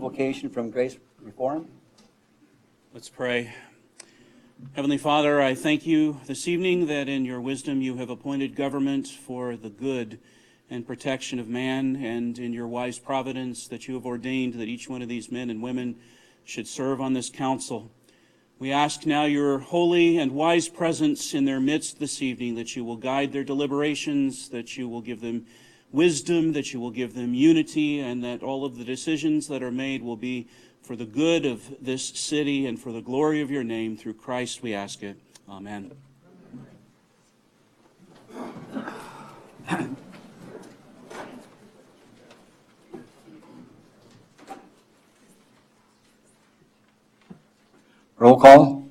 invocation from Grace Reformed. Let's pray. Heavenly Father, I thank you this evening that in your wisdom you have appointed government for the good and protection of man, and in your wise providence that you have ordained that each one of these men and women should serve on this council. We ask now your holy and wise presence in their midst this evening, that you will guide their deliberations, that you will give them wisdom, that you will give them unity, and that all of the decisions that are made will be for the good of this city and for the glory of your name. Through Christ we ask it. Amen. Roll call.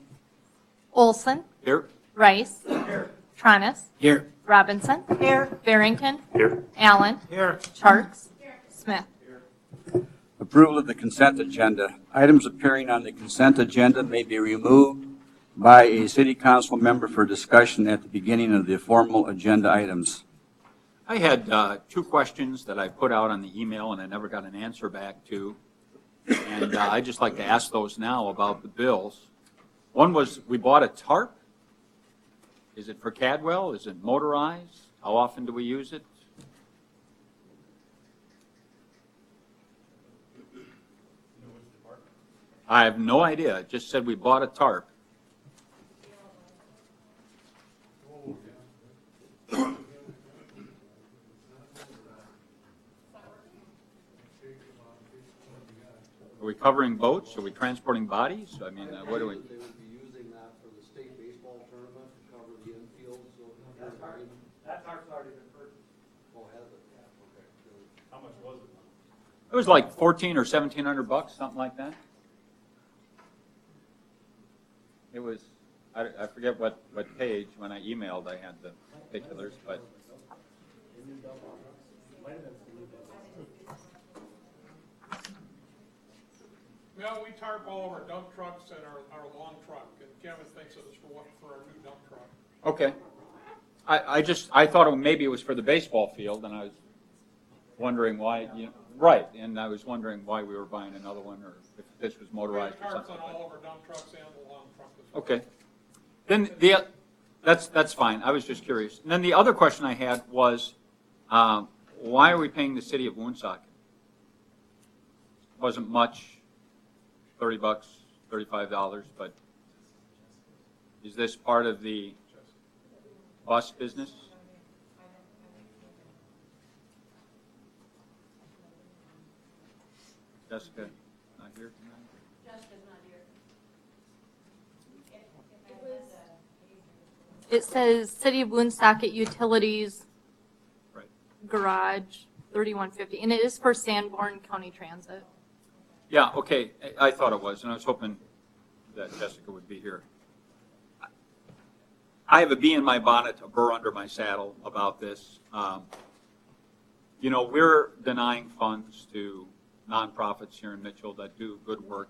Olson. Here. Rice. Here. Tronis. Here. Robinson. Here. Barrington. Here. Allen. Here. Charts. Smith. Approval of the consent agenda. Items appearing on the consent agenda may be removed by a city council member for discussion at the beginning of the formal agenda items. I had two questions that I put out on the email and I never got an answer back to. And I'd just like to ask those now about the bills. One was, we bought a tarp. Is it for Cadwell? Is it motorized? How often do we use it? I have no idea. It just said we bought a tarp. Are we covering boats? Are we transporting bodies? I mean, what do we? They would be using that for the state baseball tournament to cover the infield, so. That tarp's already been purchased. Oh, has it? Yeah, okay. Good. How much was it? It was like $1,400 or $1,700, something like that. It was, I forget what page, when I emailed, I had the particulars, but. Well, we tarp all of our dump trucks and our long truck, and Kevin thinks it was for our new dump truck. Okay. I thought maybe it was for the baseball field, and I was wondering why, right, and I was wondering why we were buying another one, or if this was motorized We or have tarps something. on all of our dump trucks and the long truck as well. Okay. Then that's fine. I was just curious. And then the other question I had was, why are we paying the city of Woonsocket? Wasn't much, $30, $35, but is this part of the bus business? Jessica, not here tonight? It says City of Woonsocket Utilities Right. Garage 3150, and it is for Sanborn County Transit. Yeah, okay, I thought it was, and I was hoping that Jessica would be here. I have a bee in my bonnet, a burr under my saddle about this. We're denying funds to nonprofits here in Mitchell that do good work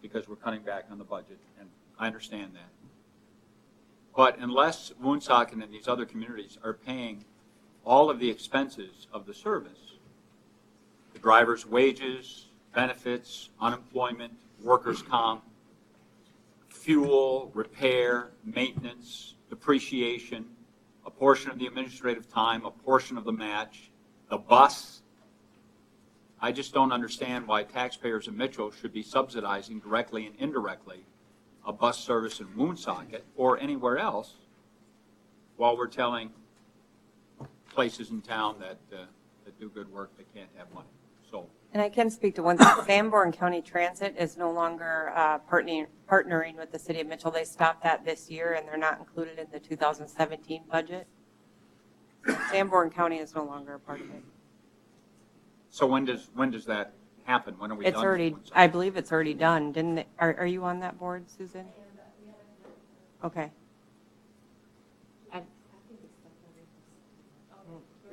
because we're cutting back on the budget, and I understand that. But unless Woonsocket and these other communities are paying all of the expenses of the service, the driver's wages, benefits, unemployment, workers' comp, fuel, repair, maintenance, depreciation, a portion of the administrative time, a portion of the match, the bus. I just don't understand why taxpayers in Mitchell should be subsidizing directly and indirectly a bus service in Woonsocket or anywhere else while we're telling places in town that do good work they can't have money. So. And I can speak to one thing. Sanborn County Transit is no longer partnering with the city of Mitchell. They stopped that this year, and they're not included in the 2017 budget. Sanborn County is no longer a part of it. So when does that happen? When are we It's done? already, I believe it's already done. Didn't it, are you on that board, Susan? Okay.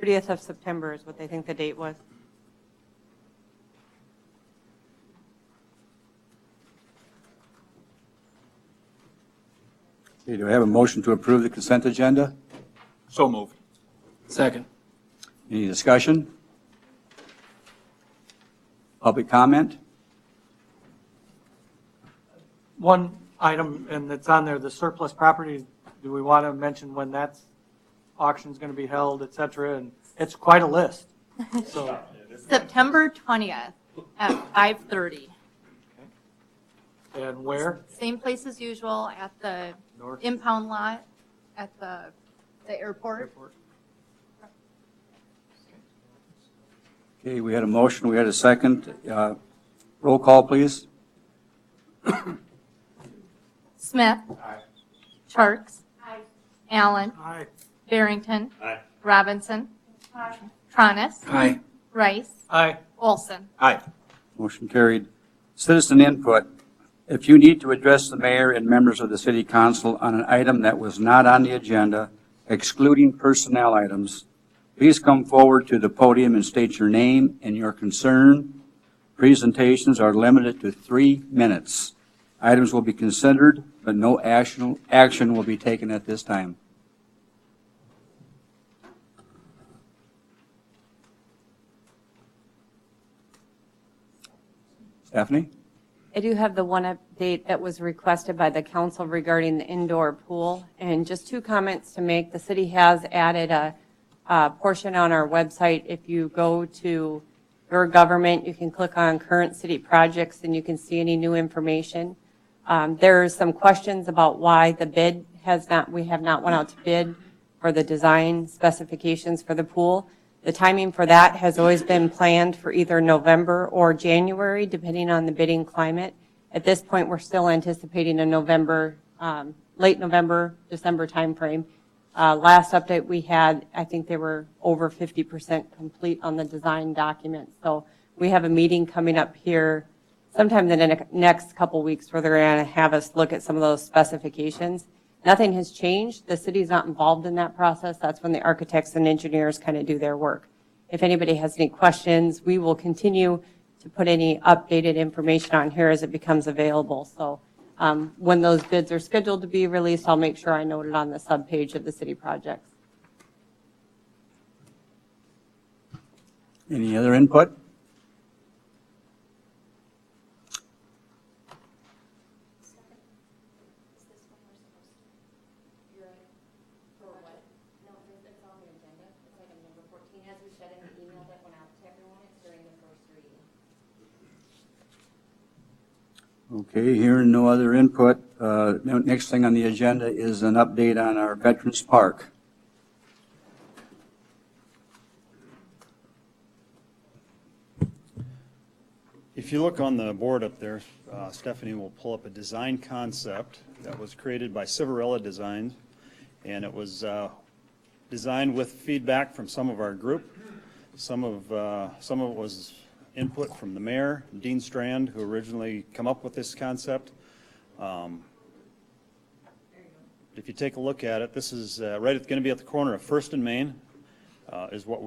30th of September is what they think the date was. Okay, do I have a motion to approve the consent agenda? So moved. Second. Any discussion? Public comment? one item, and it's on there, the surplus property, do we want to mention when that's auction's going to be held, et cetera? And it's quite a list. So, September 20th at 5:30. and where? Same place as usual at the North impound lot at the airport. Airport. Okay, we had a motion, we had a second. Roll call, please. Smith. Charks. Allen. Aye. Barrington. Robinson. Tronis. Rice. Aye. Olson. Motion carried. Citizen input. If you need to address the mayor and members of the city council on an item that was not on the agenda, excluding personnel items, please come forward to the podium and state your name and your concern. Presentations are limited to 3 minutes. Items will be considered, but no action will be taken at this time. Stephanie? I do have the one update that was requested by the council regarding the indoor pool. And just 2 comments to make. The city has added a portion on our website. If you go to your government, you can click on current city projects and you can see any new information. There are some questions about why the bid we have not went out to bid for the design specifications for the pool. The timing for that has always been planned for either November or January, depending on the bidding climate. At this point, we're still anticipating a November, late November, December timeframe. Last update we had, I think they were over 50% complete on the design document. So we have a meeting coming up here sometime in the next couple weeks where they're going to have us look at some of those specifications. Nothing has changed. The city's not involved in that process. That's when the architects and engineers kind of do their work. If anybody has any questions, we will continue to put any updated information on here as it becomes available. So when those bids are scheduled to be released, I'll make sure I note it on the subpage of the city projects. Any other input? Okay, hearing no other input, next thing on the agenda is an update on our Veterans Park. If you look on the board up there, Stephanie will pull up a design concept that was created by Civarella Design, and it was designed with feedback from some of our group. Some of it was input from the mayor, Dean Strand, who originally come up with this concept. If you take a look at it, this is right. It's going to be at the corner of First and Main, is what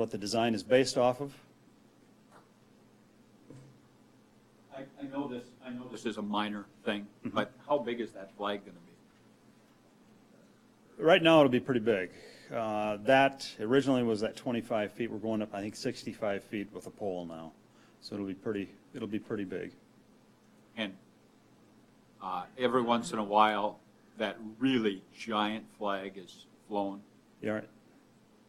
the design is based off of. I know this is a minor thing, but how big is that flag going to be? Right now, it'll be pretty big. That originally was at 25 feet. We're going up, I think, 65 feet with a pole now. So it'll be pretty big. And every once in a while, that really giant flag is flown. Yeah.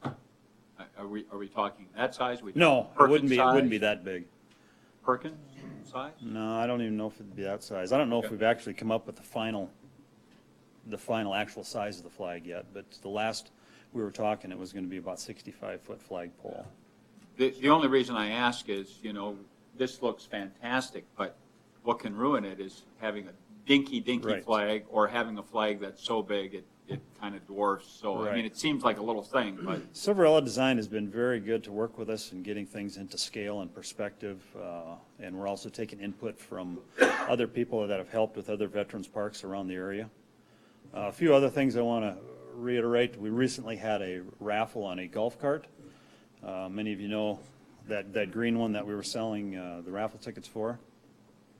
Are we talking that size? No, it wouldn't be that big. Perkins size? No, I don't even know if it'd be that size. I don't know if we've actually come up with the final actual size of the flag yet, but the last we were talking, it was going to be about 65-foot flagpole. The only reason I ask is, this looks fantastic, but what can ruin it is having a dinky Right. flag or having a flag that's so big it kind of dwarfs. So, I mean, Right. it seems like a little thing, but Civarella Design has been very good to work with us in getting things into scale and perspective, and we're also taking input from other people that have helped with other veterans parks around the area. A few other things I want to reiterate. We recently had a raffle on a golf cart. Many of you know that green one that we were selling the raffle tickets for.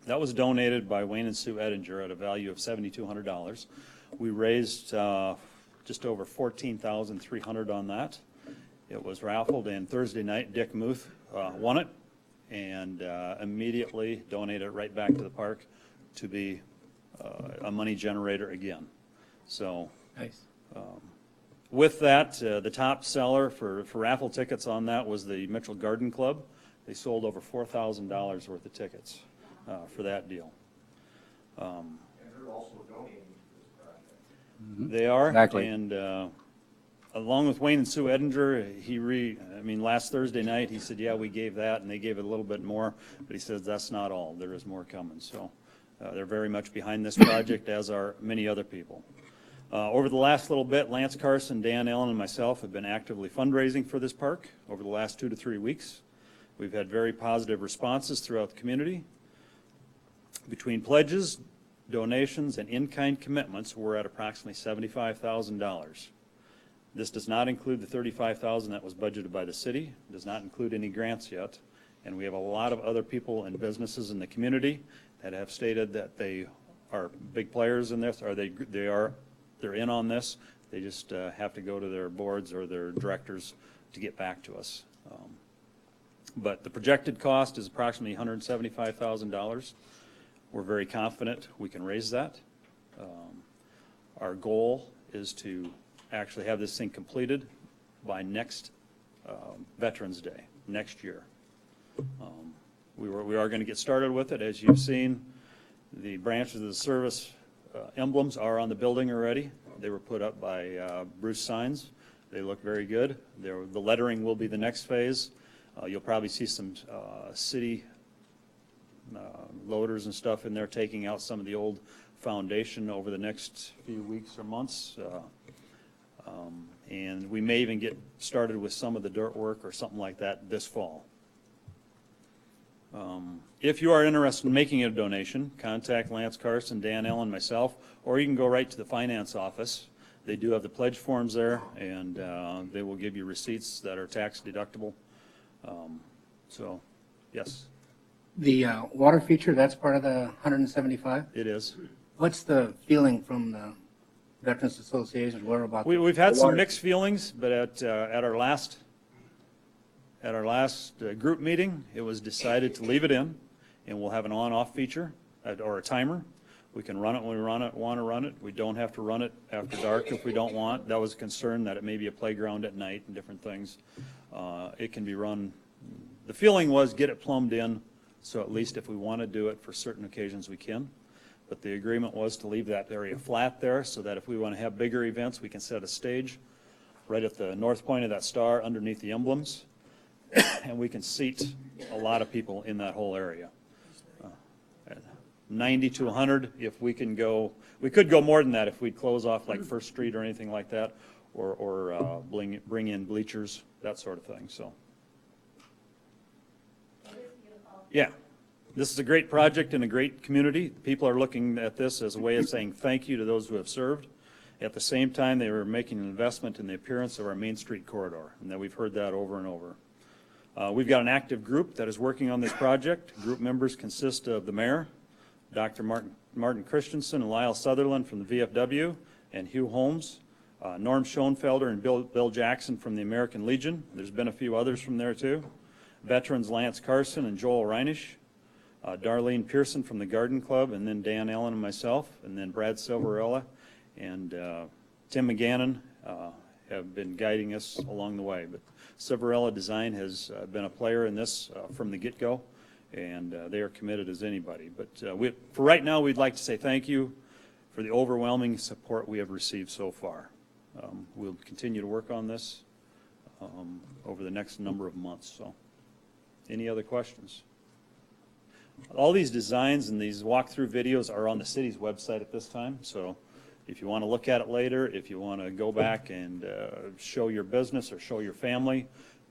That was donated by Wayne and Sue Edinger at a value of $7,200. We raised just over $14,300 on that. It was raffled, and Thursday night, Dick Muth won it, and immediately donate it right back to the park to be a money generator again. So with that, the top seller for raffle tickets on that was the Mitchell Garden Club. They sold over $4,000 worth of tickets for that deal. And they're also donating to this project. They are. Exactly. And along with Wayne and Sue Edinger, last Thursday night, he said, yeah, we gave that, and they gave it a little bit more, but he says that's not all. There is more coming. So they're very much behind this project, as are many other people. Over the last little bit, Lance Carson, Dan Allen, and myself have been actively fundraising for this park over the last 2 to 3 weeks. We've had very positive responses throughout the community. Between pledges, donations, and in-kind commitments, we're at approximately $75,000. This does not include the $35,000 that was budgeted by the city, does not include any grants yet, and we have a lot of other people and businesses in the community that have stated that they are big players in this, or they're in on this. They just have to go to their boards or their directors to get back to us. But the projected cost is approximately $175,000. We're very confident we can raise that. Our goal is to actually have this thing completed by next Veterans Day, next year. We are going to get started with it. As you've seen, the branches of the service emblems are on the building already. They were put up by Bruce Signs. They look very good. The lettering will be the next phase. You'll probably see some city loaders and stuff in there taking out some of the old foundation over the next few weeks or months. And we may even get started with some of the dirt work or something like that this fall. If you are interested in making a donation, contact Lance Carson, Dan Allen, myself, or you can go right to the finance office. They do have the pledge forms there, and they will give you receipts that are tax deductible. So, yes, The water feature, that's part of the 175? it is. What's the feeling from the Veterans Association? What about? We've had some mixed feelings, but at our last group meeting, it was decided to leave it in, and we'll have an on-off feature or a timer. We can run it when we want to run it. We don't have to run it after dark if we don't want. That was a concern, that it may be a playground at night and different things. It can be run. The feeling was get it plumbed in, so at least if we want to do it for certain occasions, we can. But the agreement was to leave that area flat there, so that if we want to have bigger events, we can set a stage right at the north point of that star underneath the emblems, and we can seat a lot of people in that whole area. 90 to 100 if we can go. We could go more than that if we'd close off like First Street or anything like that, or bring in bleachers, that sort of thing. So, yeah, this is a great project in a great community. People are looking at this as a way of saying thank you to those who have served. At the same time, they were making an investment in the appearance of our Main Street corridor, and that we've heard that over and over. We've got an active group that is working on this project. Group members consist of the mayor, Dr. Martin Christensen and Lyle Sutherland from the VFW, and Hugh Holmes, Norm Schoenfelder and Bill Jackson from the American Legion. There's been a few others from there too. Veterans Lance Carson and Joel Reinisch, Darlene Pearson from the Garden Club, and then Dan Allen and myself, and then Brad Silverella and Tim McGannon have been guiding us along the way. But Silverella Design has been a player in this from the get-go, and they are committed as anybody. But for right now, we'd like to say thank you for the overwhelming support we have received so far. We'll continue to work on this over the next number of months. So, any other questions? All these designs and these walkthrough videos are on the city's website at this time. So, if you want to look at it later, if you want to go back and show your business or show your family,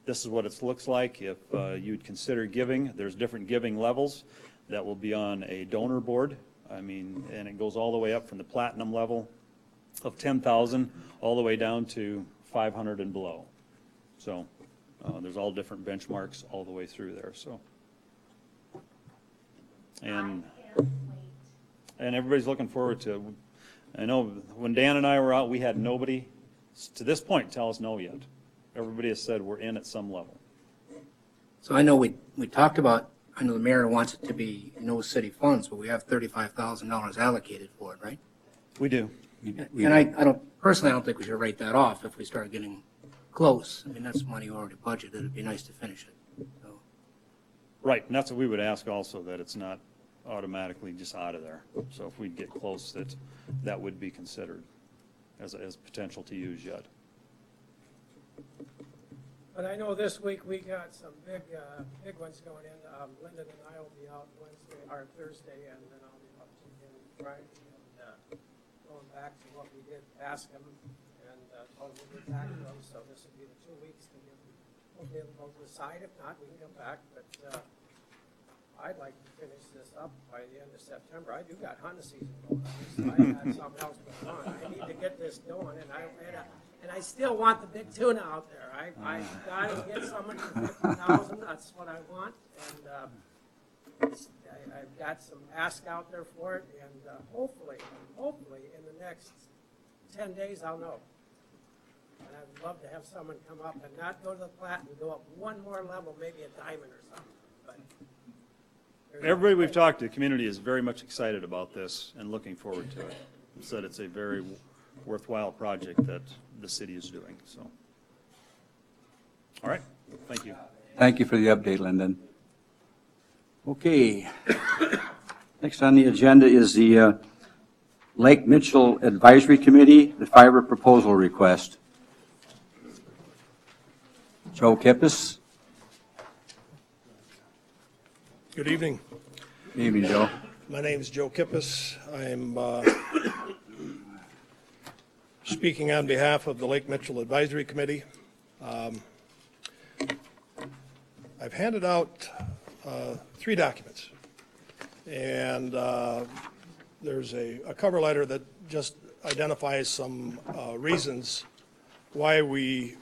this is what it looks like. If you'd consider giving, there's different giving levels that will be on a donor board. And it goes all the way up from the platinum level of 10,000 all the way down to 500 and below. So there's all different benchmarks all the way through there. So, and everybody's looking forward to. I know when Dan and I were out, we had nobody to this point tell us no yet. Everybody has said we're in at some level. So I know we talked about, I know the mayor wants it to be no city funds, but we have $35,000 allocated for it, right? We do. And I personally, I don't think we should write that off if we start getting close. I mean, that's money already budgeted. It'd be nice to finish it. So, Right, and that's what we would ask also, that it's not automatically just out of there. So if we get close, that would be considered as potential to use yet. But I know this week we got some big ones going in. Lyndon and I will be out Wednesday or Thursday, and then I'll be up to again Friday. And going back to what we did, ask them, and we'll get back to them. So this will be the 2 weeks to give. We'll be able to decide. If not, we can come back. But I'd like to finish this up by the end of September. I do got hunting season going on, so I got something else going on. I need to get this going, and I still want the big tuna out there. I got to get someone for 50,000. That's what I want, and I've got some ask out there for it, and hopefully, in the next 10 days, I'll know. And I'd love to have someone come up and not go to the plat and go up one more level, maybe a diamond or something. But Everybody we've talked to, the community is very much excited about this and looking forward to it. Said it's a very worthwhile project that the city is doing, so. All right, thank you. Thank you for the update, Lyndon. Okay. Next on the agenda is the Lake Mitchell Advisory Committee, the fiber proposal request. Joe Kippis. Good evening. Good evening, Joe. My name is Joe Kippis. I'm speaking on behalf of the Lake Mitchell Advisory Committee. I've handed out 3 documents, and there's a cover letter that just identifies some reasons why we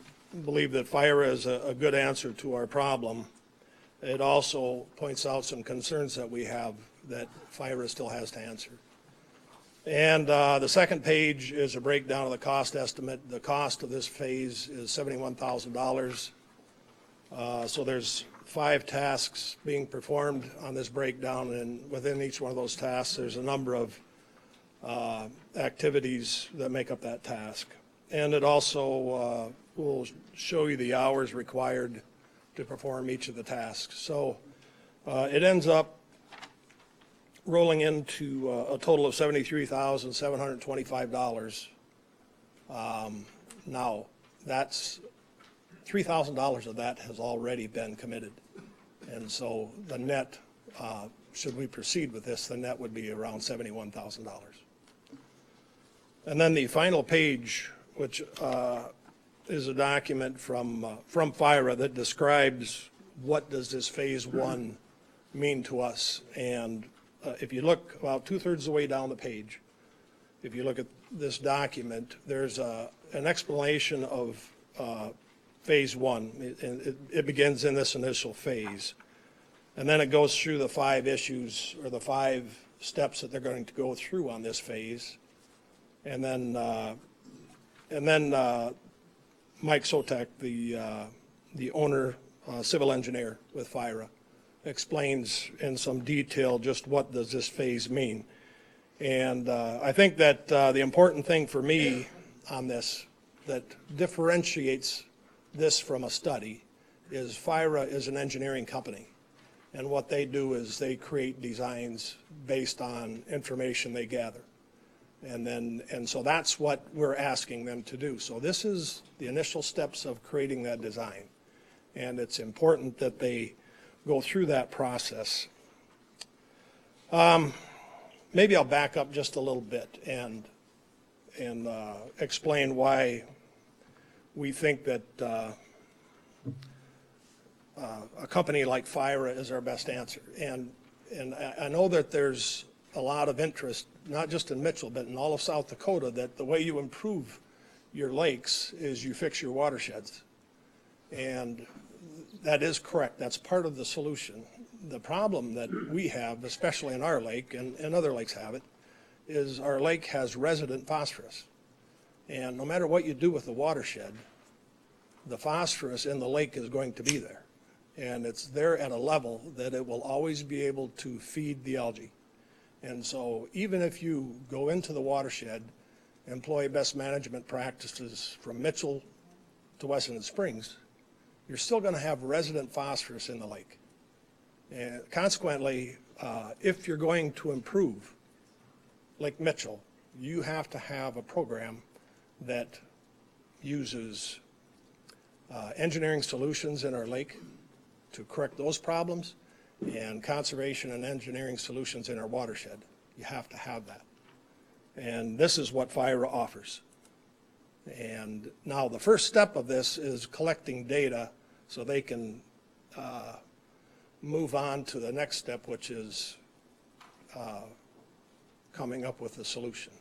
believe that FIRA is a good answer to our problem. It also points out some concerns that we have that FIRA still has to answer. And the second page is a breakdown of the cost estimate. The cost of this phase is $71,000. So there's 5 tasks being performed on this breakdown, and within each one of those tasks, there's a number of activities that make up that task. And it also will show you the hours required to perform each of the tasks. So it ends up rolling into a total of $73,725. Now, that's $3,000 of that has already been committed. And so the net, should we proceed with this, the net would be around $71,000. And then the final page, which is a document from FIRA that describes what does this phase 1 mean to us. And if you look about 2/3 of the way down the page, if you look at this document, there's an explanation of phase 1. It begins in this initial phase. And then it goes through the 5 issues or the 5 steps that they're going to go through on this phase. And then Mike Sotek, the owner, civil engineer with FIRA, explains in some detail just what does this phase mean. And I think that the important thing for me on this that differentiates this from a study is FIRA is an engineering company. And what they do is they create designs based on information they gather. And so that's what we're asking them to do. So this is the initial steps of creating that design. And it's important that they go through that process. Maybe I'll back up just a little bit and explain why we think that a company like FIRA is our best answer. And I know that there's a lot of interest, not just in Mitchell, but in all of South Dakota, that the way you improve your lakes is you fix your watersheds. And that is correct. That's part of the solution. The problem that we have, especially in our lake, and other lakes have it, is our lake has resident phosphorus. And no matter what you do with the watershed, the phosphorus in the lake is going to be there. And it's there at a level that it will always be able to feed the algae. And so even if you go into the watershed, employ best management practices from Mitchell to Wessington Springs, you're still going to have resident phosphorus in the lake. And consequently, if you're going to improve Lake Mitchell, you have to have a program that uses engineering solutions in our lake to correct those problems, and conservation and engineering solutions in our watershed. You have to have that. And this is what FIRA offers. And now the first step of this is collecting data so they can move on to the next step, which is coming up with a solution.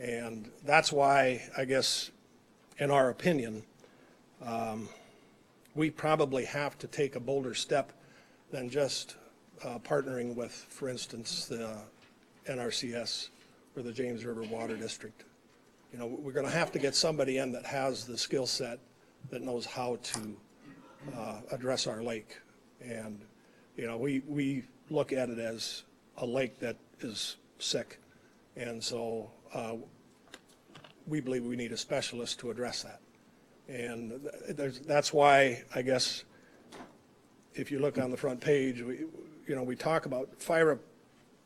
And that's why, I guess, in our opinion, we probably have to take a bolder step than just partnering with, for instance, the NRCS or the James River Water District. You know, we're going to have to get somebody in that has the skill set, that knows how to address our lake. And, you know, we look at it as a lake that is sick. And so we believe we need a specialist to address that. And that's why, I guess, if you look on the front page, we talk about FIRA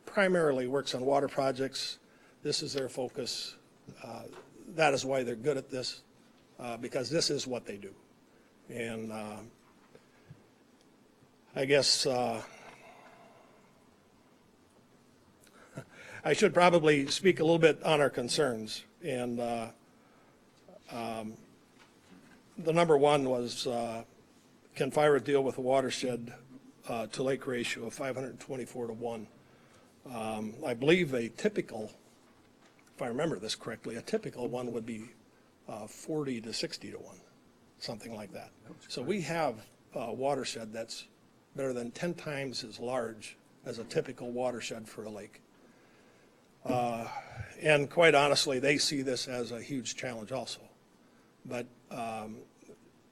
primarily works on water projects. This is their focus. That is why they're good at this, because this is what they do. And I guess I should probably speak a little bit on our concerns. And the number one was, can FIRA deal with a watershed to lake ratio of 524 to 1? I believe a typical, if I remember this correctly, a typical one would be 40 to 60 to 1, something like that. So we have a watershed that's better than 10 times as large as a typical watershed for a lake. And quite honestly, they see this as a huge challenge also. But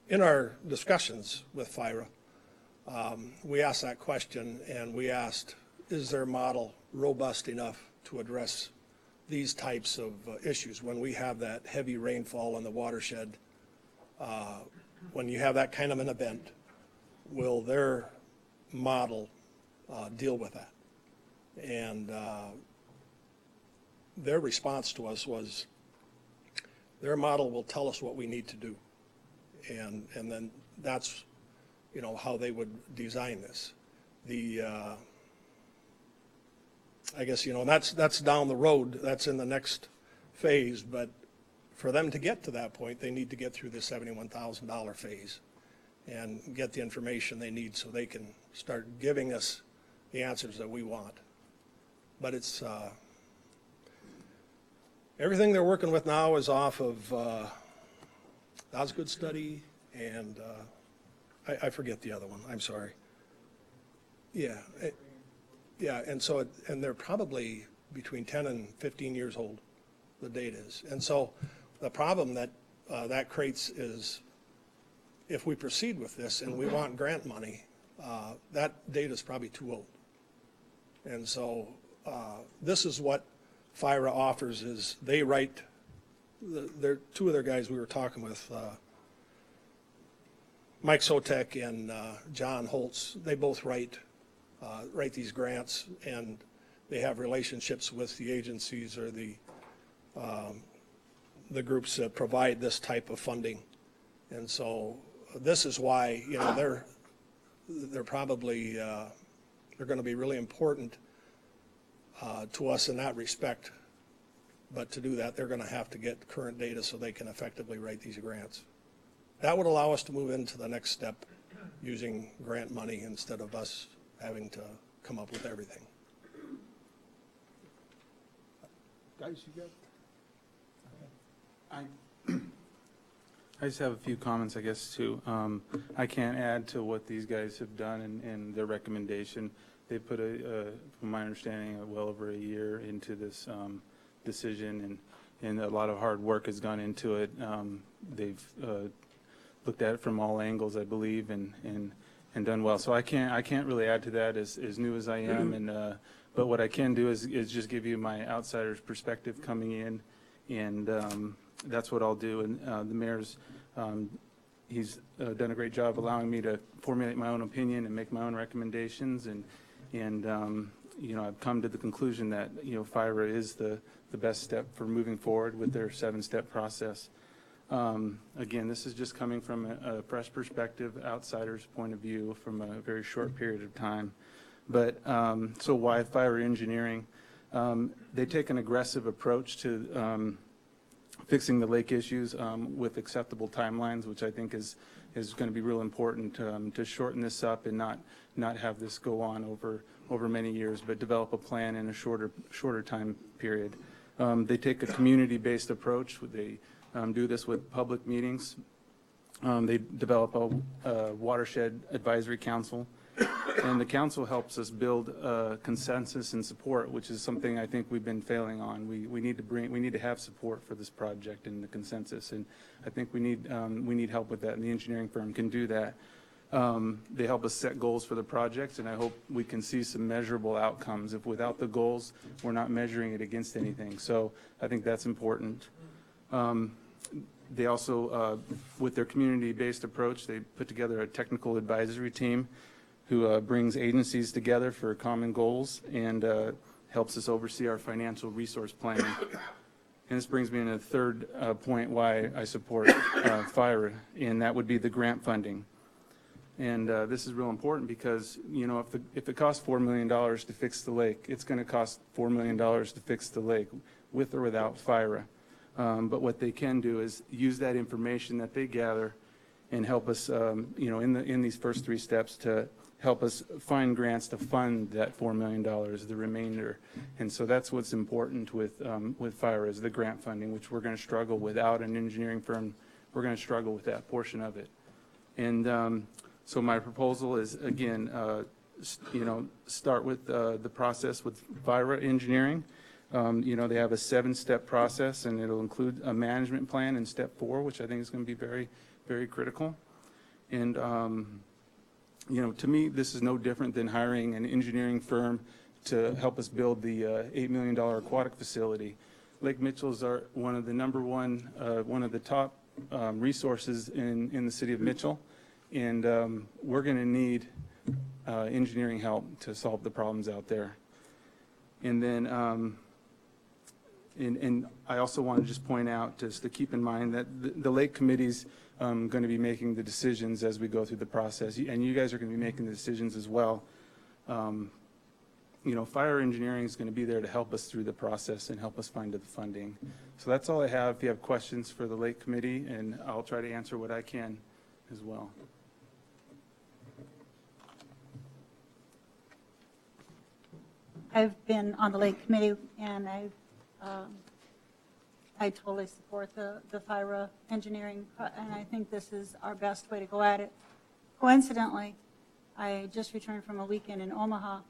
in our discussions with FIRA, we asked that question, and we asked, is their model robust enough to address these types of issues when we have that heavy rainfall in the watershed? When you have that kind of an event, will their model deal with that? And their response to us was, their model will tell us what we need to do. And then that's, how they would design this. I guess, that's down the road, that's in the next phase, but for them to get to that point, they need to get through the $71,000 phase and get the information they need so they can start giving us the answers that we want. But it's, everything they're working with now is off of Osgood study and I forget the other one, I'm sorry. Yeah, and so, and they're probably between 10 and 15 years old, the data is. And so the problem that that creates is, if we proceed with this and we want grant money, that data is probably too old. And so this is what FIRA offers, is they write, two of their guys we were talking with, Mike Sotek and John Holtz, they both write these grants, and they have relationships with the agencies or the groups that provide this type of funding. And so this is why, they're probably, they're going to be really important to us in that respect. But to do that, they're going to have to get current data so they can effectively write these grants. That would allow us to move into the next step using grant money instead of us having to come up with everything. Guys, you got? I just have a few comments, I guess, too. I can't add to what these guys have done and their recommendation. They put, from my understanding, well over a year into this decision, and a lot of hard work has gone into it. They've looked at it from all angles, I believe, and done well. So I can't really add to that as new as I am, and but what I can do is just give you my outsider's perspective coming in, and that's what I'll do. And the mayor's, he's done a great job allowing me to formulate my own opinion and make my own recommendations, and you know, I've come to the conclusion that, you know, FIRA is the best step for moving forward with their 7-step process. Again, this is just coming from a fresh perspective, outsider's point of view from a very short period of time. But so why FIRA Engineering? They take an aggressive approach to fixing the lake issues with acceptable timelines, which I think is going to be real important to shorten this up and not have this go on over many years, but develop a plan in a shorter time period. They take a community-based approach. They do this with public meetings. They develop a watershed advisory council, and the council helps us build consensus and support, which is something I think we've been failing on. We need to have support for this project and the consensus, and I think we need help with that, and the engineering firm can do that. They help us set goals for the projects, and I hope we can see some measurable outcomes. If without the goals, we're not measuring it against anything. So I think that's important. They also, with their community-based approach, they put together a technical advisory team who brings agencies together for common goals and helps us oversee our financial resource planning. And this brings me to the third point why I support FIRA, and that would be the grant funding. And this is real important because, you know, if it costs $4 million to fix the lake, it's going to cost $4 million to fix the lake, with or without FIRA. But what they can do is use that information that they gather and help us, you know, in these first 3 steps to help us find grants to fund that $4 million, the remainder. And so that's what's important with FIRA is the grant funding, which we're going to struggle without an engineering firm. We're going to struggle with that portion of it. And so my proposal is, again, you know, start with the process with FIRA Engineering. You know, they have a 7-step process, and it'll include a management plan in step 4, which I think is going to be very, very critical. And, you know, to me, this is no different than hiring an engineering firm to help us build the $8 million aquatic facility. Lake Mitchell is one of the one of the top resources in the city of Mitchell, and we're going to need engineering help to solve the problems out there. And then, and I also want to just point out, just to keep in mind that the Lake Committee's going to be making the decisions as we go through the process, and you guys are going to be making the decisions as well. You know, FIRA Engineering is going to be there to help us through the process and help us find the funding. So that's all I have. If you have questions for the Lake Committee, and I'll try to answer what I can as well. I've been on the Lake Committee, and I totally support the FIRA Engineering, and I think this is our best way to go at it. Coincidentally, I just returned from a weekend in Omaha.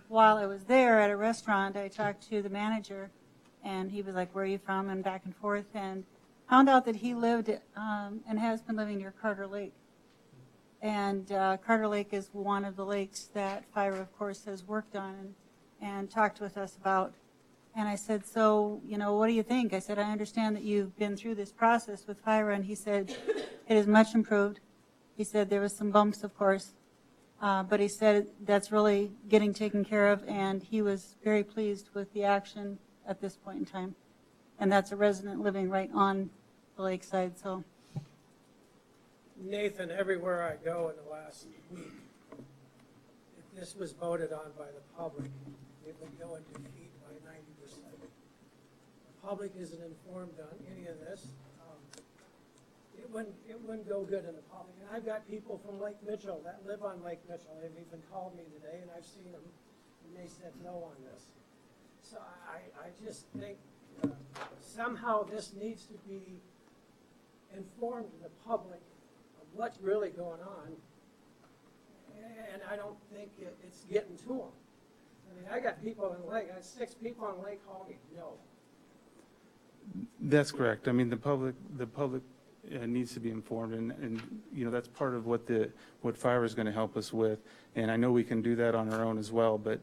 While I was there at a restaurant, I talked to the manager, and he was like, "Where are you from?" and back and forth, and found out that he lived and has been living near Carter Lake. And Carter Lake is one of the lakes that FIRA, of course, has worked on and talked with us about. And I said, "So, you know, what do you think?" I said, "I understand that you've been through this process with FIRA," and he said, "It is much improved." He said there was some bumps, of course, but he said that's really getting taken care of, and he was very pleased with the action at this point in time. And that's a resident living right on the lakeside, so. Nathan, everywhere I go in the last week, if this was voted on by the public, it would go in defeat by 90%. The public isn't informed on any of this. It wouldn't go good in the public. And I've got people from Lake Mitchell that live on Lake Mitchell. They've even called me today, and I've seen them, and they said no on this. So I just think somehow this needs to be informed to the public of what's really going on, and I don't think it's getting to them. I mean, I got people in the lake. I had 6 people on the lake call me no. That's correct. I mean, the public needs to be informed, and that's part of what FIRA is going to help us with. And I know we can do that on our own as well, but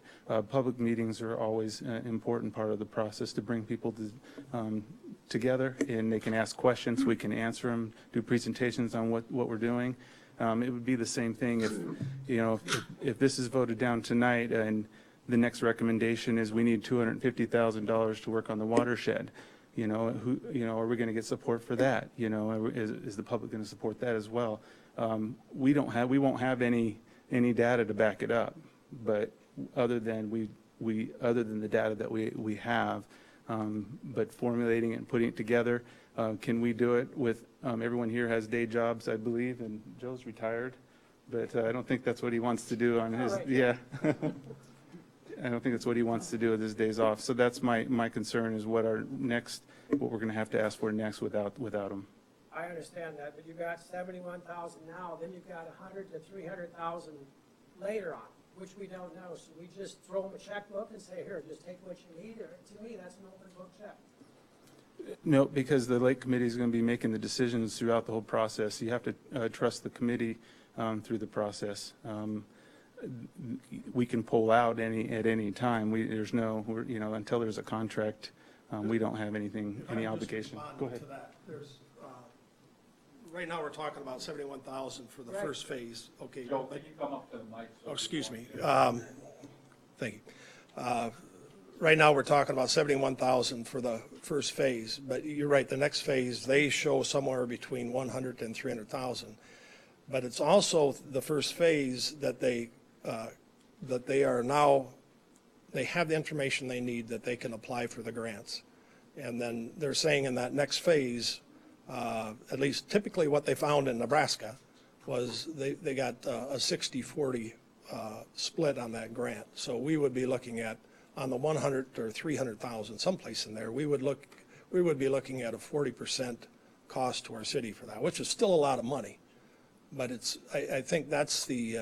public meetings are always an important part of the process to bring people together, and they can ask questions, we can answer them, do presentations on what we're doing. It would be the same thing if this is voted down tonight and the next recommendation is we need $250,000 to work on the watershed. Are we going to get support for that? Is the public going to support that as well? We won't have any data to back it up, but other than the data that we have, but formulating it and putting it together, can we do it with, everyone here has day jobs, I believe, and Joe's retired, but I don't think that's what he wants to do on his, yeah. I don't think that's what he wants to do with his days off. So that's my concern is what we're going to have to ask for next without him. I understand that, but you got 71,000 now, then you've got 100 to 300,000 later on, which we don't know. So we just throw them a checkbook and say, here, just take what you need, or to me, that's an open book check. No, because the Lake Committee is going to be making the decisions throughout the whole process. You have to trust the committee through the process. We can pull out at any time. Until there's a contract, we don't have any obligation. Go ahead. To that. Right now, we're talking about 71,000 for the first phase. Okay. Joe, can you come up to the mic? Oh, excuse me. Thank you. Right now, we're talking about 71,000 for the first phase, but you're right, the next phase, they show somewhere between 100 and 300,000. But it's also the first phase that they are now, they have the information they need that they can apply for the grants. And then they're saying in that next phase, at least typically what they found in Nebraska was they got a 60-40 split on that grant. So we would be looking at, on the 100 or 300,000, someplace in there, we would be looking at a 40% cost to our city for that, which is still a lot of money. But I think that's the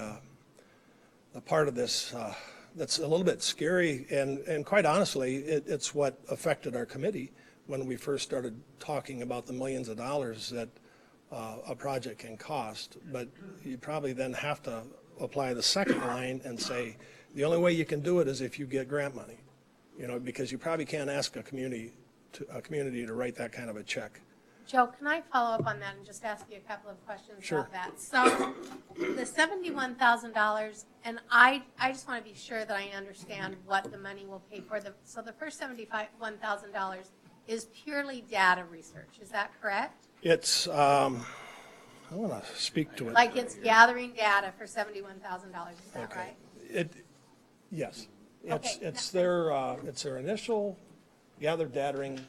part of this that's a little bit scary, and quite honestly, it's what affected our committee when we first started talking about the millions of dollars that a project can cost. But you probably then have to apply the second line and say, the only way you can do it is if you get grant money, because you probably can't ask a community to write that kind of a check. Joe, can I follow up on that and just ask you a couple of questions about that? So the $71,000, and I just want to be sure that I understand what the money will pay for. So the first $71,000 is purely data research. Is that correct? It's, I want to speak to it. Like it's gathering data for $71,000. Is that right? Yes. Okay. It's their initial gathered data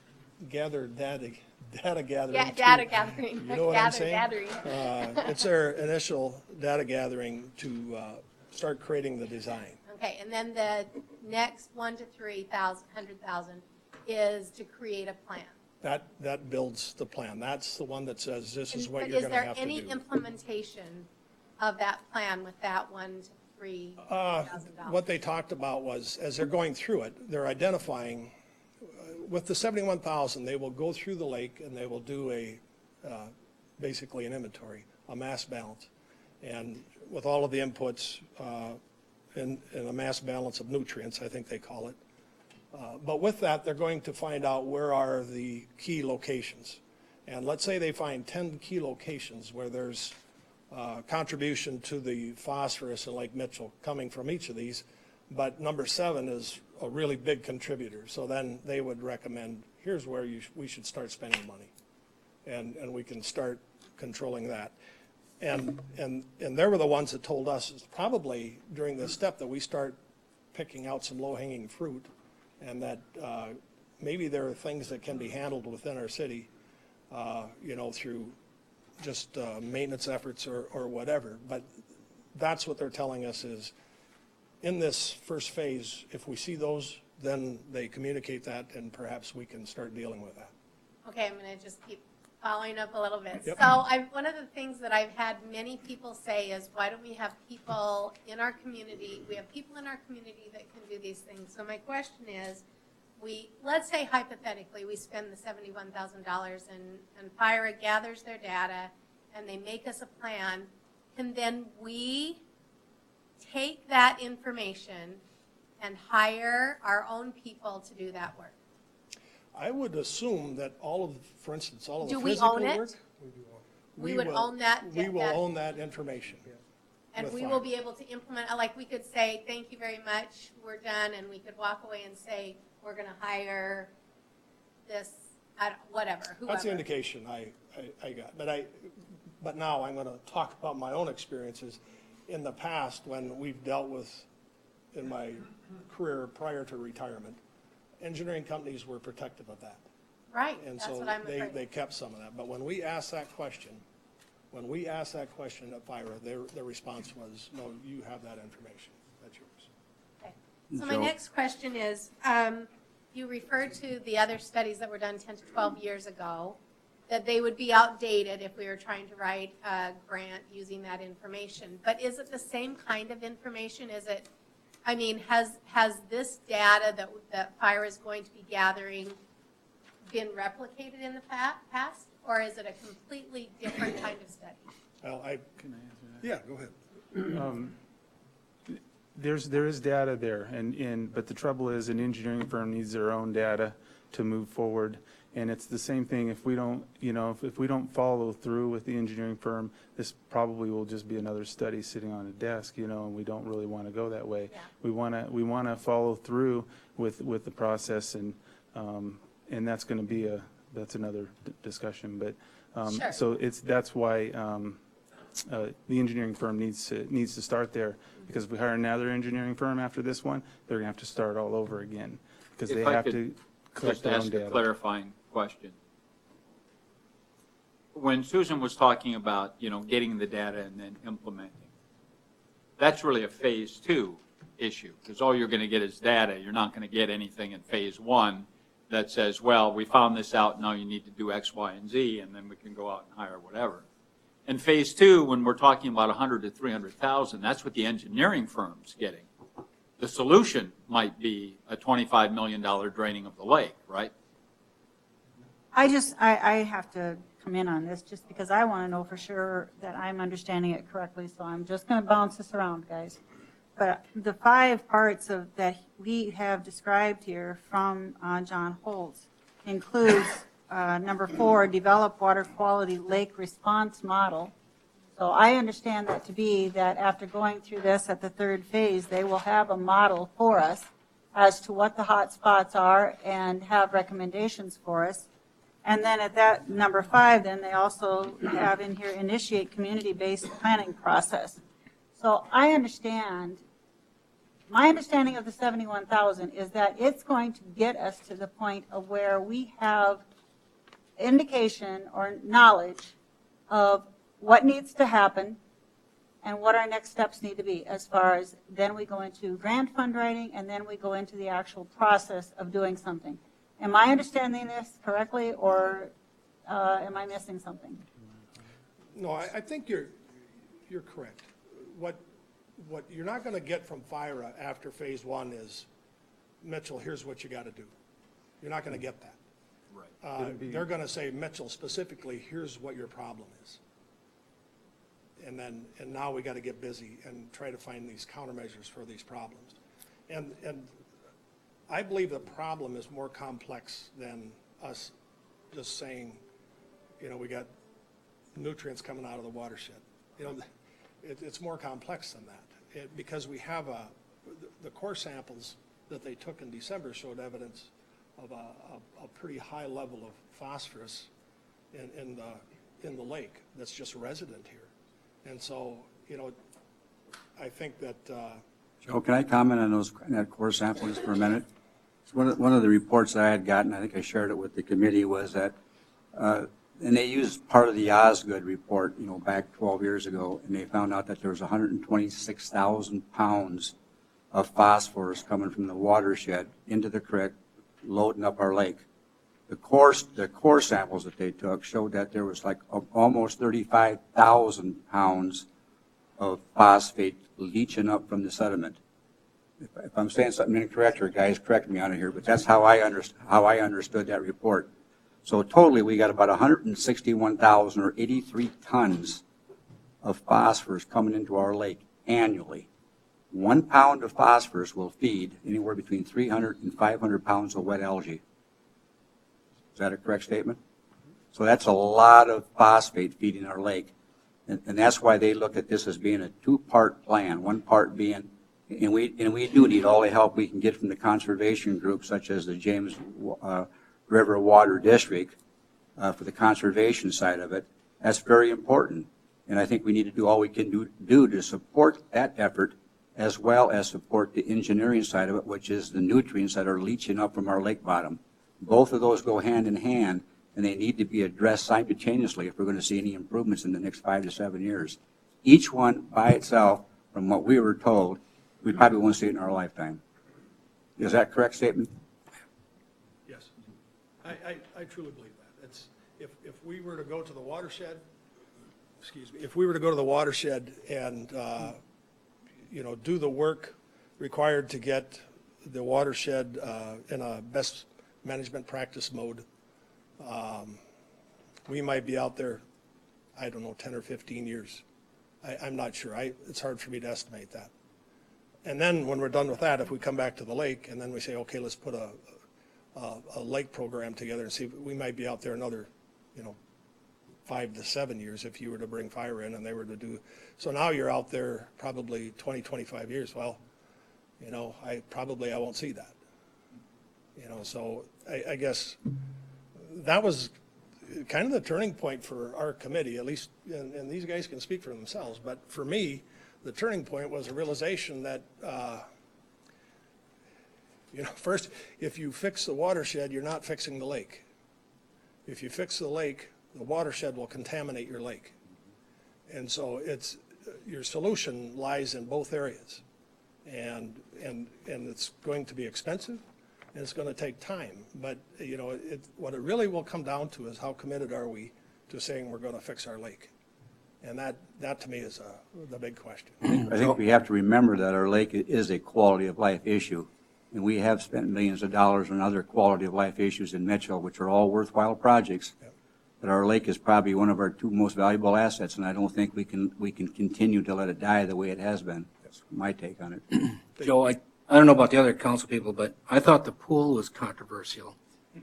gathering. Yeah, data gathering. You know what I'm saying? Gathering. It's their initial data gathering to start creating the design. Okay, and then the next 100,000 to 300,000 is to create a plan. That builds the plan. That's the one that says this is what you're going to have to do. Is there any implementation of that plan with that $1,000 to $3,000? What they talked about was, as they're going through it, they're identifying, with the 71,000, they will go through the lake and they will do basically an inventory, a mass balance. And with all of the inputs and a mass balance of nutrients, I think they call it. But with that, they're going to find out where are the key locations. And let's say they find 10 key locations where there's contribution to the phosphorus in Lake Mitchell coming from each of these, but number 7 is a really big contributor. So then they would recommend, here's where we should start spending money. And we can start controlling that. And they were the ones that told us it's probably during this step that we start picking out some low-hanging fruit, and that maybe there are things that can be handled within our city, through just maintenance efforts or whatever. But that's what they're telling us is, in this first phase, if we see those, then they communicate that, and perhaps we can start dealing with that. Okay, I'm going to just keep following up a little bit. Yep. So one of the things that I've had many people say is, why don't we have people in our community? We have people in our community that can do these things. So my question is, let's say hypothetically, we spend the $71,000 and FIRA gathers their data and they make us a plan, and then we take that information and hire our own people to do that work. I would assume that all of, for instance, all of the Do we physical own it? work. We would own that. We will own that information. And with we FIRA. will be able to implement, like, we could say, thank you very much, we're done, and we could walk away and say, we're going to hire this, whatever, whoever. That's the indication I got. But now I'm going to talk about my own experiences. In the past, when we've dealt with, in my career prior to retirement, engineering companies were protective of that. Right, And that's so what I'm afraid. they kept some of that. But when we asked that question at FIRA, their response was, no, you have that information. That's yours. Okay. So my Joe? next question is, you referred to the other studies that were done 10 to 12 years ago, that they would be outdated if we were trying to write a grant using that information. But is it the same kind of information? Is it, I mean, has this data that FIRA is going to be gathering been replicated in the past? Or is it a completely different kind of study? Well, Can I answer that? yeah, go ahead. There is data there, but the trouble is an engineering firm needs their own data to move forward. And it's the same thing if we don't, if we don't follow through with the engineering firm, this probably will just be another study sitting on a desk, and we don't really want to go that way. Yeah. We want to follow through with the process, and that's going to be that's another discussion. But Sure. so that's why the engineering firm needs to start there, because if we hire another engineering firm after this one, they're going to have to start all over again, because they If I have could to collect just their own ask a data. clarifying question. When Susan was talking about, getting the data and then implementing, that's really a phase 2 issue, because all you're going to get is data. You're not going to get anything in phase 1 that says, well, we found this out, now you need to do X, Y, and Z, and then we can go out and hire whatever. In phase 2, when we're talking about 100 to 300,000, that's what the engineering firm's getting. The solution might be a $25 million draining of the lake, right? I have to come in on this just because I want to know for sure that I'm understanding it correctly, so I'm just going to bounce this around, guys. But the 5 parts that we have described here from John Holtz includes number 4, develop water quality lake response model. So I understand that to be that after going through this at the 3rd phase, they will have a model for us as to what the hot spots are and have recommendations for us. And then at that number 5, then they also have in here initiate community-based planning process. So I understand, my understanding of the 71,000 is that it's going to get us to the point of where we have indication or knowledge of what needs to happen and what our next steps need to be, as far as then we go into grant fund writing and then we go into the actual process of doing something. Am I understanding this correctly, or am I missing something? No, I think you're correct. What you're not going to get from FIRA after phase 1 is, Mitchell, here's what you got to do. You're not going to get that. Right. They're going to say, Mitchell, specifically, here's what your problem is. And now we got to get busy and try to find these countermeasures for these problems. And I believe the problem is more complex than us just saying, we got nutrients coming out of the watershed. It's more complex than that, because we have the core samples that they took in December showed evidence of a pretty high level of phosphorus in the lake that's just resident here. And so, I think that, Joe, can I comment on that core sample just for a minute? One of the reports I had gotten, I think I shared it with the committee, was that, and they used part of the Osgood report, back 12 years ago, and they found out that there was 126,000 pounds of phosphorus coming from the watershed into the creek, loading up our lake. The core samples that they took showed that there was like almost 35,000 pounds of phosphate leaching up from the sediment. if I'm saying something incorrect, or guys, correct me on it here, but that's how I understood that report. So totally, we got about 161,000 or 83 tons of phosphorus coming into our lake annually. 1 pound of phosphorus will feed anywhere between 300 and 500 pounds of wet algae. Is that a correct statement? So that's a lot of phosphate feeding our lake. And that's why they look at this as being a two-part plan, one part being, and we do need all the help we can get from the conservation groups such as the James River Water District for the conservation side of it. That's very important. And I think we need to do all we can do to support that effort as well as support the engineering side of it, which is the nutrients that are leaching up from our lake bottom. Both of those go hand in hand, and they need to be addressed simultaneously if we're going to see any improvements in the next 5 to 7 years. Each one by itself, from what we were told, we probably won't see it in our lifetime. Is that a correct statement? Yes. I truly believe that. It's, if we were to go to the watershed, if we were to go to the watershed and, do the work required to get the watershed in a best management practice mode, we might be out there, I don't know, 10 or 15 years. I'm not sure. It's hard for me to estimate that. And then when we're done with that, if we come back to the lake and then we say, okay, let's put a lake program together and see, we might be out there another, 5 to 7 years if you were to bring fire in and they were to do. So now you're out there probably 20, 25 years. Well, I won't see that. So I guess that was kind of the turning point for our committee, at least, and these guys can speak for themselves, but for me, the turning point was a realization that, first, if you fix the watershed, you're not fixing the lake. If you fix the lake, the watershed will contaminate your lake. And so your solution lies in both areas. And it's going to be expensive, and it's going to take time. But, what it really will come down to is how committed are we to saying we're going to fix our lake? And that to me is the big question. I think we have to remember that our lake is a quality of life issue. And we have spent millions of dollars on other quality of life issues in Mitchell, which are all worthwhile projects. Yep. But our lake is probably one of our two most valuable assets, and I don't think we can continue to let it die the way it has been. That's my take on it. Joe, I don't know about the other council people, but I thought the pool was controversial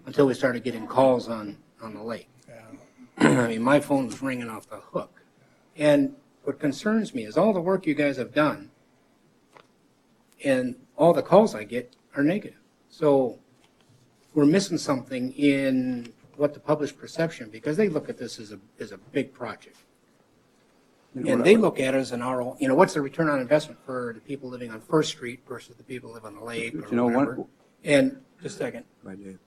until we started getting calls on the lake. Yeah. I mean, my phone was ringing off the hook. And what concerns me is all the work you guys have done and all the calls I get are negative. So we're missing something in what the published perception, because they look at this as a big project. And they look at it as an RO, what's the return on investment for the people living on First Street versus the people who live on the lake or whatever. And just a second. Right, Dave.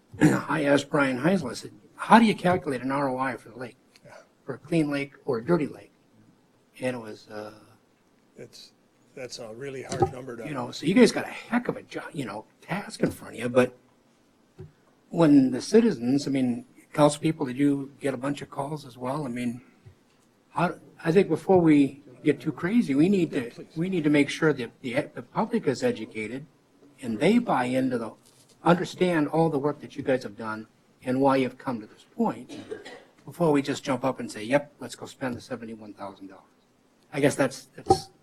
I asked Brian Heisel, I said, how do you calculate an ROI for the lake? For a clean lake or a dirty lake? And it was, that's a really hard number to. So you guys got a heck of a job, task in front of you, but when the citizens, council people, did you get a bunch of calls as well? I think before we get too crazy, we need to make sure that the public is educated and they buy into understand all the work that you guys have done and why you've come to this point before we just jump up and say, yep, let's go spend the $71,000. I guess that's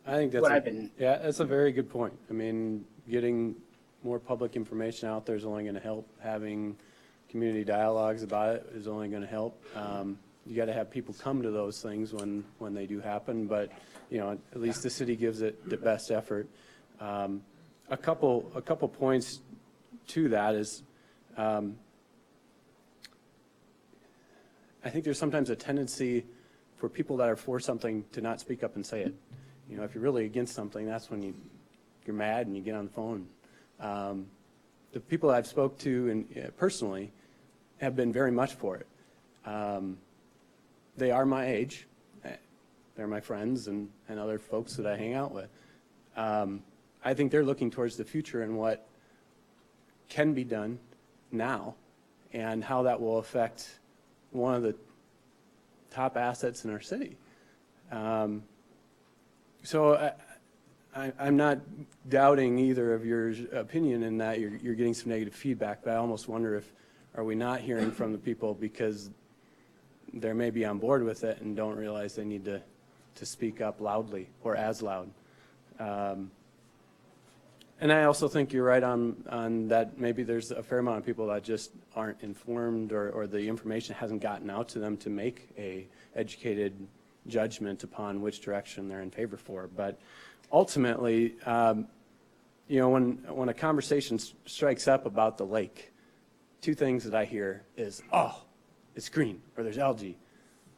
I think that's what I've been. Yeah, that's a very good point. Getting more public information out there is only going to help. Having community dialogues about it is only going to help. You got to have people come to those things when they do happen, but at least the city gives it the best effort. A couple points to that is I think there's sometimes a tendency for people that are for something to not speak up and say it. If you're really against something, that's when you're mad and you get on the phone. The people I've spoke to and personally have been very much for it. They are my age. They're my friends and other folks that I hang out with. I think they're looking towards the future and what can be done now and how that will affect one of the top assets in our city. So I'm not doubting either of your opinion in that you're getting some negative feedback, but I almost wonder if, are we not hearing from the people because they may be on board with it and don't realize they need to speak up loudly or as loud. And I also think you're right on that maybe there's a fair amount of people that just aren't informed or the information hasn't gotten out to them to make a educated judgment upon which direction they're in favor for. But ultimately, you know, when a conversation strikes up about the lake, two things that I hear is, oh, it's green or there's algae,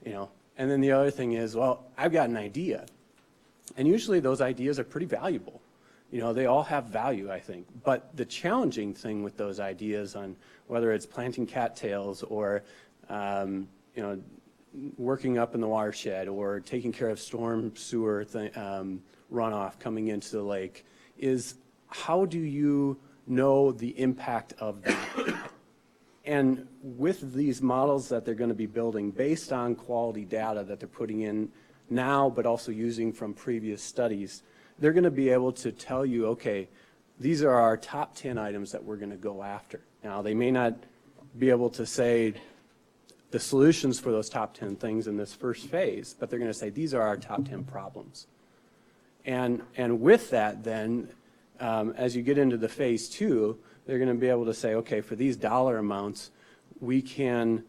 you know. And then the other thing is, well, I've got an idea. And usually those ideas are pretty valuable. You know, they all have value, I think. But the challenging thing with those ideas on whether it's planting cattails or, you know, working up in the watershed or taking care of storm sewer runoff coming into the lake is how do you know the impact of that? And with these models that they're going to be building based on quality data that they're putting in now, but also using from previous studies, they're going to be able to tell you, okay, these are our top 10 items that we're going to go after. Now, they may not be able to say the solutions for those top 10 things in this first phase, but they're going to say these are our top 10 problems. And with that, then, as you get into the phase 2, they're going to be able to say, okay, for these dollar amounts, we can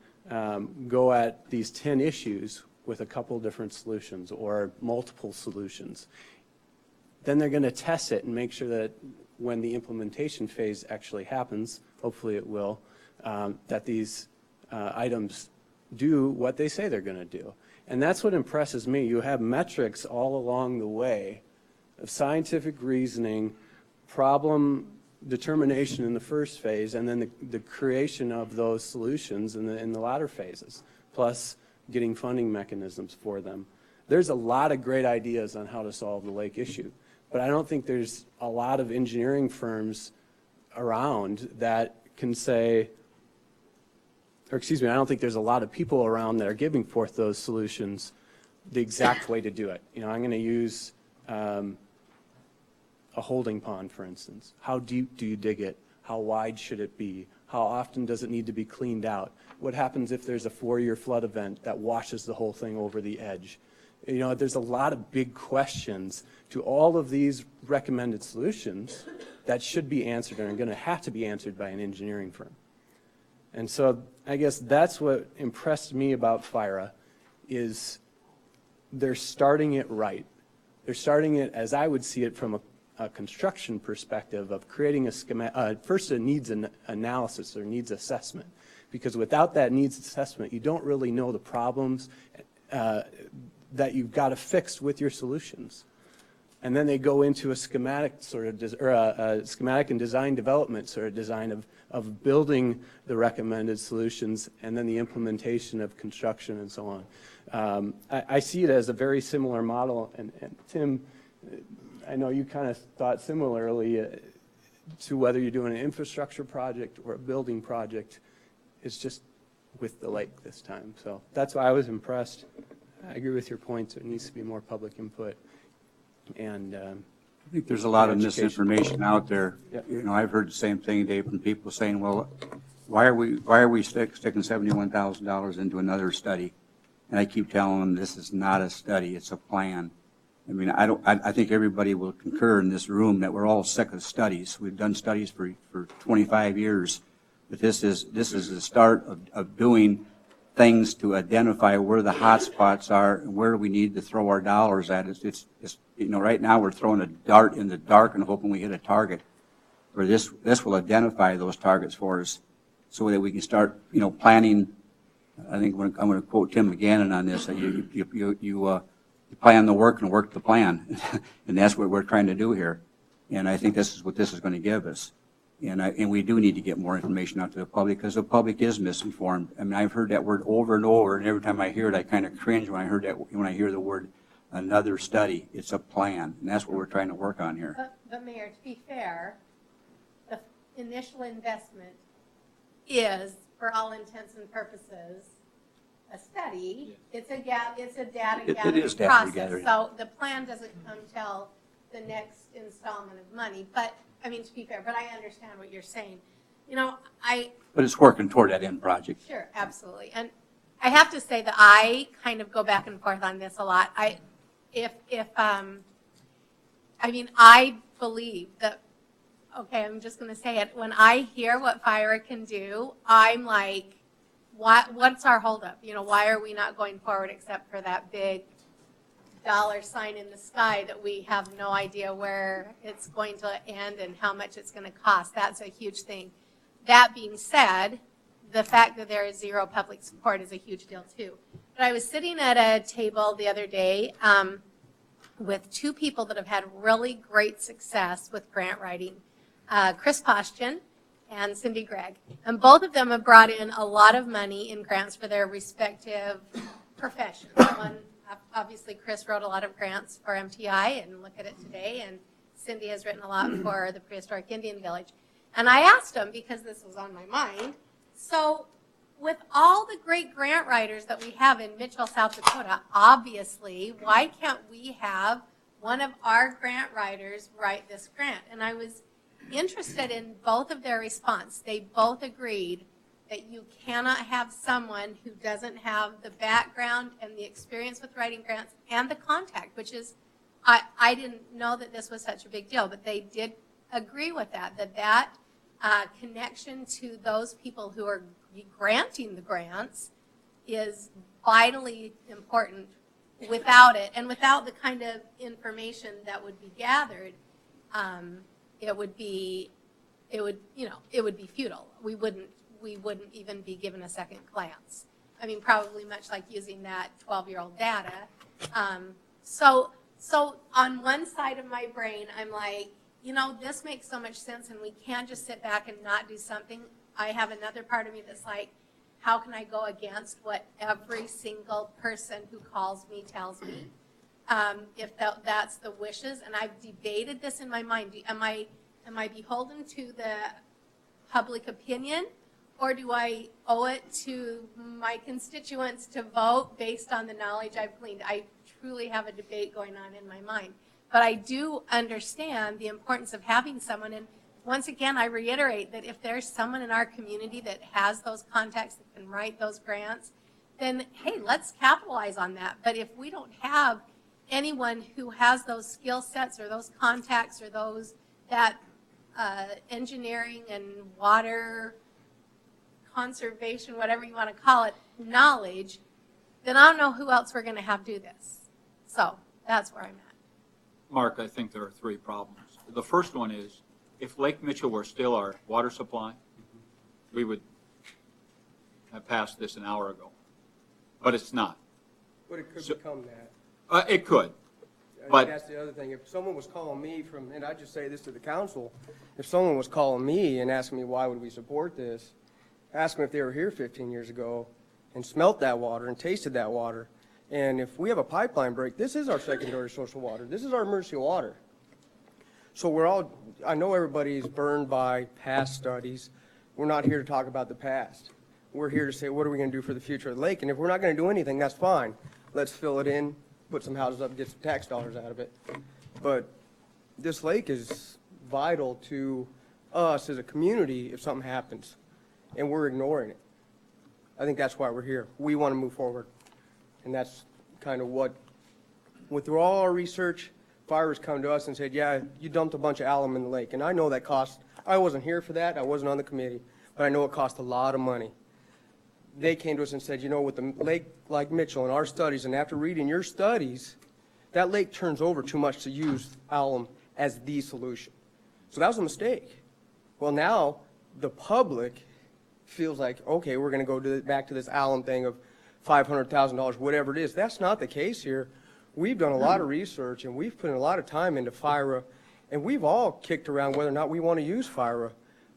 go at these 10 issues with a couple different solutions or multiple solutions. Then they're going to test it and make sure that when the implementation phase actually happens, hopefully it will, that these items do what they say they're going to do. And that's what impresses me. You have metrics all along the way of scientific reasoning, problem determination in the first phase, and then the creation of those solutions in the latter phases, plus getting funding mechanisms for them. There's a lot of great ideas on how to solve the lake issue, but I don't think there's a lot of engineering firms around that can say, or excuse me, I don't think there's a lot of people around that are giving forth those solutions the exact way to do it. You know, I'm going to use a holding pond, for instance. How deep do you dig it? How wide should it be? How often does it need to be cleaned out? What happens if there's a 4-year flood event that washes the whole thing over the edge? You know, there's a lot of big questions to all of these recommended solutions that should be answered and are going to have to be answered by an engineering firm. And so I guess that's what impressed me about FIRA is they're starting it right. They're starting it, as I would see it, from a construction perspective of creating a schematic. First, it needs an analysis or needs assessment, because without that needs assessment, you don't really know the problems that you've got to fix with your solutions. And then they go into a schematic sort of, a schematic and design development sort of design of building the recommended solutions and then the implementation of construction and so on. I see it as a very similar model, and Tim, I know you kind of thought similarly to whether you're doing an infrastructure project or a building project. It's just with the lake this time. So that's why I was impressed. I agree with your points. There needs to be more public input. And I think there's a lot of education. misinformation out there. Yep. You know, I've heard the same thing, Dave, from people saying, well, why are we sticking $71,000 into another study? And I keep telling them this is not a study, it's a plan. I mean, I think everybody will concur in this room that we're all sick of studies. We've done studies for 25 years, but this is the start of doing things to identify where the hot spots are and where we need to throw our dollars at. It's you know, right now we're throwing a dart in the dark and hoping we hit a target. Or this will identify those targets for us so that we can start, you know, planning. I think I'm going to quote Tim McGannon on this. You plan the work and work the plan, and that's what we're trying to do here. And I think this is what this is going to give us. And we do need to get more information out to the public because the public is misinformed. I mean, I've heard that word over and over, and every time I hear it, I kind of cringe when I hear the word another study. It's a plan, and that's what we're trying to work on here. But Mayor, to be fair, the initial investment is, for all intents and purposes, a study. It's a data It gathering is data process. gathering. So the plan doesn't come till the next installment of money. But, I mean, to be fair, but I understand what you're saying. You know, But it's working toward that end project. Sure, absolutely. And I have to say that I kind of go back and forth on this a lot. I believe that, okay, I'm just going to say it. When I hear what FIRA can do, I'm like, what's our holdup? You know, why are we not going forward except for that big dollar sign in the sky that we have no idea where it's going to end and how much it's going to cost? That's a huge thing. That being said, the fact that there is zero public support is a huge deal too. But I was sitting at a table the other day with two people that have had really great success with grant writing, Chris Postian and Cindy Gregg. And both of them have brought in a lot of money in grants for their respective professions. One, obviously, Chris wrote a lot of grants for MTI, and look at it today, and Cindy has written a lot for the Prehistoric Indian Village. And I asked them, because this was on my mind, so with all the great grant writers that we have in Mitchell, South Dakota, obviously, why can't we have one of our grant writers write this grant? And I was interested in both of their response. They both agreed that you cannot have someone who doesn't have the background and the experience with writing grants and the contact, which is, I didn't know that this was such a big deal, but they did agree with that connection to those people who are granting the grants is vitally important. Without it, and without the kind of information that would be gathered, it would be futile. We wouldn't even be given a second glance. I mean, probably much like using that 12-year-old data. So on one side of my brain, I'm like, you know, this makes so much sense, and we can't just sit back and not do something. I have another part of me that's like, how can I go against what every single person who calls me tells me? If that's the wishes, and I've debated this in my mind. Am I beholden to the public opinion, or do I owe it to my constituents to vote based on the knowledge I've gleaned? I truly have a debate going on in my mind. But I do understand the importance of having someone, and once again, I reiterate that if there's someone in our community that has those contacts that can write those grants, then hey, let's capitalize on that. But if we don't have anyone who has those skill sets or those contacts or that engineering and water conservation, whatever you want to call it, knowledge, then I don't know who else we're going to have do this. So that's where I'm at. Mark, I think there are three problems. The first one is, if Lake Mitchell were still our water supply, we would have passed this an hour ago. But it's not. But it could become that. It could. I But think that's the other thing. If someone was calling me and I just say this to the council, if someone was calling me and asking me why would we support this, ask them if they were here 15 years ago and smelt that water and tasted that water. And if we have a pipeline break, this is our secondary source of water. This is our emergency water. So I know everybody's burned by past studies. We're not here to talk about the past. We're here to say, what are we going to do for the future of the lake? And if we're not going to do anything, that's fine. Let's fill it in, put some houses up, and get some tax dollars out of it. But this lake is vital to us as a community if something happens, and we're ignoring it. I think that's why we're here. We want to move forward. And that's kind of what, through all our research, FIRA's come to us and said, yeah, you dumped a bunch of alum in the lake. And I know that cost, I wasn't here for that, I wasn't on the committee, but I know it cost a lot of money. They came to us and said, you know, with a lake like Mitchell and our studies, and after reading your studies, that lake turns over too much to use alum as the solution. So that was a mistake. Well, now the public feels like, okay, we're going to go back to this alum thing of $500,000, whatever it is. That's not the case here. We've done a lot of research, and we've put in a lot of time into FIRA, and we've all kicked around whether or not we want to use FIRA.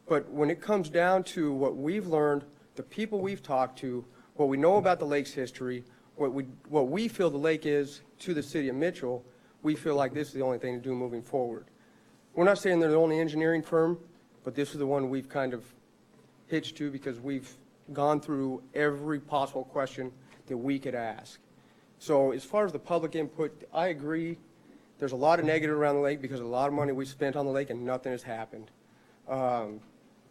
But when it comes down to what we've learned, the people we've talked to, what we know about the lake's history, what we feel the lake is to the city of Mitchell, we feel like this is the only thing to do moving forward. We're not saying they're the only engineering firm, but this is the one we've kind of hitched to because we've gone through every possible question that we could ask. So as far as the public input, I agree There's a lot of negative around the lake because of a lot of money we spent on the lake and nothing has happened. But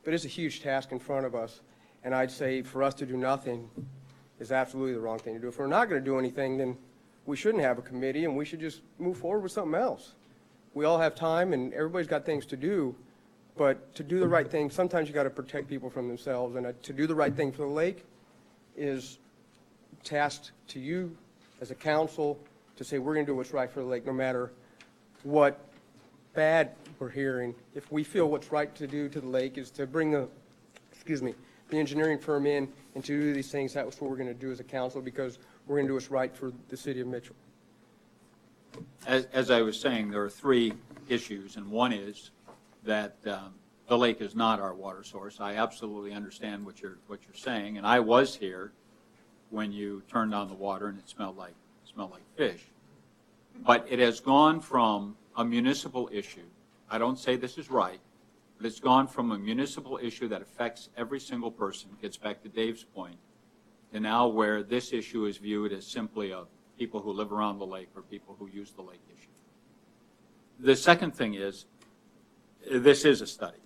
it's a huge task in front of us, and I'd say for us to do nothing is absolutely the wrong thing to do. If we're not going to do anything, then we shouldn't have a committee, and we should just move forward with something else. We all have time, and everybody's got things to do, but to do the right thing, sometimes you got to protect people from themselves, and to do the right thing for the lake is tasked to you as a council to say we're going to do what's right for the lake, no matter what bad we're hearing. If we feel what's right to do to the lake is to bring the engineering firm in and to do these things, that's what we're going to do as a council, because we're going to do what's right for the city of Mitchell. As I was saying, there are three issues, and one is that the lake is not our water source. I absolutely understand what you're saying, and I was here when you turned on the water and it smelled like fish. But it has gone from a municipal issue. I don't say this is right, but it's gone from a municipal issue that affects every single person, gets back to Dave's point, to now where this issue is viewed as simply a people who live around the lake or people who use the lake issue. The second thing is, this is a study.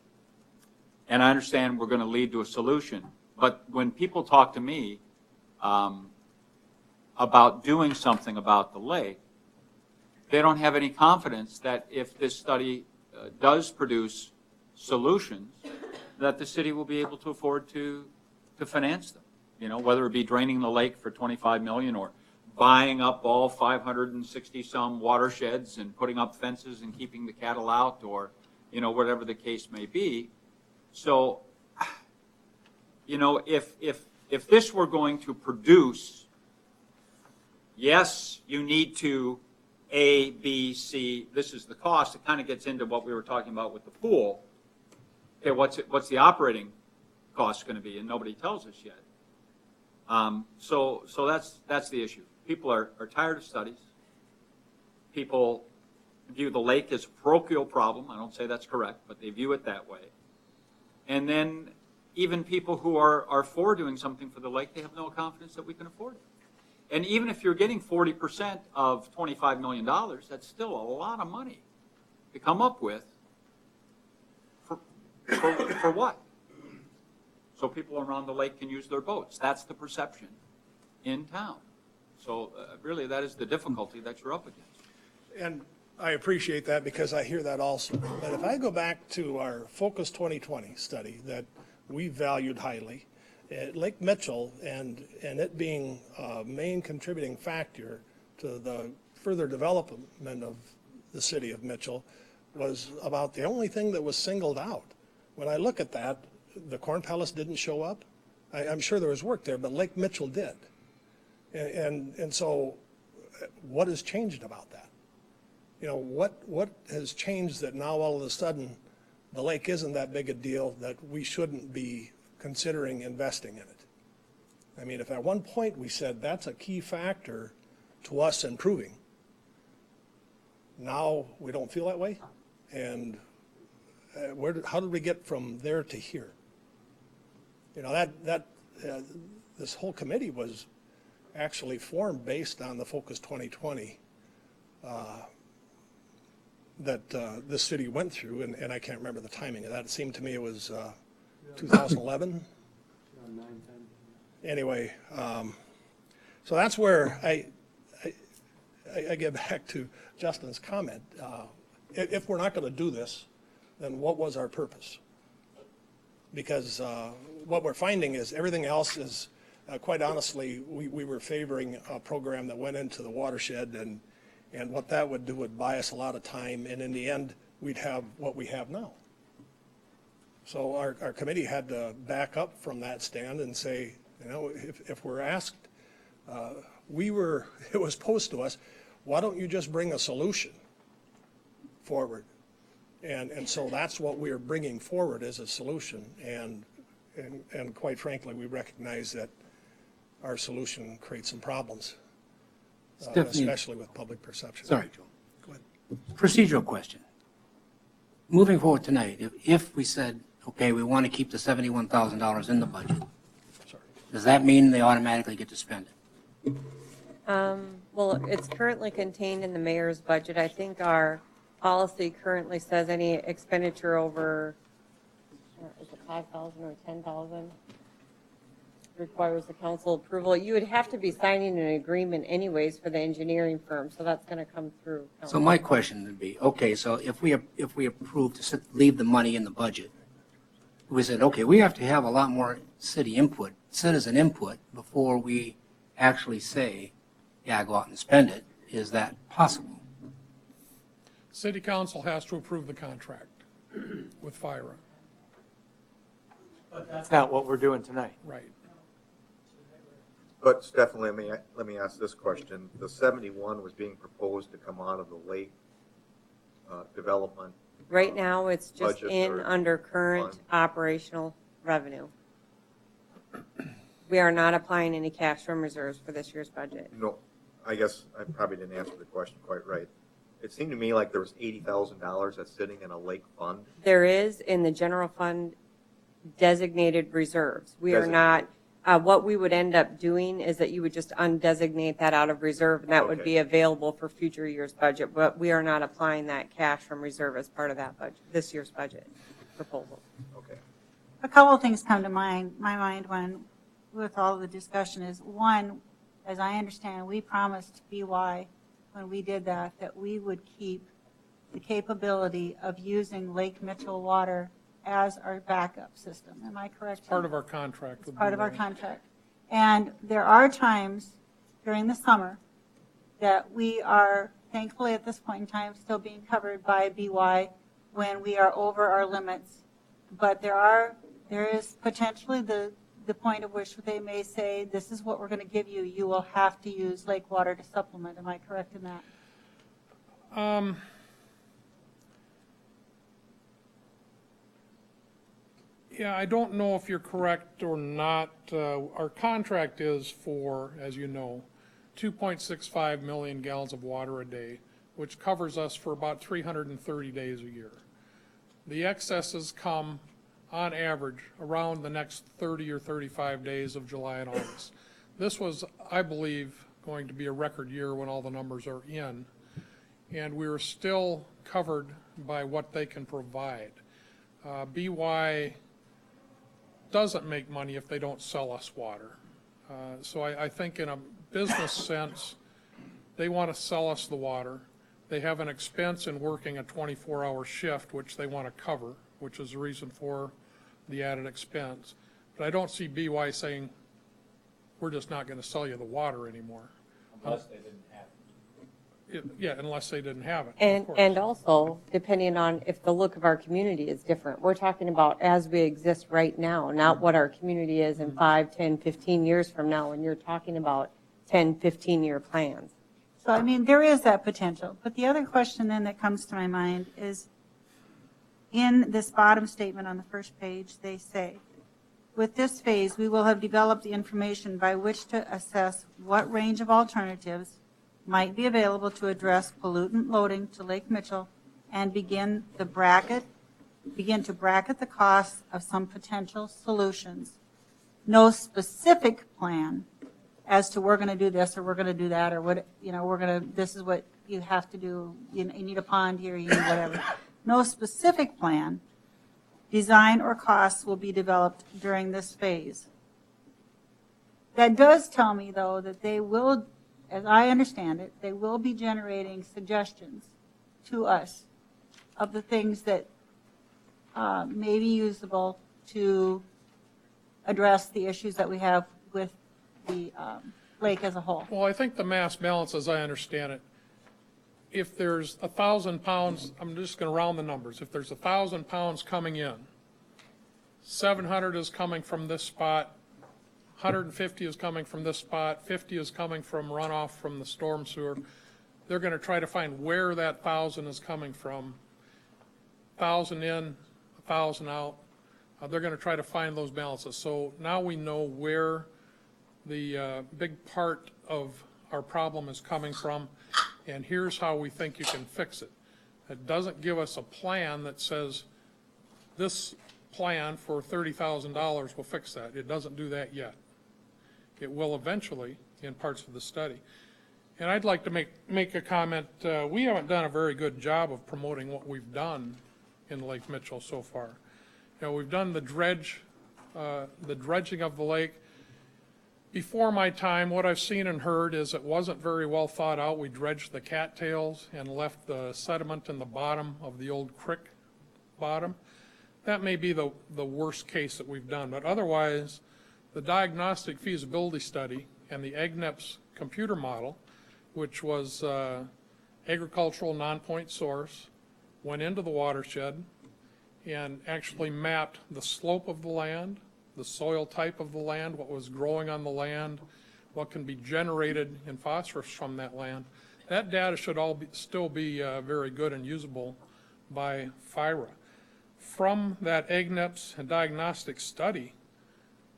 And I understand we're going to lead to a solution, but when people talk to me about doing something about the lake, they don't have any confidence that if this study does produce solutions, that the city will be able to afford to finance them. You know, whether it be draining the lake for $25 million or buying up all 560 some watersheds and putting up fences and keeping the cattle out, or, you know, whatever the case may be. So, you know, if this were going to produce, yes, you need to A, B, C, this is the cost. It kind of gets into what we were talking about with the pool. Okay, what's the operating cost going to be? And nobody tells us yet. So that's the issue. People are tired of studies. People view the lake as a parochial problem. I don't say that's correct, but they view it that way. And then even people who are for doing something for the lake, they have no confidence that we can afford it. And even if you're getting 40% of $25 million, that's still a lot of money to come up with for what? So people around the lake can use their boats. That's the perception in town. So really, that is the difficulty that you're up against. And I appreciate that, because I hear that also. But if I go back to our Focus 2020 study that we valued highly, Lake Mitchell and it being a main contributing factor to the further development of the city of Mitchell was about the only thing that was singled out. When I look at that, the Corn Palace didn't show up. I'm sure there was work there, but Lake Mitchell did. And so what has changed about that? You know, what has changed that now all of a sudden the lake isn't that big a deal that we shouldn't be considering investing in it? I mean, if at one point we said that's a key factor to us improving, now we don't feel that way? And how did we get from there to here? You know, this whole committee was actually formed based on the Focus 2020 that this city went through, and I can't remember the timing of that. It seemed to me it was 2011. Anyway, so that's where I get back to Justin's comment. If we're not going to do this, then what was our purpose? Because what we're finding is everything else is, quite honestly, we were favoring a program that went into the watershed, and what that would do would buy us a lot of time, and in the end, we'd have what we have now. So our committee had to back up from that stand and say, you know, if we're asked, it was posed to us, why don't you just bring a solution forward? And so that's what we're bringing forward as a solution, and quite frankly, we recognize that our solution creates some problems, especially with public perception. Sorry, Joe. Go ahead. Procedural question. Moving forward tonight, if we said, okay, we want to keep the $71,000 in the budget, does that mean they automatically get to spend it? Well, it's currently contained in the mayor's budget. I think our policy currently says any expenditure over, is it 5,000 or 10,000? Requires the council approval. You would have to be signing an agreement anyways for the engineering firm, so that's going to come through. So my question would be, okay, so if we approve to leave the money in the budget, we said, okay, we have to have a lot more city input, citizen input, before we actually say, yeah, go out and spend it. Is that possible? City council has to approve the contract with FIRA. That's not what we're doing tonight. Right. But Stephanie, let me ask this question. The 71 was being proposed to come out of the lake development. Right now, it's just budget in or under current fund. operational revenue. We are not applying any cash from reserves for this year's budget. No, I guess I probably didn't answer the question quite right. It seemed to me like there was $80,000 that's sitting in a lake fund. There is in the general fund designated reserves. We are not, what we would end up doing is that you would just undesignate that out of reserve, and that would Okay. be available for future year's budget. But we are not applying that cash from reserve as part of that budget, this year's budget proposal. Okay. A couple of things come to my mind when, with all the discussion is, one, as I understand, we promised BY when we did that we would keep the capability of using Lake Mitchell water as our backup system. Am I correct? Part of our contract. It's part of our contract. And there are times during the summer that we are, thankfully at this point in time, still being covered by BY when we are over our limits. But there is potentially the point at which they may say, this is what we're going to give you. You will have to use lake water to supplement. Am I correct in that? Yeah, I don't know if you're correct or not. Our contract is for, as you know, 2.65 million gallons of water a day, which covers us for about 330 days a year. The excesses come, on average, around the next 30 or 35 days of July and August. This was, I believe, going to be a record year when all the numbers are in, and we're still covered by what they can provide. BY doesn't make money if they don't sell us water. So I think in a business sense, they want to sell us the water. They have an expense in working a 24-hour shift, which they want to cover, which is the reason for the added expense. But I don't see BY saying, we're just not going to sell you the water anymore. Unless they didn't have it. Yeah, unless they didn't have it. of And, course. and also, depending on if the look of our community is different, we're talking about as we exist right now, not what our community is in 5, 10, 15 years from now, and you're talking about 10, 15-year plans. So, I mean, there is that potential. But the other question then that comes to my mind is, in this bottom statement on the first page, they say, with this phase, we will have developed the information by which to assess what range of alternatives might be available to address pollutant loading to Lake Mitchell and begin to bracket the costs of some potential solutions. No specific plan as to we're going to do this or we're going to do that or what, this is what you have to do. You need a pond here, you need whatever. No specific plan, design or costs will be developed during this phase. That does tell me, though, that they will, as I understand it, they will be generating suggestions to us of the things that may be usable to address the issues that we have with the lake as a whole. Well, I think the mass balance, as I understand it, if there's 1,000 pounds, I'm just going to round the numbers. If there's 1,000 pounds coming in, 700 is coming from this spot, 150 is coming from this spot, 50 is coming from runoff from the storm sewer. They're going to try to find where that 1,000 is coming from. 1,000 in, 1,000 out. They're going to try to find those balances. So now we know where the big part of our problem is coming from, and here's how we think you can fix it. It doesn't give us a plan that says this plan for $30,000 will fix that. It doesn't do that yet. It will eventually in parts of the study. And I'd like to make a comment. We haven't done a very good job of promoting what we've done in Lake Mitchell so far. You know, we've done the dredging of the lake. Before my time, what I've seen and heard is it wasn't very well thought out. We dredged the cattails and left the sediment in the bottom of the old creek bottom. That may be the worst case that we've done, but otherwise, the diagnostic feasibility study and the AgNEPS computer model, which was agricultural non-point source, went into the watershed and actually mapped the slope of the land, the soil type of the land, what was growing on the land, what can be generated in phosphorus from that land. That data should all still be very good and usable by FIRA. From that AgNEPS and diagnostic study,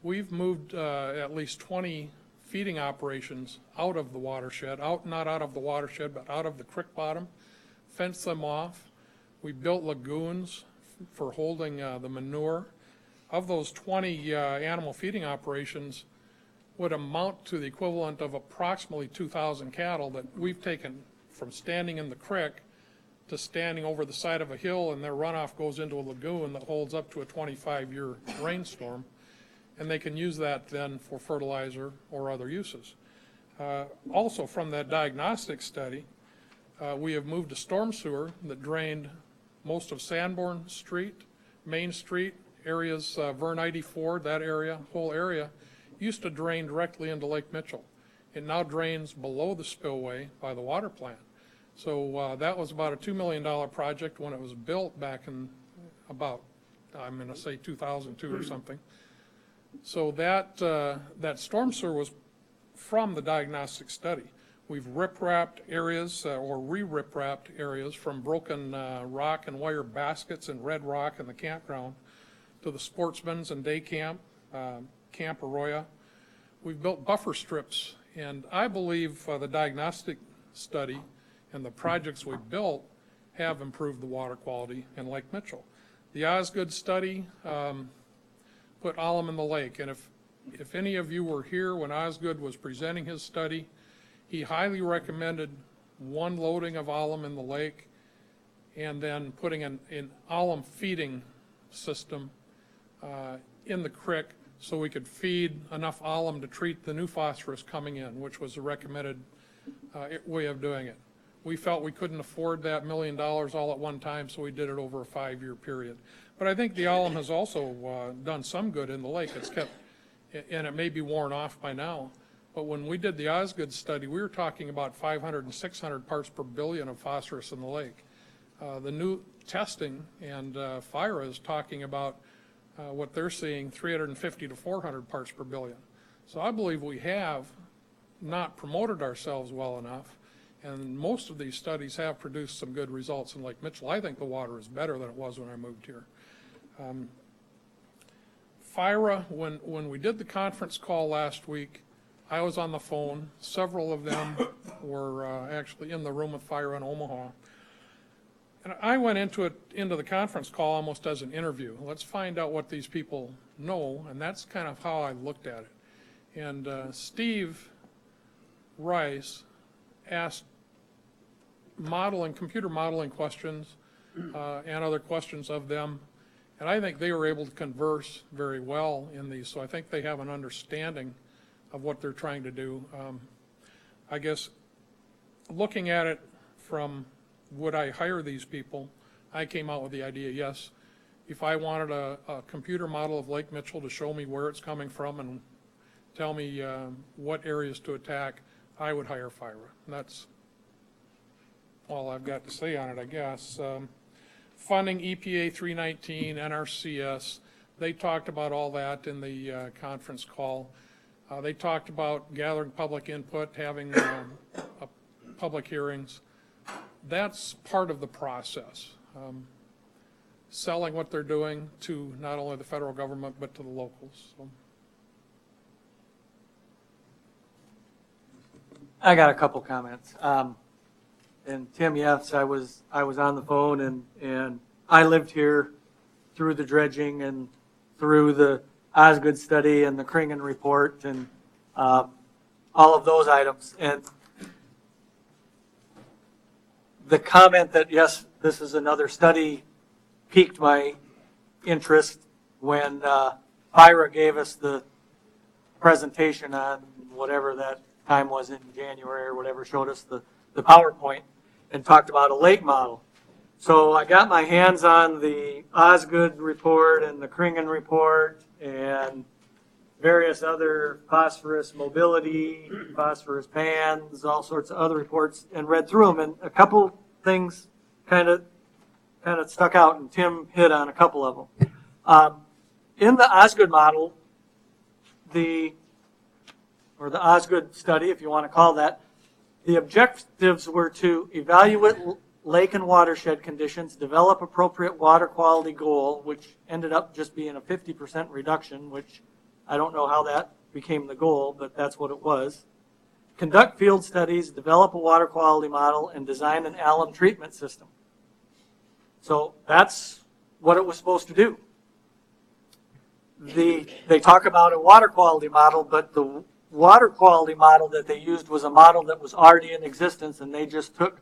we've moved at least 20 feeding operations out of the watershed, not out of the watershed, but out of the creek bottom, fenced them off. We built lagoons for holding the manure. Of those 20 animal feeding operations would amount to the equivalent of approximately 2,000 cattle that we've taken from standing in the creek to standing over the side of a hill, and their runoff goes into a lagoon that holds up to a 25-year rainstorm, and they can use that then for fertilizer or other uses. Also from that diagnostic study, we have moved a storm sewer that drained most of Sanborn Street, Main Street, areas, Vern 94, that area, whole area, used to drain directly into Lake Mitchell. It now drains below the spillway by the water plant. So that was about a $2 million project when it was built back in about, I'm going to say 2002 or something. So that storm sewer was from the diagnostic study. We've rip-wrapped areas or re-rip-wrapped areas from broken rock and wire baskets and red rock in the campground to the Sportsman's and Day Camp, Camp Arroyo. We've built buffer strips, and I believe the diagnostic study and the projects we've built have improved the water quality in Lake Mitchell. The Osgood study put alum in the lake, and if any of you were here when Osgood was presenting his study, he highly recommended one loading of alum in the lake and then putting an alum feeding system in the creek so we could feed enough alum to treat the new phosphorus coming in, which was the recommended way of doing it. We felt we couldn't afford that $1 million all at one time, so we did it over a 5-year period. But I think the alum has also done some good in the lake. It's kept, and it may be worn off by now, but when we did the Osgood study, we were talking about 500 and 600 parts per billion of phosphorus in the lake. The new testing and FIRA is talking about what they're seeing, 350 to 400 parts per billion. So I believe we have not promoted ourselves well enough, and most of these studies have produced some good results in Lake Mitchell. I think the water is better than it was when I moved here. FIRA, when we did the conference call last week, I was on the phone. Several of them were actually in the room with FIRA in Omaha. And I went into the conference call almost as an interview. Let's find out what these people know, and that's kind of how I looked at it. And Steve Rice asked computer modeling questions and other questions of them, and I think they were able to converse very well in these, so I think they have an understanding of what they're trying to do. I guess looking at it from would I hire these people, I came out with the idea, yes. If I wanted a computer model of Lake Mitchell to show me where it's coming from and tell me what areas to attack, I would hire FIRA. And that's all I've got to say on it, I guess. Funding EPA 319, NRCS, they talked about all that in the conference call. They talked about gathering public input, having public hearings. That's part of the process. Selling what they're doing to not only the federal government, but to the locals. So. I got a couple comments. And Tim, yes, I was on the phone, and I lived here through the dredging and through the Osgood study and the Kringen report and all of those items. And the comment that, yes, this is another study piqued my interest when FIRA gave us the presentation on whatever that time was in January or whatever, showed us the PowerPoint and talked about a lake model. So I got my hands on the Osgood report and the Kringen report and various other phosphorus mobility, phosphorus bans, all sorts of other reports, and read through them. And a couple things kind of stuck out, and Tim hit on a couple of them. In the Osgood model, or the Osgood study, if you want to call that, the objectives were to evaluate lake and watershed conditions, develop appropriate water quality goal, which ended up just being a 50% reduction, which I don't know how that became the goal, but that's what it was. Conduct field studies, develop a water quality model, and design an alum treatment system. So that's what it was supposed to do. They talk about a water quality model, but the water quality model that they used was a model that was already in existence, and they just took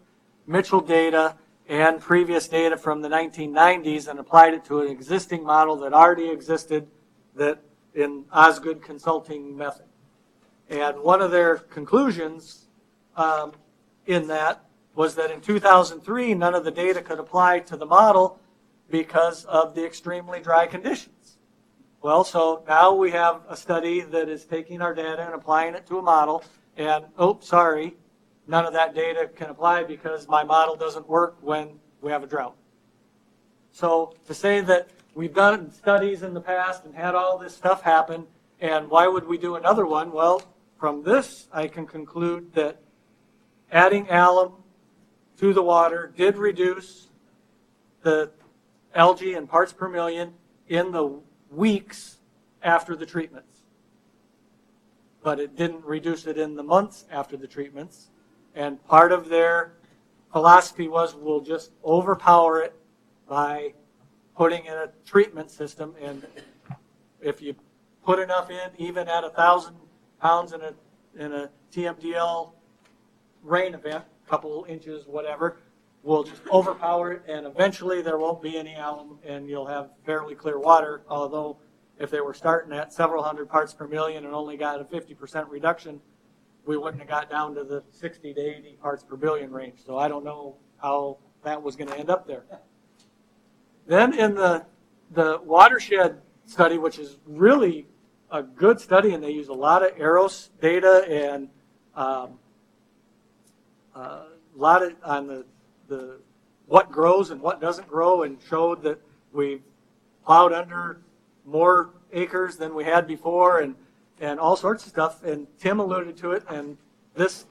Mitchell data and previous data from the 1990s and applied it to an existing model that already existed that in Osgood consulting method. And one of their conclusions in that was that in 2003, none of the data could apply to the model because of the extremely dry conditions. Well, so now we have a study that is taking our data and applying it to a model, and, oh, sorry, none of that data can apply because my model doesn't work when we have a drought. So to say that we've done studies in the past and had all this stuff happen, and why would we do another one? Well, from this, I can conclude that adding alum to the water did reduce the algae in parts per million in the weeks after the treatments. But it didn't reduce it in the months after the treatments. And part of their philosophy was we'll just overpower it by putting in a treatment system. And if you put enough in, even at 1,000 pounds in a TMDL rain event, a couple inches, whatever, we'll just overpower it, and eventually there won't be any alum, and you'll have fairly clear water. Although if they were starting at several hundred parts per million and only got a 50% reduction, we wouldn't have got down to the 60 to 80 parts per billion range. So I don't know how that was going to end up there. Then in the watershed study, which is really a good study, and they use a lot of AROS data and a lot of on the what grows and what doesn't grow, and showed that we plowed under more acres than we had before, and all sorts of stuff. And Tim alluded to it, and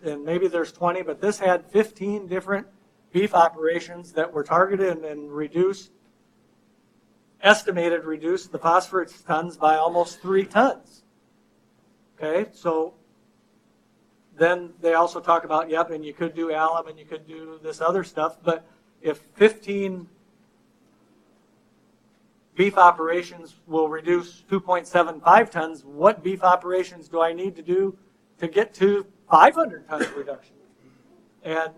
maybe there's 20, but this had 15 different beef operations that were targeted and estimated reduced the phosphorus tons by almost 3 tons. Okay, so then they also talk about, yep, and you could do alum and you could do this other stuff, but if 15 beef operations will reduce 2.75 tons, what beef operations do I need to do to get to 500 tons reduction? And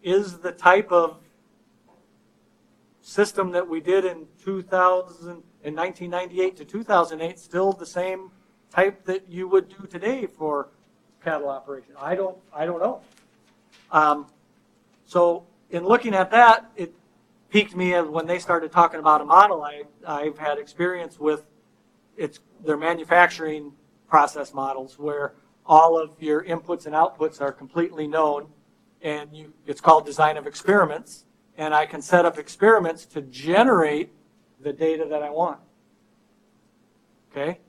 is the type of system that we did in 1998 to 2008 still the same type that you would do today for cattle operation? I don't know. So in looking at that, it piqued me when they started talking about a model. I've had experience with their manufacturing process models where all of your inputs and outputs are completely known, and it's called design of experiments, and I can set up experiments to generate the data that I want. Okay?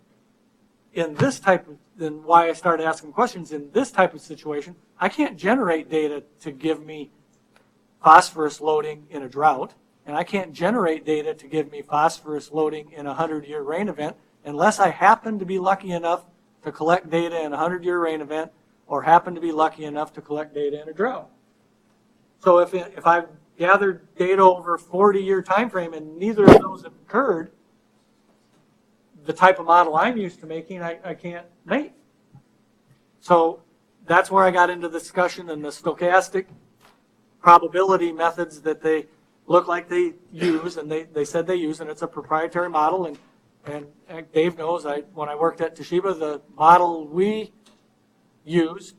In this type of, then why I started asking questions, in this type of situation, I can't generate data to give me phosphorus loading in a drought, and I can't generate data to give me phosphorus loading in a 100-year rain event unless I happen to be lucky enough to collect data in a 100-year rain event or happen to be lucky enough to collect data in a drought. So if I've gathered data over a 40-year time frame and neither of those have occurred, the type of model I'm used to making, I can't make. So that's where I got into the discussion and the stochastic probability methods that they look like they use, and they said they use, and it's a proprietary model. And Dave knows, when I worked at Toshiba, the model we used,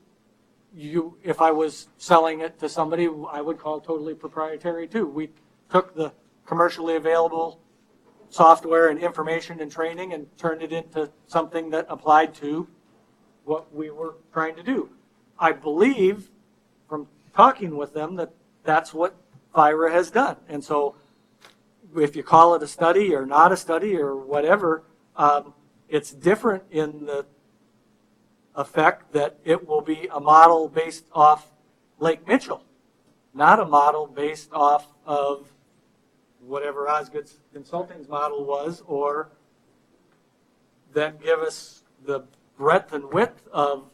if I was selling it to somebody, I would call totally proprietary too. We took the commercially available software and information and training and turned it into something that applied to what we were trying to do. I believe from talking with them that that's what FIRA has done. And so if you call it a study or not a study or whatever, it's different in the effect that it will be a model based off Lake Mitchell, not a model based off of whatever Osgood Consulting's model was, or then give us the breadth and width of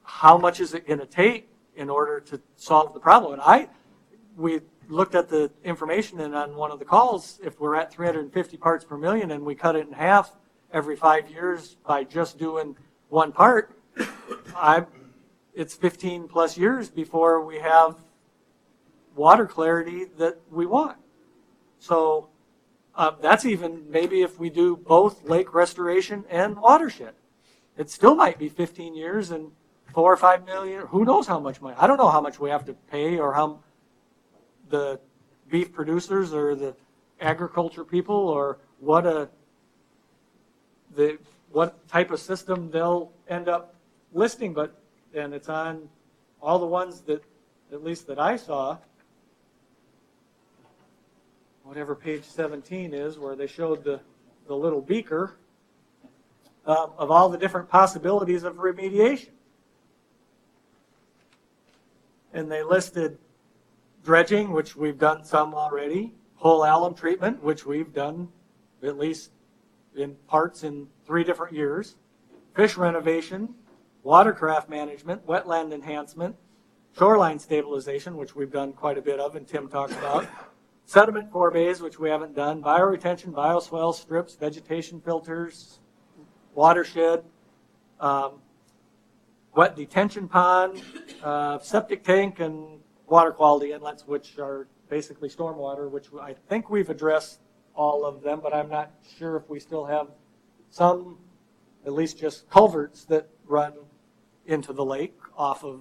how much is it going to take in order to solve the problem. And we looked at the information, and on one of the calls, if we're at 350 parts per million and we cut it in half every 5 years by just doing one part, it's 15 plus years before we have water clarity that we want. So that's even maybe if we do both lake restoration and watershed. It still might be 15 years and 4 or 5 million, who knows how much money. I don't know how much we have to pay or how the beef producers or the agriculture people or what type of system they'll end up listing, and it's on all the ones that, at least that I saw, whatever page 17 is, where they showed the little beaker of all the different possibilities of remediation. And they listed dredging, which we've done some already, whole alum treatment, which we've done at least in parts in 3 different years, fish renovation, watercraft management, wetland enhancement, shoreline stabilization, which we've done quite a bit of and Tim talked about, sediment forebays, which we haven't done, bioretention, bioswale strips, vegetation filters, watershed, wet detention pond, septic tank, and water quality inlets, which are basically stormwater, which I think we've addressed all of them, but I'm not sure if we still have some, at least just culverts that run into the lake off of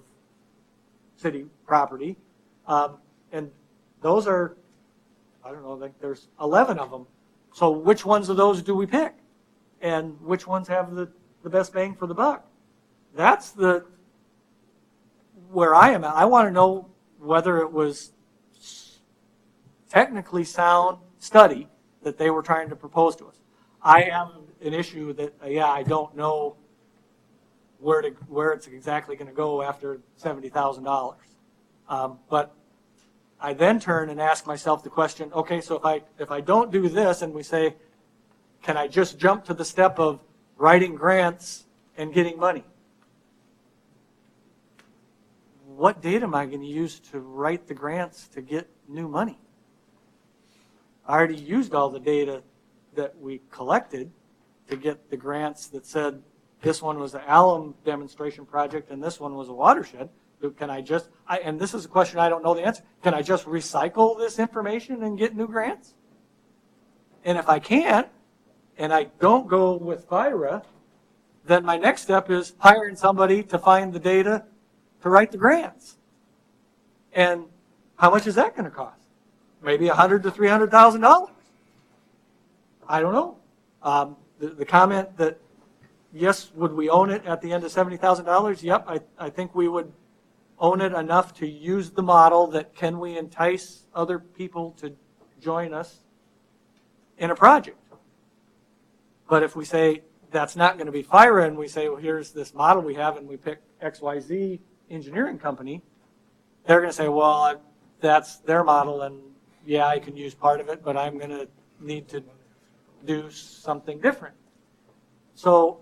city property. And those are, I don't know, I think there's 11 of them. So which ones of those do we pick? And which ones have the best bang for the buck? That's where I am at. I want to know whether it was technically sound study that they were trying to propose to us. I have an issue that, I don't know where it's exactly going to go after $70,000. But I then turn and ask myself the question, okay, so if I don't do this and we say, can I just jump to the step of writing grants and getting money? What data am I going to use to write the grants to get new money? I already used all the data that we collected to get the grants that said this one was an alum demonstration project and this one was a watershed. Can I just, and this is a question I don't know the answer, can I just recycle this information and get new grants? And if I can't, and I don't go with FIRA, then my next step is hiring somebody to find the data to write the grants. And how much is that going to cost? Maybe $100,000 to $300,000. I don't know. The comment that, yes, would we own it at the end of $70,000? Yep, I think we would own it enough to use the model that can we entice other people to join us in a project. But if we say that's not going to be FIRA and we say, well, here's this model we have and we pick XYZ engineering company, they're going to say, well, that's their model and yeah, I can use part of it, but I'm going to need to do something different. So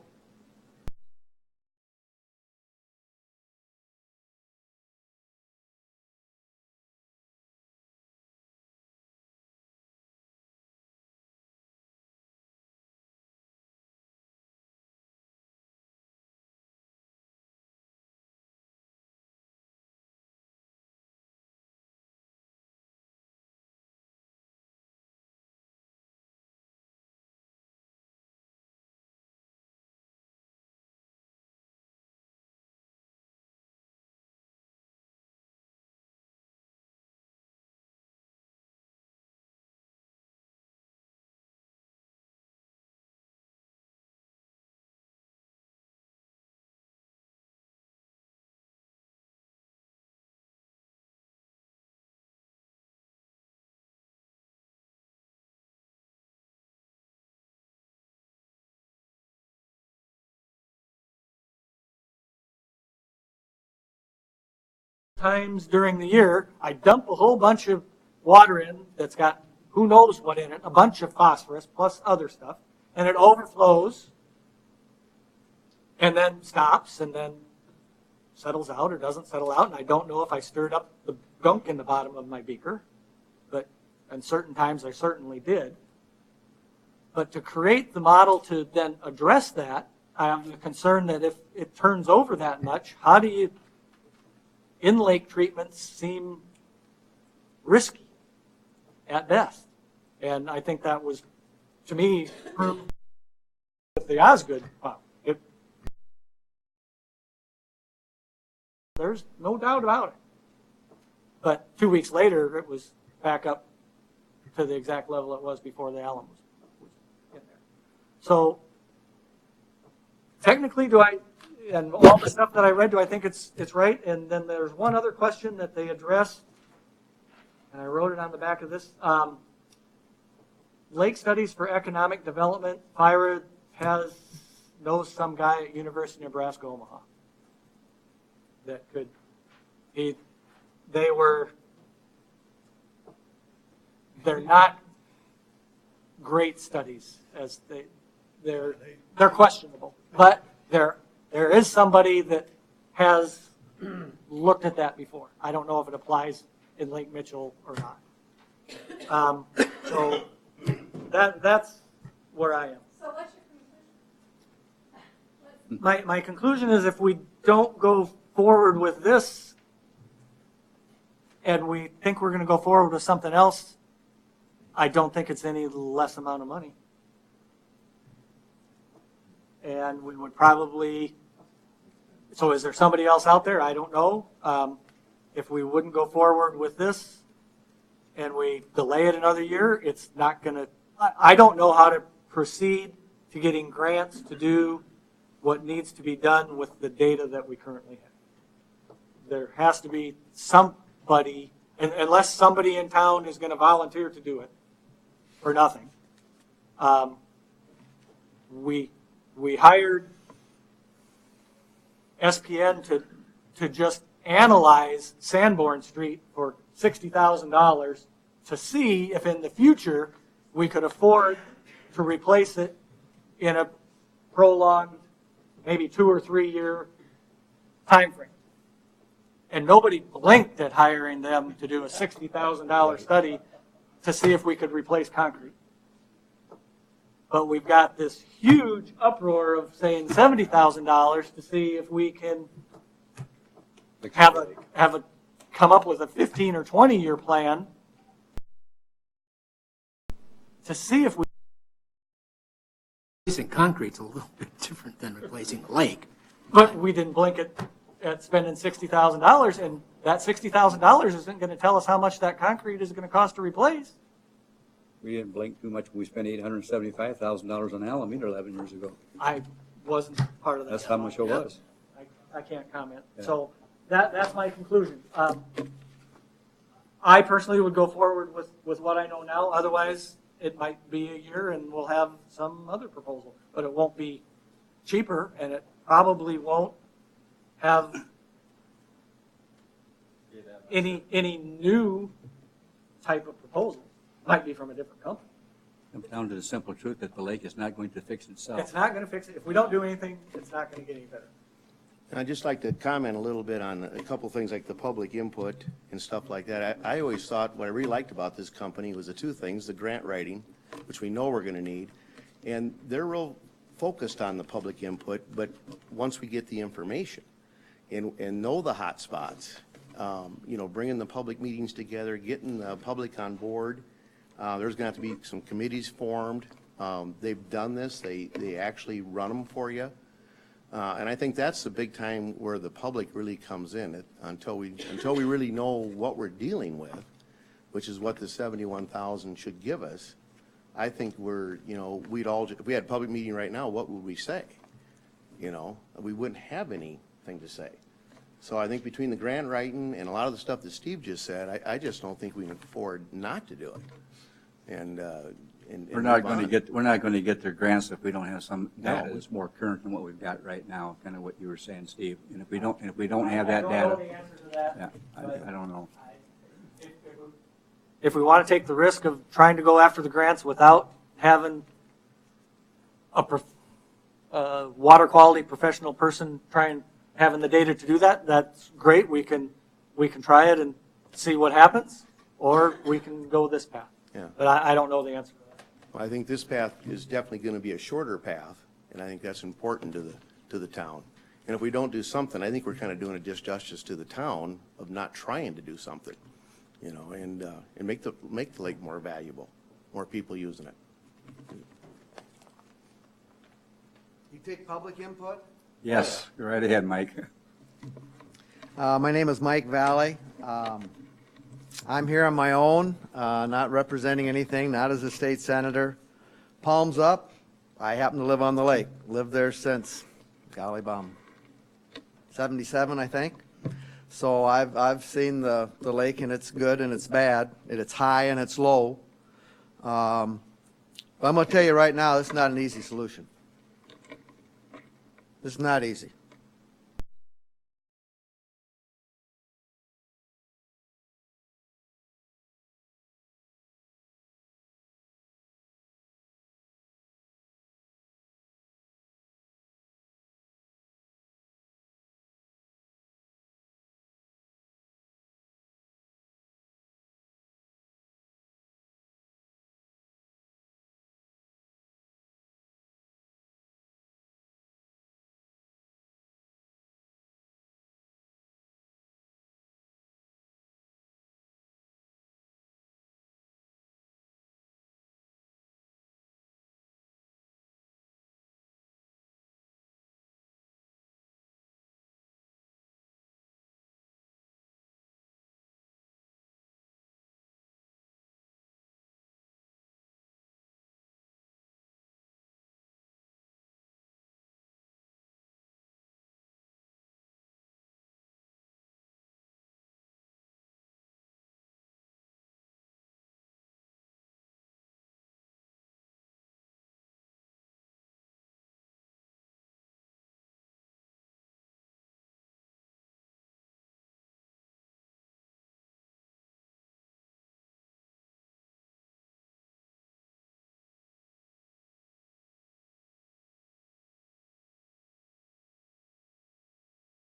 times during the year, I dump a whole bunch of water in that's got who knows what in it, a bunch of phosphorus plus other stuff, and it overflows and then stops and then settles out or doesn't settle out. And I don't know if I stirred up the gunk in the bottom of my beaker, but on certain times I certainly did. But to create the model to then address that, I am concerned that if it turns over that much, how do you, in-lake treatments seem risky at best. And I think that was, to me, proved with the Osgood pump. There's no doubt about it. But 2 weeks later, it was back up to the exact level it was before the alum was in there. So technically, and all the stuff that I read, do I think it's right? And then there's one other question that they addressed, and I wrote it on the back of this. Lake Studies for Economic Development, FIRA knows some guy at University of Nebraska, Omaha, that could, they're not great studies, as they're questionable, but there is somebody that has looked at that before. I don't know if it applies in Lake Mitchell or not. So that's where I am. So what's your conclusion? My conclusion is if we don't go forward with this and we think we're going to go forward with something else, I don't think it's any less amount of money. And we would probably, so is there somebody else out there? I don't know. If we wouldn't go forward with this and we delay it another year, it's not going to, I don't know how to proceed to getting grants to do what needs to be done with the data that we currently have. There has to be somebody, unless somebody in town is going to volunteer to do it for nothing. We hired SPN to just analyze Sanborn Street for $60,000 to see if in the future we could afford to replace it in a prolonged, maybe 2 or 3 year time frame. And nobody blinked at hiring them to do a $60,000 study to see if we could replace concrete. But we've got this huge uproar of saying $70,000 to see if we can have a come up with a 15 or 20 year plan to see if we. Replacing concrete's a little bit different than replacing the lake. But we didn't blink at spending $60,000, and that $60,000 isn't going to tell us how much that concrete is going to cost to replace. We didn't blink too much when we spent $875,000 on Alameda 11 years ago. I wasn't part of that. That's how much it was. I can't comment. Yeah. So that's my conclusion. I personally would go forward with what I know now. Otherwise, it might be a year and we'll have some other proposal. But it won't be cheaper, and it probably won't have any new type of proposal. Might be from a different company. Comes down to the simple truth that the lake is not going to fix itself. It's not going to fix it. If we don't do anything, it's not going to get any better. And I'd just like to comment a little bit on a couple of things like the public input and stuff like that. I always thought what I really liked about this company was the two things, the grant writing, which we know we're going to need, and they're real focused on the public input, but once we get the information and know the hot spots, bringing the public meetings together, getting the public on board, there's going to have to be some committees formed. They've done this. They actually run them for you. And I think that's the big time where the public really comes in until we really know what we're dealing with, which is what the 71,000 should give us. I think we'd all, if we had a public meeting right now, what would we say? We wouldn't have anything to say. So I think between the grant writing and a lot of the stuff that Steve just said, I just don't think we can afford not to do it. And We're not going to get their grants if we don't have some data that's more current than what we've got right now, kind of what you were saying, Steve. And if we don't have that data. I don't know the answer to that. Yeah, I don't know. If we want to take the risk of trying to go after the grants without having a water quality professional person having the data to do that, that's great. We can try it and see what happens, or we can go this path. Yeah. But I don't know the answer to that. Well, I think this path is definitely going to be a shorter path, and I think that's important to the town. And if we don't do something, I think we're kind of doing a disjustice to the town of not trying to do something, you know, and make the lake more valuable, more people using it. You take public input? Yes, go right ahead, Mike. My name is Mike Valley. I'm here on my own, not representing anything, not as a state senator. Palms up, I happen to live on the lake. Lived there since, golly bum, 77, I think. So I've seen the lake, and it's good and it's bad, and it's high and it's low. But I'm going to tell you right now, this is not an easy solution. This is not easy.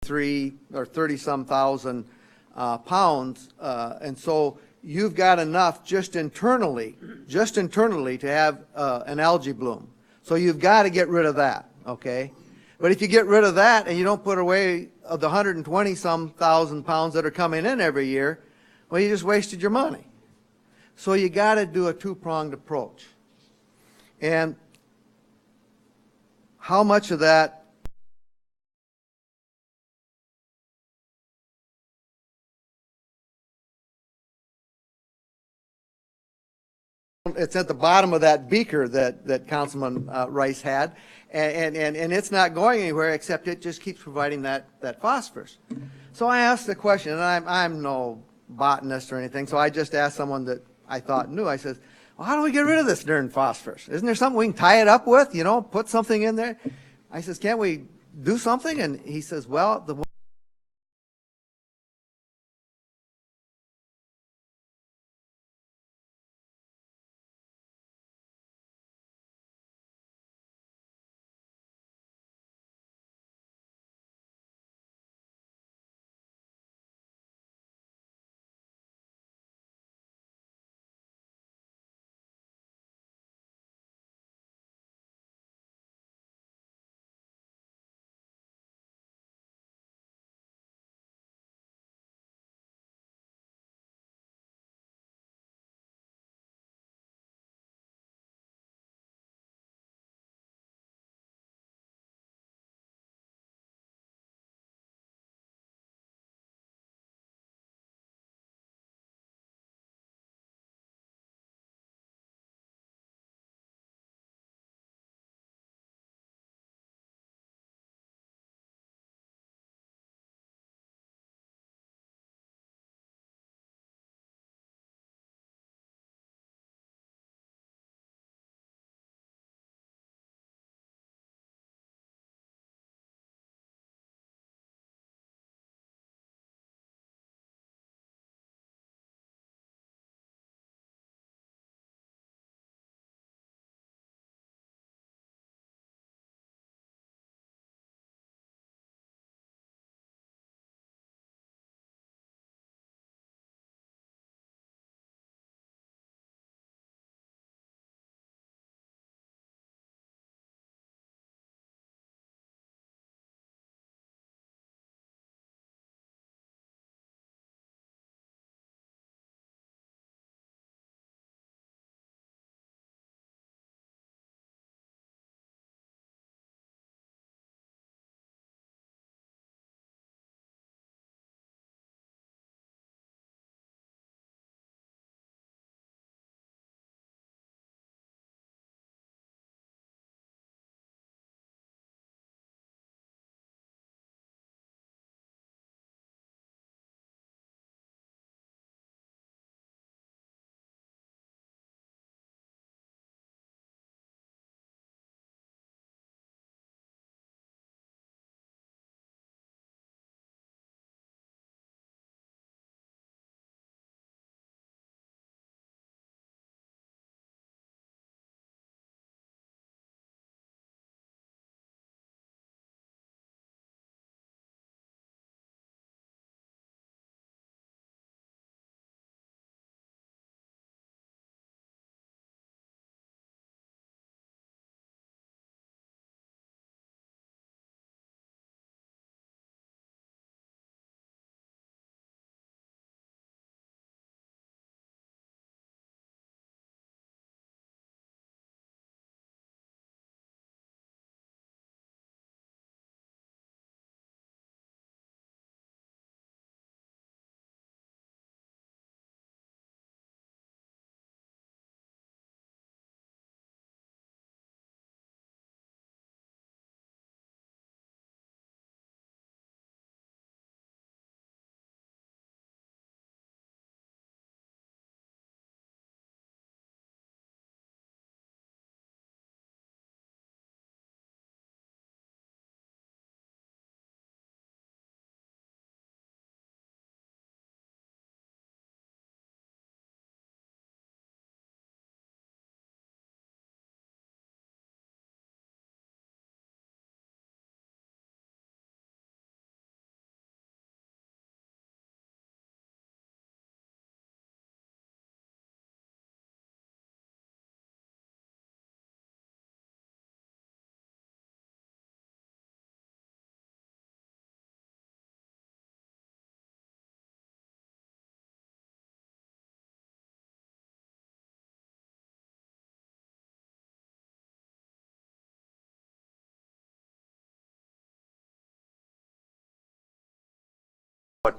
Three or 30-some thousand pounds, and so you've got enough just internally to have an algae bloom. So you've got to get rid of that, okay? But if you get rid of that and you don't put away the 120-some thousand pounds that are coming in every year, well, you just wasted your money. So you got to do a two-pronged approach. And how much of that it's at the bottom of that beaker that Councilman Rice had, and it's not going anywhere except it just keeps providing that phosphorus. So I asked the question, and I'm no botanist or anything, so I just asked someone that I thought knew. I said, well, how do we get rid of this darn phosphorus? Isn't there something we can tie it up with, you know, put something in there? I says, can't we do something? And he says, well, the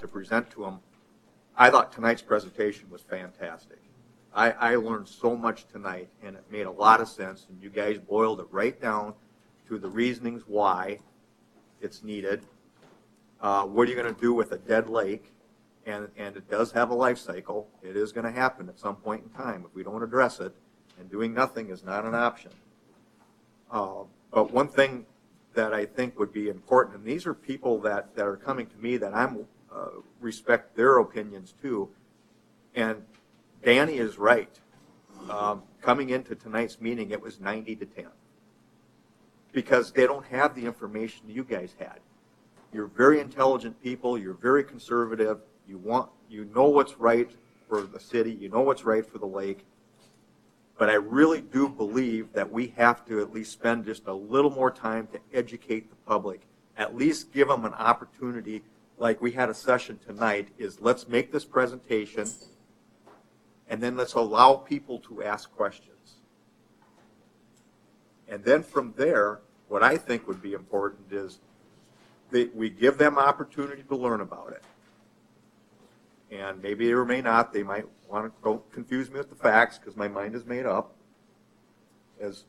to present to them. I thought tonight's presentation was fantastic. I learned so much tonight, and it made a lot of sense, and you guys boiled it right down to the reasonings why it's needed. What are you going to do with a dead lake? And it does have a life cycle. It is going to happen at some point in time if we don't address it, and doing nothing is not an option. But one thing that I think would be important, and these are people that are coming to me that I'm respect their opinions too, and Danny is right. Coming into tonight's meeting, it was 90 to 10 because they don't have the information you guys had. You're very intelligent people. You're very conservative. You know what's right for the city. You know what's right for the lake. But I really do believe that we have to at least spend just a little more time to educate the public, at least give them an opportunity, like we had a session tonight, is let's make this presentation, and then let's allow people to ask questions. And then from there, what I think would be important is that we give them opportunity to learn about it. And maybe or may not, they might want to, don't confuse me with the facts because my mind is made up, as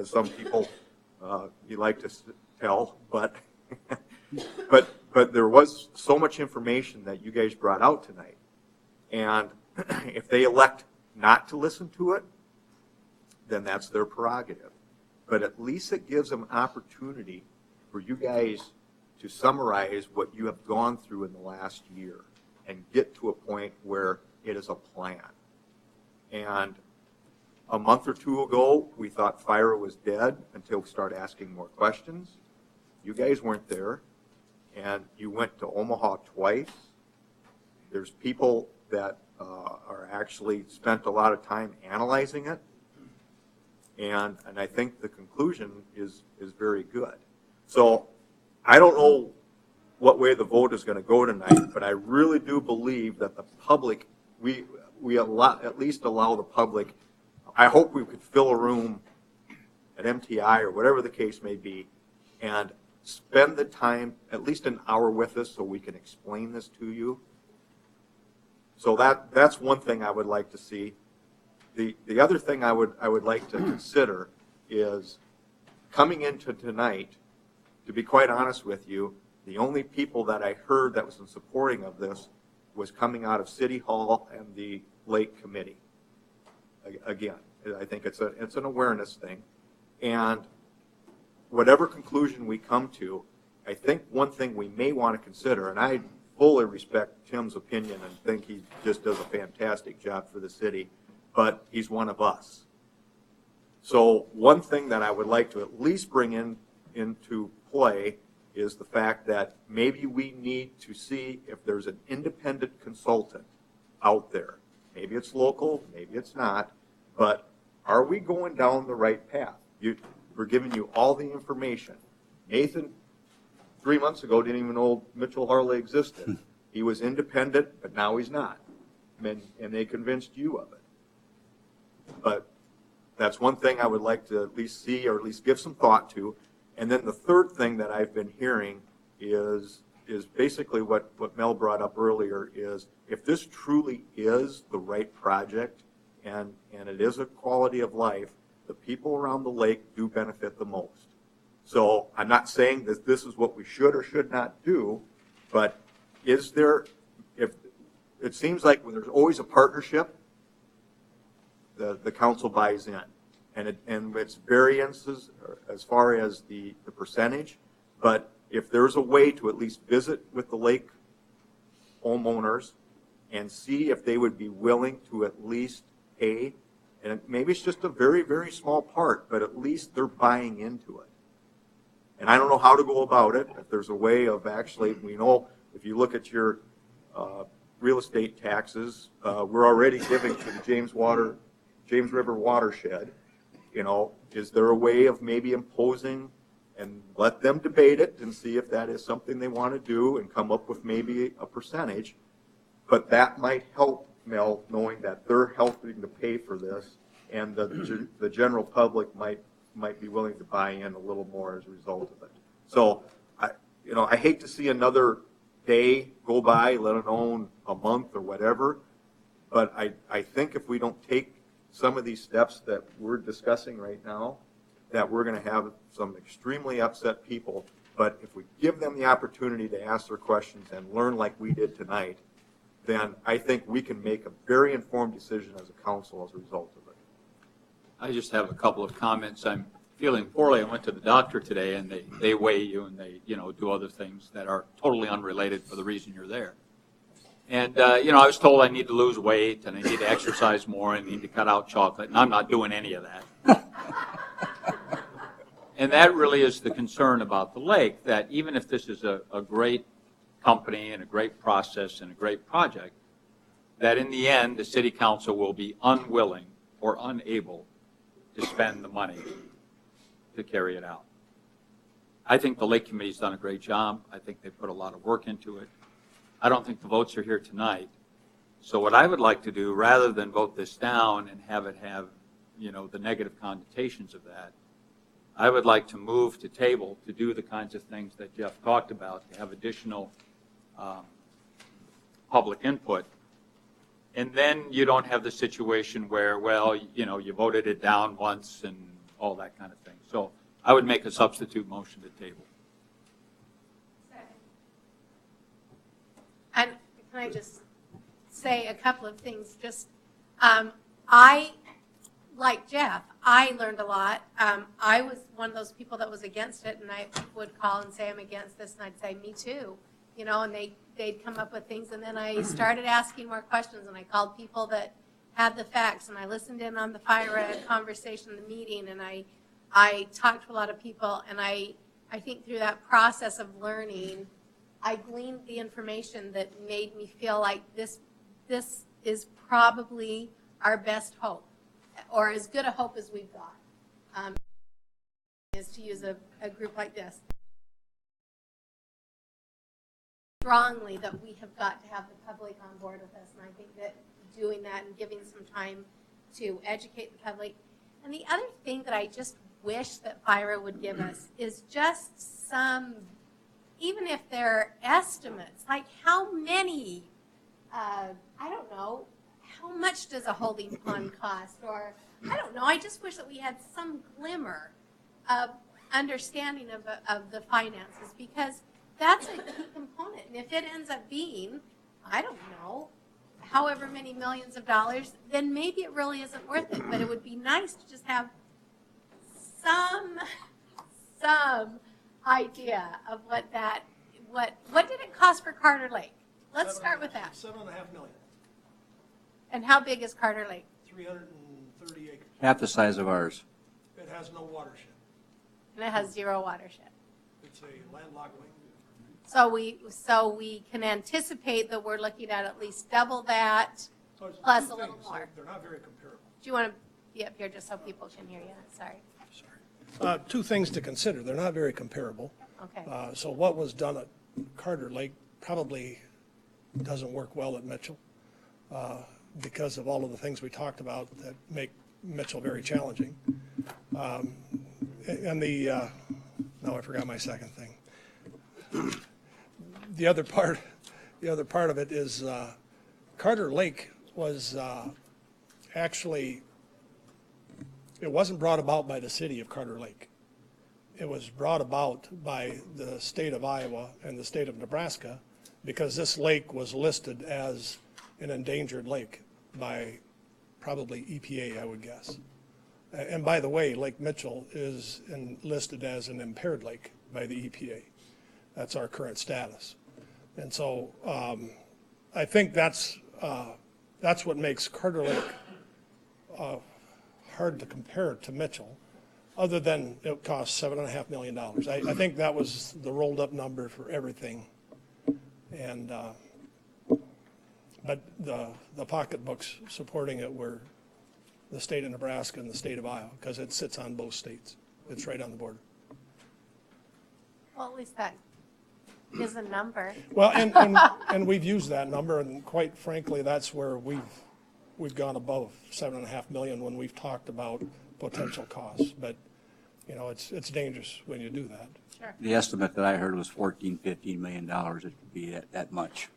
some people you like to tell, but but there was so much information that you guys brought out tonight, and if they elect not to listen to it, then that's their prerogative. But at least it gives them opportunity for you guys to summarize what you have gone through in the last year and get to a point where it is a plan. And a month or two ago, we thought FIRA was dead until we started asking more questions. You guys weren't there, and you went to Omaha twice. There's people that are actually spent a lot of time analyzing it, and I think the conclusion is very good. So I don't know what way the vote is going to go tonight, but I really do believe that the public, we at least allow the public, I hope we could fill a room at MTI or whatever the case may be, and spend the time, at least an hour with us so we can explain this to you. So that's one thing I would like to see. The other thing I would like to consider is coming into tonight, to be quite honest with you, the only people that I heard that was in supporting of this was coming out of City Hall and the Lake Committee. Again, I think it's an awareness thing. And whatever conclusion we come to, I think one thing we may want to consider, and I fully respect Tim's opinion and think he just does a fantastic job for the city, but he's one of us. So one thing that I would like to at least bring into play is the fact that maybe we need to see if there's an independent consultant out there. Maybe it's local, maybe it's not, but are we going down the right path? We're giving you all the information. Nathan, 3 months ago, didn't even know Mitchell Harley existed. He was independent, but now he's not. And they convinced you of it. But that's one thing I would like to at least see, or at least give some thought to. And then the third thing that I've been hearing is basically what Mel brought up earlier, is if this truly is the right project and it is a quality of life, the people around the lake do benefit the most. So I'm not saying that this is what we should or should not do, but is there, if it seems like when there's always a partnership, the council buys in. And it's variances as far as the percentage, but if there's a way to at least visit with the lake homeowners and see if they would be willing to at least pay, and maybe it's just a very, very small part, but at least they're buying into it. And I don't know how to go about it. If there's a way of actually, we know if you look at your real estate taxes, we're already giving to the James River watershed. You know, is there a way of maybe imposing and let them debate it and see if that is something they want to do and come up with maybe a percentage? But that might help, Mel, knowing that they're helping to pay for this, and the general public might be willing to buy in a little more as a result of it. So, I hate to see another day go go by, let alone a month or whatever. But I think if we don't take some of these steps that we're discussing right now, that we're going to have some extremely upset people. But if we give them the opportunity to ask their questions and learn like we did tonight, then I think we can make a very informed decision as a council as a result of it. I just have a couple of comments. I'm feeling poorly. I went to the doctor today, and they weigh you and they, do other things that are totally unrelated for the reason you're there. And, I was told I need to lose weight and I need to exercise more and I need to cut out chocolate, and I'm not doing any of that. And that really is the concern about the lake, that even if this is a great company and a great process and a great project, that in the end, the city council will be unwilling or unable to spend the money to carry it out. I think the Lake Committee's done a great job. I think they put a lot of work into it. I don't think the votes are here tonight. So what I would like to do, rather than vote this down and have it have, the negative connotations of that, I would like to move to table to do the kinds of things that Jeff talked about, to have additional public input. And then you don't have the situation where, well, you voted it down once and all that kind of thing. So I would make a substitute motion to table. And can I just say a couple of things? Just, I, like Jeff, I learned a lot. I was one of those people that was against it, and I would call and say, I'm against this, and I'd say, me too. And they'd come up with things, and then I started asking more questions, and I called people that had the facts, and I listened in on the FIRA conversation, the meeting, and I talked to a lot of people, and I think through that process of learning, I gleaned the information that made me feel like this is probably our best hope, or as good a hope as we've got, is to use a group like this. Strongly that we have got to have the public on board with us, and I think that doing that and giving some time to educate the public. And the other thing that I just wish that FIRA would give us is just some, even if they're estimates, like how many, I don't know, how much does a holding pond cost? Or, I don't know, I just wish that we had some glimmer of understanding of the finances, because that's a key component. And if it ends up being, I don't know, however many millions of dollars, then maybe it really isn't worth it. But it would be nice to just have some idea of what did it cost for Carter Lake? Let's start with that. $7.5 million, And how big is Carter Lake? 330 acres. Half the size of ours. It has no watershed. And it has 0 watershed. It's a landlocked lake. So we can anticipate that we're looking at least double that, So it's plus two a little things. more. They're not very comparable. Do you want to be up here just so people can hear you? Sorry. Two things to consider. They're not very comparable. Okay. So what was done at Carter Lake probably doesn't work well at Mitchell because of all of the things we talked about that make Mitchell very challenging. And now I forgot my second thing. The other part of it is Carter Lake was actually, it wasn't brought about by the city of Carter Lake. It was brought about by the state of Iowa and the state of Nebraska because this lake was listed as an endangered lake by probably EPA, I would guess. And by the way, Lake Mitchell is listed as an impaired lake by the EPA. That's our current status. And so I think that's what makes Carter Lake hard to compare to Mitchell, other than it costs $7.5 million. I think that was the rolled up number for everything. And but the pocketbooks supporting it were the state of Nebraska and the state of Iowa, because it sits on both states. It's right on the border. Well, at least that is a number. Well, and we've used that number, and quite frankly, that's where we've gone above $7.5 million when we've talked about potential costs. But, it's dangerous when you do that. Sure. The estimate that I heard was $14, $15 million. It could be that much.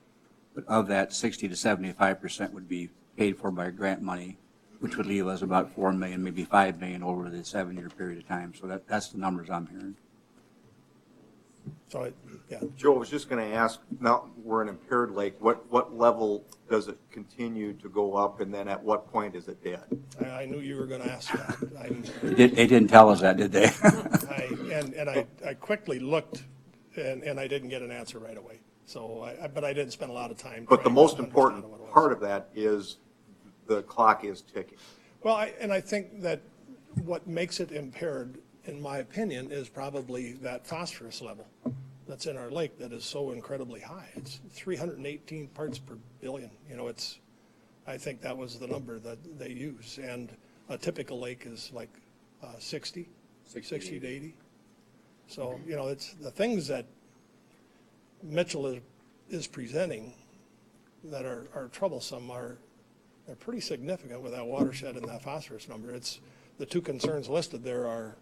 But of that, 60 to 75% would be paid for by grant money, which would leave us about 4 million, maybe 5 million over the 7-year period of time. So that's the numbers I'm hearing. So, yeah. Joe, I was just going to ask, now we're an impaired lake, what level does it continue to go up, and then at what point is it dead? I knew you were going to ask that. They didn't tell us that, did they? I quickly looked, and I didn't get an answer right away. So, but I didn't spend a lot of time. But the most important part of that is the clock is ticking. Well, I think that what makes it impaired, in my opinion, is probably that phosphorus level that's in our lake that is so incredibly high. It's 318 parts per billion. You know, I think that was the number that they use. And a typical lake is like 60 to 80. So, you know, it's the things that Mitchell is presenting that are troublesome they're pretty significant with that watershed and that phosphorus number. It's the two concerns listed there are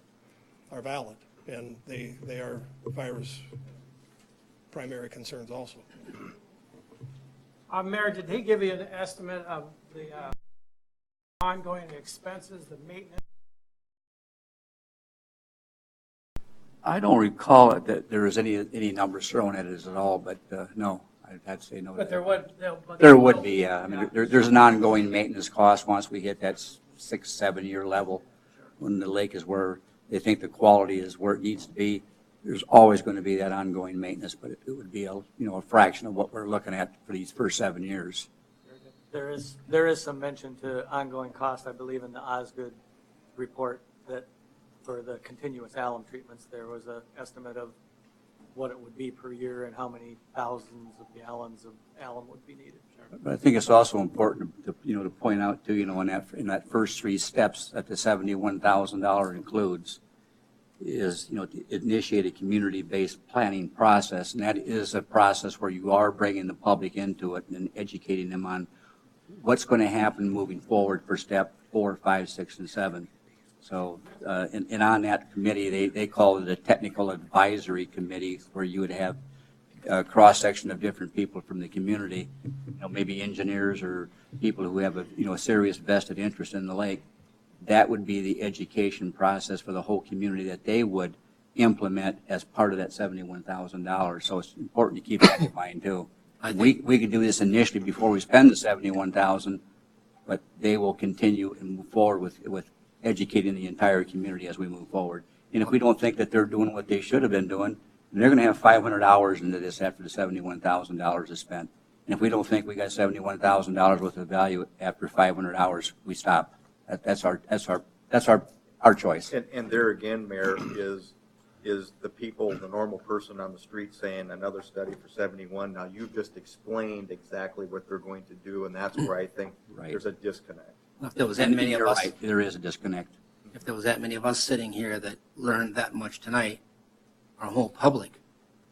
valid, and they are Fire's primary concerns also. Mayor, did he give you an estimate of the ongoing expenses, the maintenance? I don't recall that there was any numbers thrown at it at all, but no, I'd say no. But there would be, yeah. I mean, there's an ongoing maintenance cost once we hit that 6-7 year level, when the lake is where they think the quality is where it needs to be. There's always going to be that ongoing maintenance, but it would be a fraction of what we're looking at for these first 7 years. There is some mention to ongoing cost, I believe, in the Osgood report that for the continuous alum treatments, there was an estimate of what it would be per year and how many thousands of gallons of alum would be needed. But I think it's also important to point out too, in that first 3 steps that the $71,000 includes is, to initiate a community-based planning process. And that is a process where you are bringing the public into it and educating them on what's going to happen moving forward for step 4, 5, 6, and 7. So, and on that committee, they call it a technical advisory committee, where you would have a cross-section of different people from the community, maybe engineers or people who have a serious vested interest in the lake. That would be the education process for the whole community that they would implement as part of that $71,000. So it's important to keep that in mind too. We can do this initially before we spend the $71,000, but they will continue and move forward with educating the entire community as we move forward. And if we don't think that they're doing what they should have been doing, they're going to have 500 hours into this after the $71,000 is spent. And if we don't think we got $71,000 worth of value after 500 hours, we stop. That's our choice. And there again, Mayor, is the people, the normal person on the street saying another study for 71. Now you've just explained exactly what they're going to do, and that's where I think there's a disconnect. If there was that many of us, right, there is a disconnect. If there was that many of us sitting here that learned that much tonight, our whole public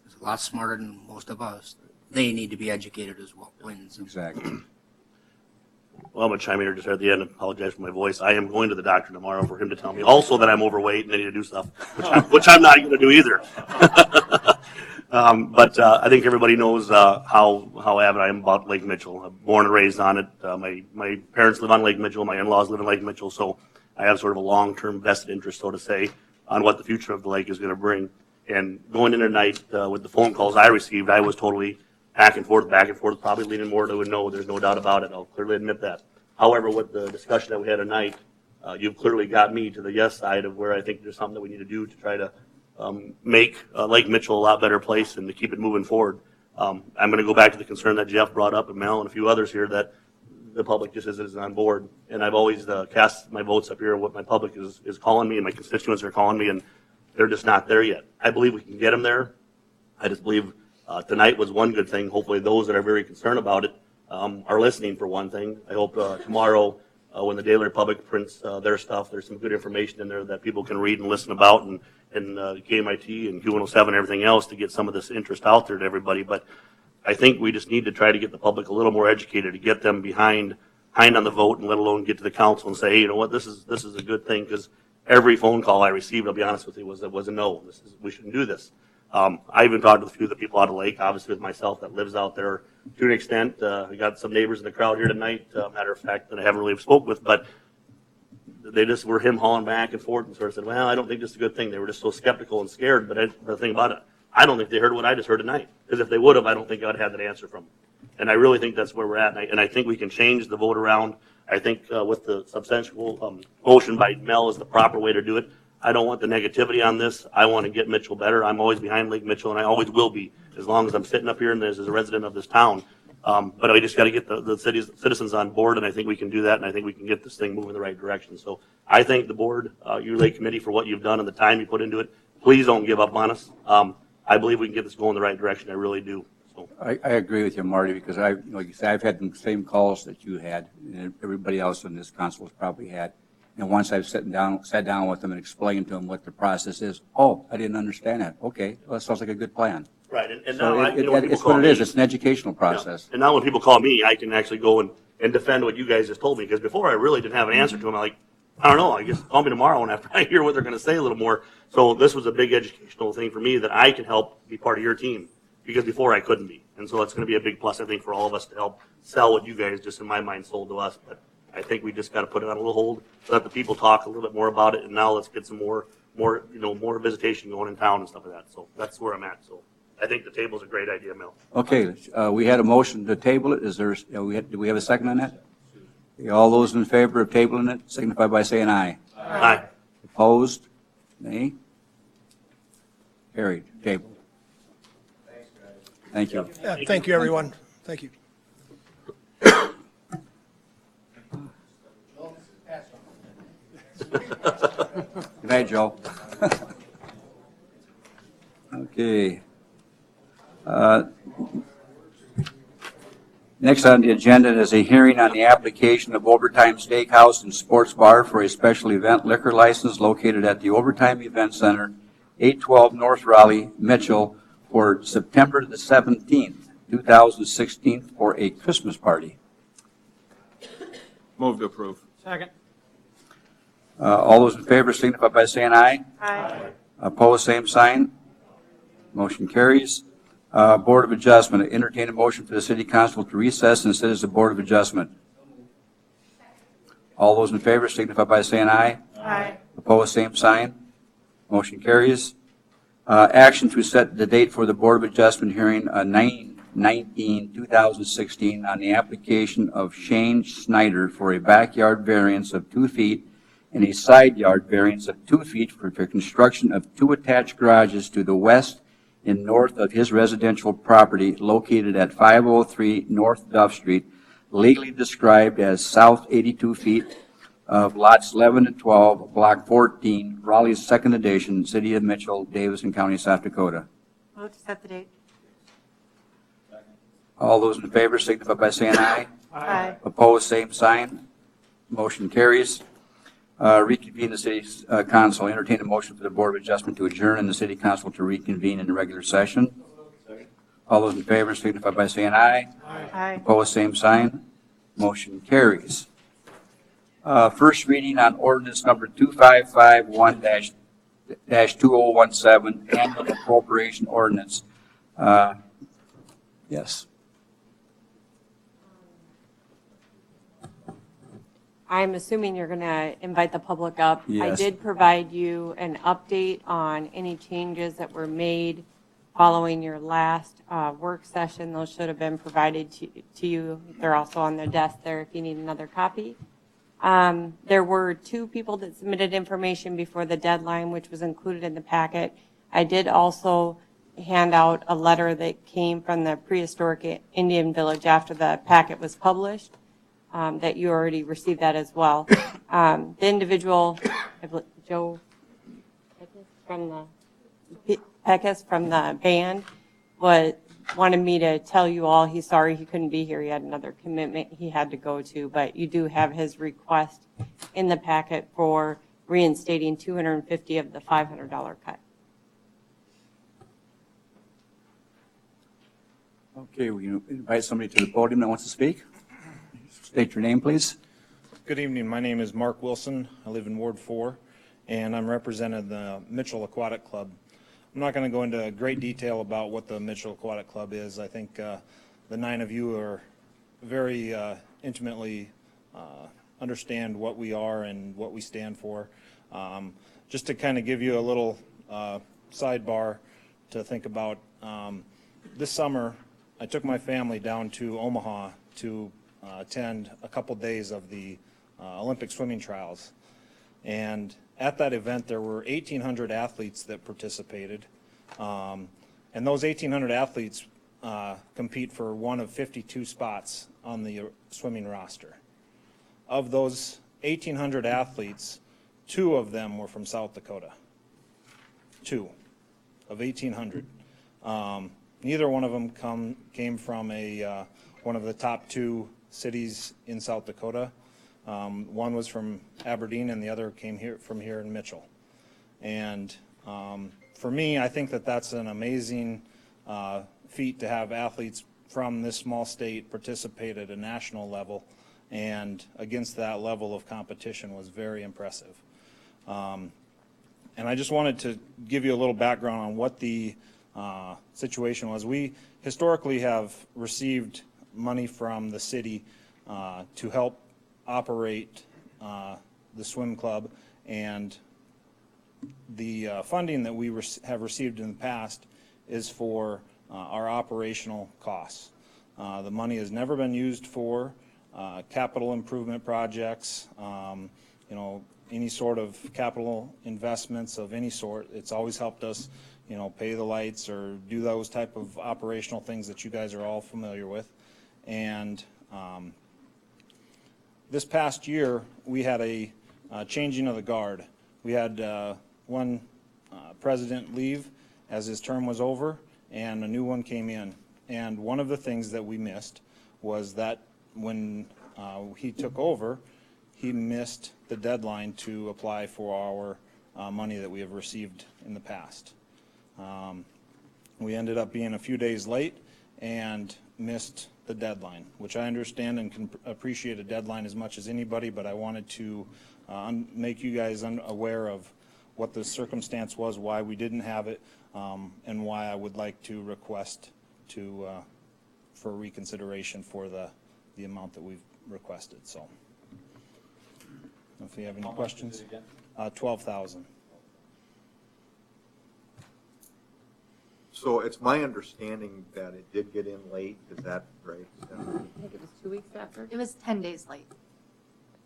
is a lot smarter than most of us. They need to be educated as well. Exactly. Well, I'm going to chime in here just at the end and apologize for my voice. I am going to the doctor tomorrow for him to tell me also that I'm overweight and I need to do stuff, which I'm not going to do either. But I think everybody knows how avid I am about Lake Mitchell. I'm born and raised on it. My parents live on Lake Mitchell. My in-laws live in Lake Mitchell. So I have sort of a long-term vested interest, so to say, on what the future of the lake is going to bring. And going in tonight with the phone calls I received, I was totally back and forth, probably leaning more to a no. There's no doubt about it. I'll clearly admit that. However, with the discussion that we had tonight, you've clearly got me to the yes side of where I think there's something that we need to do to try to make Lake Mitchell a lot better place and to keep it moving forward. I'm going to go back to the concern that Jeff brought up and Mel and a few others here that the public just isn't on board. And I've always cast my votes up here what my public is calling me and my constituents are calling me, and they're just not there yet. I believe we can get them there. I just believe tonight was one good thing. Hopefully those that are very concerned about it are listening, for one thing. I hope tomorrow when the Daily Republic prints their stuff, there's some good information in there that people can read and listen about, and KMIT and Q107 and everything else to get some of this interest out there to everybody. But I think we just need to try to get the public a little more educated, to get them behind on the vote, and let alone get to the council and say, hey, you know what, this is a good thing, because every phone call I received, I'll be honest with you, was a no. We shouldn't do this. I even talked to a few of the people out of the lake, obviously with myself, that lives out there to an extent. We got some neighbors in the crowd here tonight, matter of fact, that I haven't really spoke with, but they just were him hauling back and forth and sort of said, well, I don't think this is a good thing. They were just so skeptical and scared. But the thing about it, I don't think they heard what I just heard tonight. Because if they would have, I don't think I'd have that answer from them. And I really think that's where we're at. And I think we can change the vote around. I think with the substantial motion by Mel is the proper way to do it. I don't want the negativity on this. I want to get Mitchell better. I'm always behind Lake Mitchell, and I always will be as long as I'm sitting up here and as a resident of this town. But we just got to get the citizens on board, and I think we can do that, and I think we can get this thing moving in the right direction. So I thank the board, your lake committee, for what you've done and the time you put into it. Please don't give up on us. I believe we can get this going in the right direction. I really do. So I agree with you, Marty, because like you said, I've had the same calls that you had, and everybody else in this council has probably had. And once I've sat down with them and explained to them what the process is, oh, I didn't understand that. Okay, well, that sounds like a good plan. right, and So now it's what it is. It's an educational process. And now when people call me, I can actually go and defend what you guys just told me. Because before I really didn't have an answer to them. I'm like, I don't know. I guess call me tomorrow, and after I hear what they're going to say a little more. So this was a big educational thing for me that I can help be part of your team. Because before I couldn't be. And so it's going to be a big plus, I think, for all of us to help sell what you guys just in my mind sold to us. But I think we just got to put it on a little hold, let the people talk a little bit more about it, and now let's get some more visitation going in town and stuff like that. So that's where I'm at. So I think the table's a great idea, Mel. Okay, we had a motion to table it. Is there, do we have a second on that? Okay, all those in favor of tabling it signify by saying aye. Aye. Opposed? Nay? Carried. Table. Thank you. Yeah, thank you, everyone. Thank you. Good night, Joe. Okay. Next on the agenda is a hearing on the application of Overtime Steakhouse and Sports Bar for a special event liquor license located at the Overtime Event Center, 812 North Raleigh, Mitchell, for September the 17th, 2016, for a Christmas party. Move to approve. Second. All those in favor signify by saying aye. Aye. Opposed, same sign. Motion carries. Board of Adjustment, entertain a motion for the city council to recess and sit as the Board of Adjustment. All those in favor signify by saying aye. Aye. Opposed, same sign. Motion carries. Action to set the date for the Board of Adjustment hearing, 9/19/2016, on the application of Shane Snyder for a backyard variance of 2 feet and a side yard variance of 2 feet for construction of 2 attached garages to the west and north of his residential property located at 503 North Duff Street, legally described as south 82 feet of lots 11 and 12, block 14, Raleigh's second edition, city of Mitchell, Davidson County, South Dakota. Move to set the date. All those in favor signify by saying aye. Aye. Opposed, same sign. Motion carries. Reconvene the city council. Entertain a motion for the Board of Adjustment to adjourn and the city council to reconvene in the regular session. All those in favor signify by saying aye. Aye. Opposed, same sign. Motion carries. First reading on ordinance number 2551-2017, annual appropriation ordinance. Yes. I'm assuming you're going to invite the public up. I Yes. did provide you an update on any changes that were made following your last work session. Those should have been provided to you. They're also on the desk there if you need another copy. There were 2 people that submitted information before the deadline, which was included in the packet. I did also hand out a letter that came from the prehistoric Indian village after the packet was published. That you already received that as well. The individual, Joe Peckus from the band, wanted me to tell you all he's sorry he couldn't be here. He had another commitment he had to go to, but you do have his request in the packet for reinstating $250 of the $500 cut. Okay, we invite somebody to the podium that wants to speak. State your name, please. Good evening. My name is Mark Wilson. I live in Ward 4, and I'm representing the Mitchell Aquatic Club. I'm not going to go into great detail about what the Mitchell Aquatic Club is. I think the 9 of you are very intimately understand what we are and what we stand for. Just to kind of give you a little sidebar to think about, this summer I took my family down to Omaha to attend a couple days of the Olympic swimming trials. And at that event, there were 1,800 athletes that participated. And those 1,800 athletes compete for one of 52 spots on the swimming roster. Of those 1,800 athletes, 2 of them were from South Dakota. 2 of 1,800. Neither one of them came from one of the top 2 cities in South Dakota. One was from Aberdeen and the other came from here in Mitchell. And for me, I think that that's an amazing feat to have athletes from this small state participate at a national level, and against that level of competition was very impressive. And I just wanted to give you a little background on what the situation was. We historically have received money from the city to help operate the swim club, and the funding that we have received in the past is for our operational costs. The money has never been used for capital improvement projects, any sort of capital investments of any sort. It's always helped us, pay the lights or do those type of operational things that you guys are all familiar with. And this past year, we had a changing of the guard. We had one president leave as his term was over, and a new one came in. And one of the things that we missed was that when he took over, he missed the deadline to apply for our money that we have received in the past. We ended up being a few days late and missed the deadline, which I understand and can appreciate a deadline as much as anybody, but I wanted to make you guys aware of what the circumstance was, why we didn't have it, and why I would like to request for reconsideration for the amount that we've requested. So, if you have any questions. 12,000. So it's my understanding that it did get in late, is that right? I think it was 2 weeks after. It was 10 days late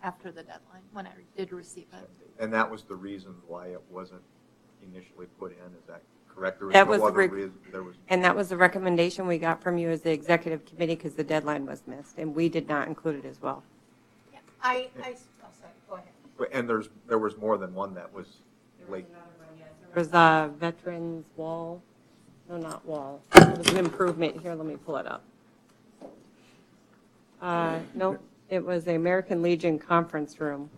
after the deadline when I did receive it. And that was the reason why it wasn't initially put in, is that correct? There That no was the other reason, And that was the recommendation we got from you as the executive committee because the deadline was missed, and we did not include it as well. Yeah, oh, sorry, go ahead. And there was more than one that was late. There was a veterans wall, no, not wall, it was an improvement. Here, let me pull it up. No, it was the American Legion Conference Room.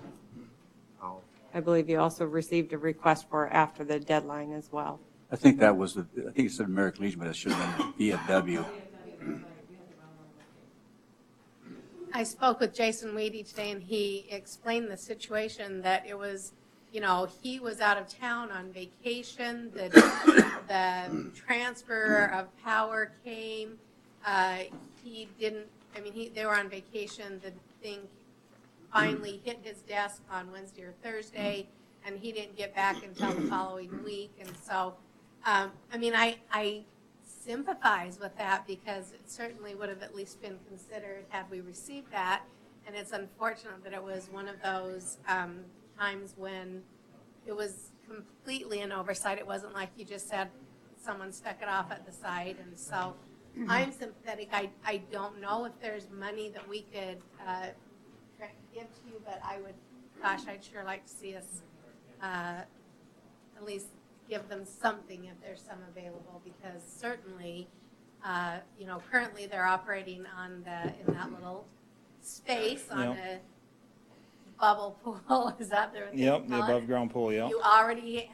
Oh. I believe you also received a request for after the deadline as well. I think that was, I think it said American Legion, but it should have been VFW. I spoke with Jason Weedy today, and he explained the situation that it was, he was out of town on vacation. The transfer of power came. He didn't, they were on vacation. The thing finally hit his desk on Wednesday or Thursday, and he didn't get back until the following week. And so, I sympathize with that because it certainly would have at least been considered had we received that. And it's unfortunate that it was one of those times when it was completely an oversight. It wasn't like you just said someone stuck it off at the side. And so I'm sympathetic. I don't know if there's money that we could give to you, but I'd sure like to see us at least give them something if there's some available, because certainly, currently they're operating in that little space on a bubble pool. Is that their thing? Yep, the above ground pool, yeah. You already,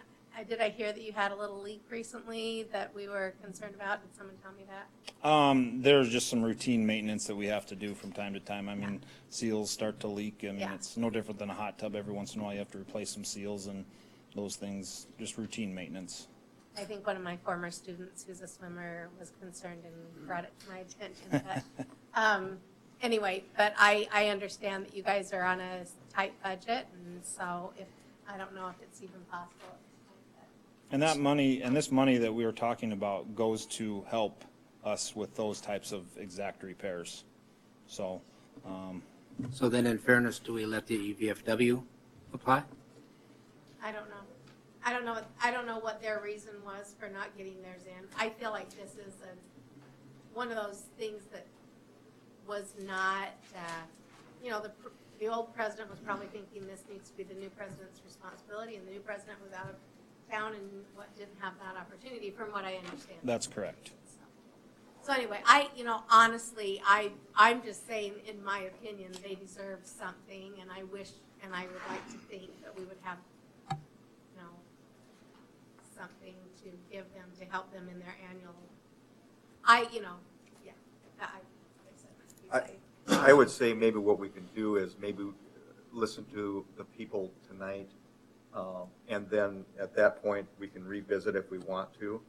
did I hear that you had a little leak recently that we were concerned about? Did someone tell me that? There's just some routine maintenance that we have to do from time to time. Seals start to leak. It's no different than a hot tub. Every once in a while you have to replace some seals and those things, just routine maintenance. I think one of my former students who's a swimmer was concerned and brought it to my attention. But anyway, but I understand that you guys are on a tight budget, and so I don't know if it's even possible. And that money, and this money that we were talking about goes to help us with those types of exact repairs. So, So then in fairness, do we let the VFW apply? I don't know. I don't know what their reason was for not getting theirs in. I feel like this is one of those things that was not, the old president was probably thinking this needs to be the new president's responsibility, and the new president was out of town and didn't have that opportunity, from what I understand. that's correct. So anyway, honestly, I'm just saying, in my opinion, they deserve something, and I wish, and I would like to think that we would have, something to give them to help them in their annual. I would say maybe what we can do is maybe listen to the people tonight, and then at that point, we can revisit if we want to,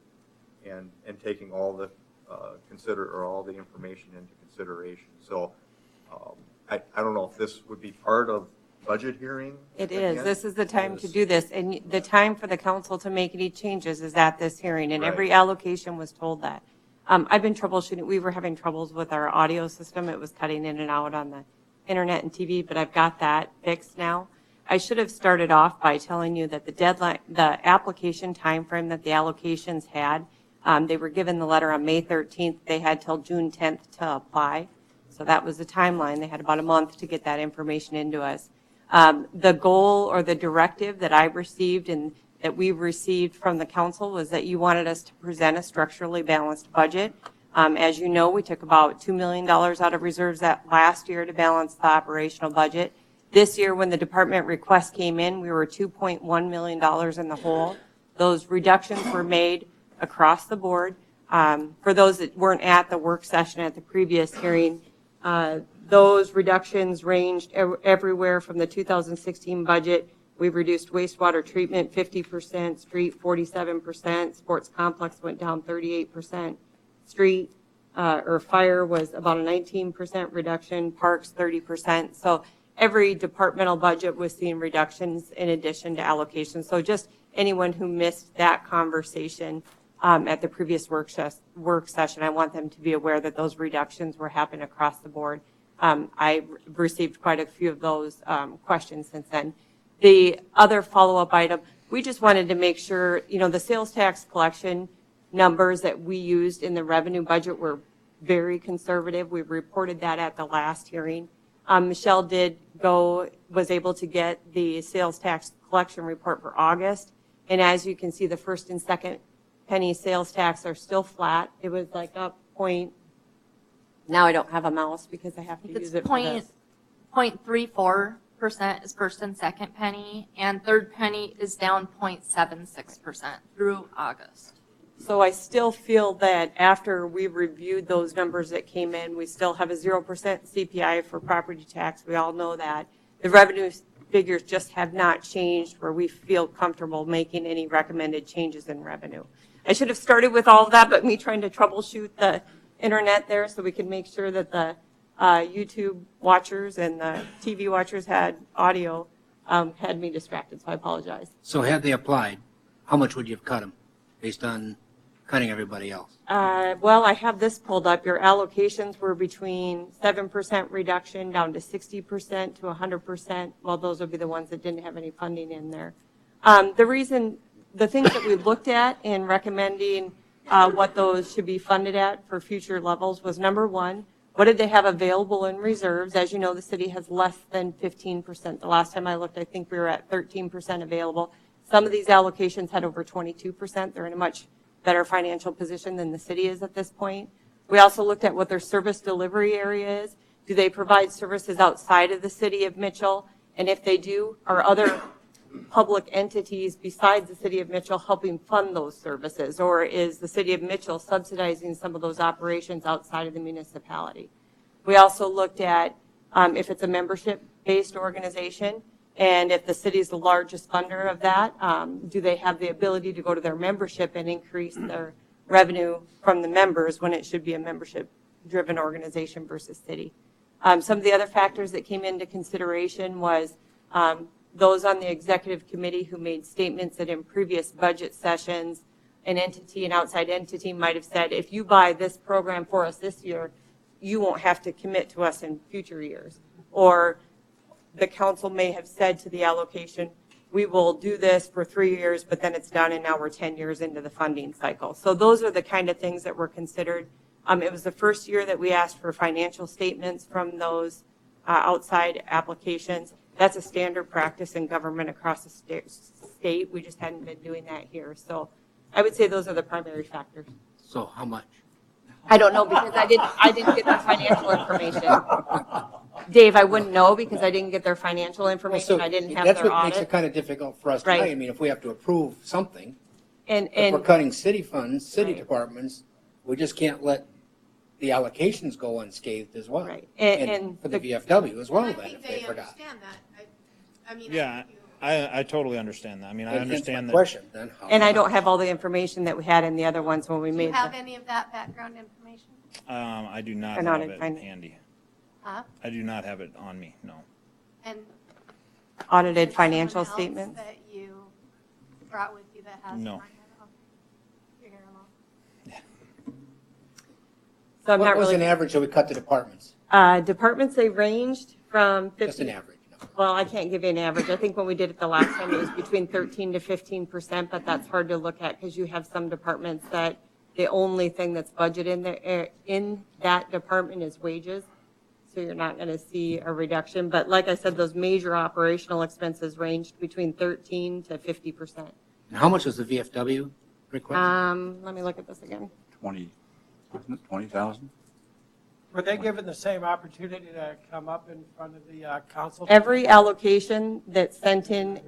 and taking all the all the information into consideration. So I don't know if this would be part of budget hearing. It again? is. This is the time to do this. And the time for the council to make any changes is at this hearing. And every allocation was told that. I've been troubleshooting. We were having troubles with our audio system. It was cutting in and out on the internet and TV, but I've got that fixed now. I should have started off by telling you that the deadline, the application timeframe that the allocations had, they were given the letter on May 13th. They had till June 10th to apply. So that was the timeline. They had about a month to get that information into us. The goal or the directive that I received and that we received from the council was that you wanted us to present a structurally balanced budget. As you know, we took about $2 million out of reserves that last year to balance the operational budget. This year, when the department request came in, we were $2.1 million in the hole. Those reductions were made across the board. For those that weren't at the work session at the previous hearing, those reductions ranged everywhere from the 2016 budget. We've reduced wastewater treatment 50%, street 47%, sports complex went down 38%, street or fire was about a 19% reduction, parks 30%. So every departmental budget was seeing reductions in addition to allocations. So just anyone who missed that conversation at the previous work session, I want them to be aware that those reductions were happening across the board. I received quite a few of those questions since then. The other follow-up item, we just wanted to make sure, the sales tax collection numbers that we used in the revenue budget were very conservative. We reported that at the last hearing. Michelle was able to get the sales tax collection report for August. And as you can see, the first and second penny sales tax are still flat. It was like up now I don't have a mouse because I have to use it for this. 0.34% is first and second penny, and third penny is down 0.76% through August. So I still feel that after we reviewed those numbers that came in, we still have a 0% CPI for property tax. We all know that. The revenue figures just have not changed where we feel comfortable making any recommended changes in revenue. I should have started with all of that, but me trying to troubleshoot the internet there so we could make sure that the YouTube watchers and the TV watchers had audio had me distracted, so I apologize. So had they applied, how much would you have cut them based on cutting everybody else? Well, I have this pulled up. Your allocations were between 7% reduction down to 60% to 100%. Well, those would be the ones that didn't have any funding in there. The things that we looked at in recommending what those should be funded at for future levels was, number one, what did they have available in reserves? As you know, the city has less than 15%. The last time I looked, I think we were at 13% available. Some of these allocations had over 22%. They're in a much better financial position than the city is at this point. We also looked at what their service delivery area is. Do they provide services outside of the city of Mitchell? And if they do, are other public entities besides the city of Mitchell helping fund those services? Or is the city of Mitchell subsidizing some of those operations outside of the municipality? We also looked at if it's a membership-based organization, And if the city is the largest funder of that, do they have the ability to go to their membership and increase their revenue from the members when it should be a membership-driven organization versus city? Some of the other factors that came into consideration was those on the executive committee who made statements that in previous budget sessions, an outside entity might have said, if you buy this program for us this year, you won't have to commit to us in future years. Or the council may have said to the allocation, we will do this for 3 years, but then it's done, and now we're 10 years into the funding cycle. So those are the kind of things that were considered. It was the first year that we asked for financial statements from those outside applications. That's a standard practice in government across the state. We just hadn't been doing that here. So I would say those are the primary factors. So how much? I don't know because I didn't get their financial information. Dave, I wouldn't know because I didn't get their financial information. I didn't have That's their what makes it audit. kind of difficult for us Right. tonight. I mean, if we have to approve something, And, if we're and, cutting city funds, city Right. departments, we just can't let the allocations go unscathed as well. Right. And And for the the- VFW as well I then, think if they they forgot. understand that. I mean, Yeah, I totally understand that. I mean, I And hence my understand that. question then. how and I much? don't have all the information that we had in the other ones when we do you made have the any of that background information? I do not And have audit it fin- handy. Huh? I do not have it on me, no. And audited is there financial someone else statements. that you brought with you that has? No. mine? Oh, you're here alone. So I'm What not was really. an average that we cut the departments? Departments, they ranged from 50. Just an average. Well, I can't give you an average. I think when we did it the last time, it was between 13 to 15%, but that's hard to look at because you have some departments that the only thing that's budgeted in that department is wages. So you're not going to see a reduction. But like I said, those major operational expenses ranged between 13 to 50%. And how much was the VFW request? Let me look at this again. 20, wasn't it 20,000? Were they given the same opportunity to come up in front of the council? Every allocation that sent in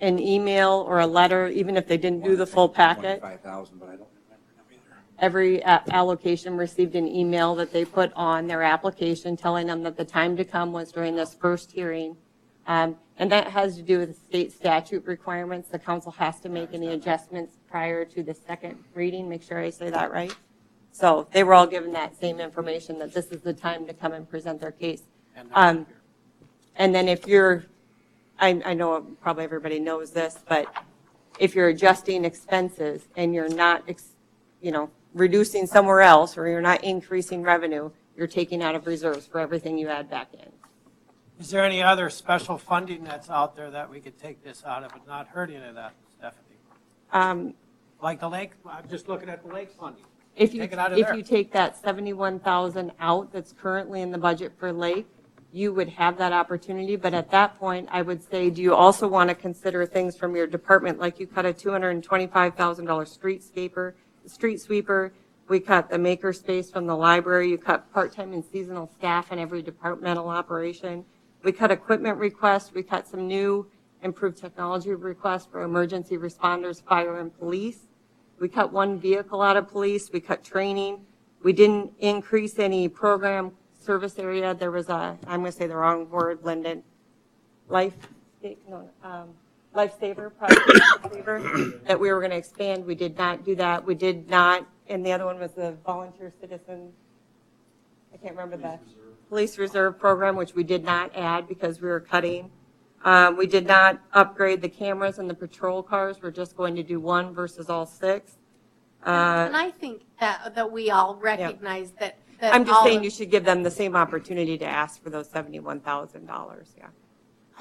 an email or a letter, even if they didn't do the full packet, 25,000, but I don't remember them either. every allocation received an email that they put on their application telling them that the time to come was during this first hearing. And that has to do with state statute requirements. The council has to make any adjustments prior to the second reading. Make sure I say that right. So they were all given that same information, that this is the time to come and present their case. And then if you're, I know probably everybody knows this, but if you're adjusting expenses and you're not, reducing somewhere else, or you're not increasing revenue, you're taking out of reserves for everything you add back in. Is there any other special funding that's out there that we could take this out of and not hurt any of that, Stephanie? Like the lake, I'm just looking at the lake funding. If you, Take it out of if there. you take that 71,000 out that's currently in the budget for Lake, you would have that opportunity. But at that point, I would say, do you also want to consider things from your department? Like you cut a $225,000 street sweeper. We cut the maker space from the library. You cut part-time and seasonal staff in every departmental operation. We cut equipment requests. We cut some new improved technology requests for emergency responders, fire, and police. We cut one vehicle out of police. We cut training. We didn't increase any program service area. There was I'm going to say the wrong word, Lyndon. Lifesaver, Project Lifesaver, that we were going to expand. We did not do that. We did not, and the other one was the volunteer citizen, I can't remember the police reserve program, which we did not add because we were cutting. We did not upgrade the cameras and the patrol cars. We're just going to do one versus all 6. And I think that we all recognize that. I'm just all saying of- you should give them the same opportunity to ask for those $71,000, yeah.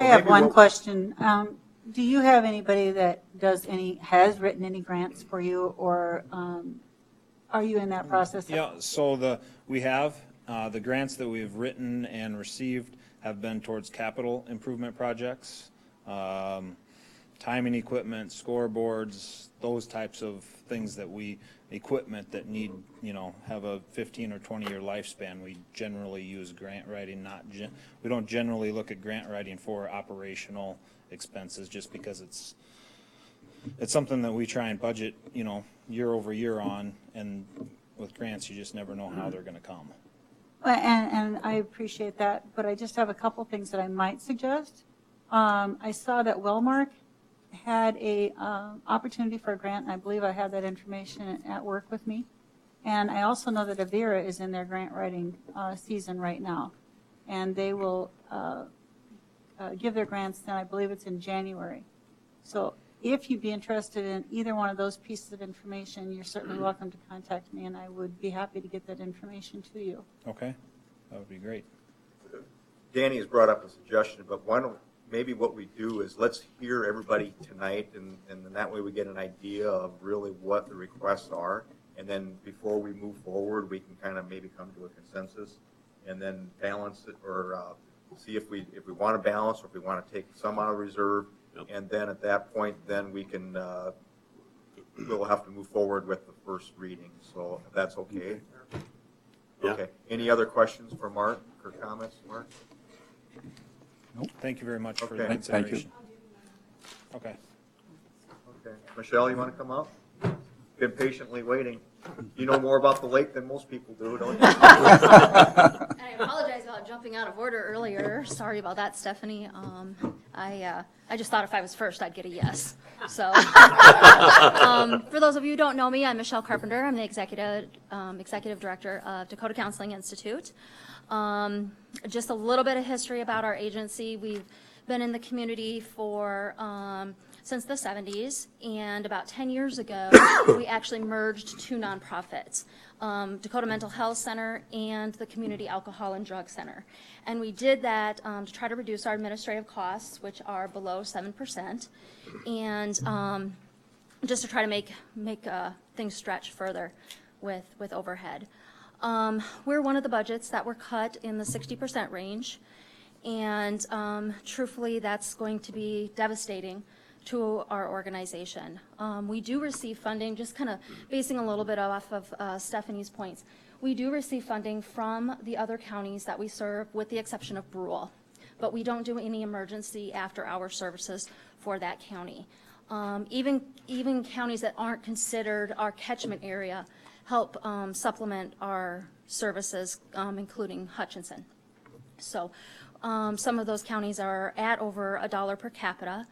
I have one question. Do you have anybody that has written any grants for you, or are you in that process? Yeah, so we have, the grants that we've written and received have been towards capital improvement projects, timing equipment, scoreboards, those types of things equipment that need, have a 15 or 20-year lifespan. We generally use grant writing, we don't generally look at grant writing for operational expenses just because it's something that we try and budget, year over year on, and with grants, you just never know how they're gonna come. Well, and I appreciate that, but I just have a couple things that I might suggest. I saw that Wellmark had a opportunity for a grant, and I believe I have that information at work with me. And I also know that Avera is in their grant writing season right now, and they will give their grants, then I believe it's in January. So if you'd be interested in either one of those pieces of information, you're certainly welcome to contact me, and I would be happy to get that information to you. Okay, that would be great. Danny has brought up a suggestion, but why don't, maybe what we do is let's hear everybody tonight, and then that way we get an idea of really what the requests are. And then before we move forward, we can kind of maybe come to a consensus and then balance it, or see if we want to balance, or if we want to take some out of reserve. Yep. And then at that point, then we can, we'll have to move forward with the first reading. So if that's okay. Yeah. Okay. Any other questions for Mark or comments, Mark? Nope. Thank you very much for the Okay. consideration. Okay. Okay. Michelle, you want to come up? Been patiently waiting. You know more about the lake than most people do, don't you? And I apologize about jumping out of order earlier. Sorry about that, Stephanie. I just thought if I was first, I'd get a yes. So, for those of you who don't know me, I'm Michelle Carpenter. I'm the executive director of Dakota Counseling Institute. Just a little bit of history about our agency. We've been in the community for since the 70s, and about 10 years ago, we actually merged two nonprofits, Dakota Mental Health Center and the Community Alcohol and Drug Center. And we did that to try to reduce our administrative costs, which are below 7%, and just to try to make things stretch further with overhead. We're one of the budgets that were cut in the 60% range, and truthfully, that's going to be devastating to our organization. We do receive funding, just kind of basing a little bit off of Stephanie's points. We do receive funding from the other counties that we serve, with the exception of Brule, but we don't do any emergency after-hour services for that county. Even counties that aren't considered our catchment area help supplement our services, including Hutchinson. So some of those counties are at over $1 per capita,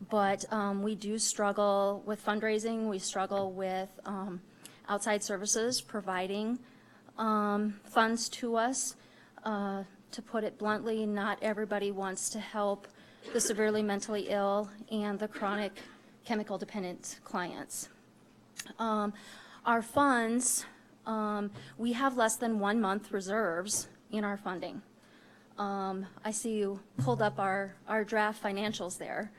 but we do struggle with fundraising. We struggle with outside services providing funds to us. To put it bluntly, not everybody wants to help the severely mentally ill and the chronic chemical dependent clients. Our funds, we have less than 1 month reserves in our funding. I see you pulled up our draft financials there.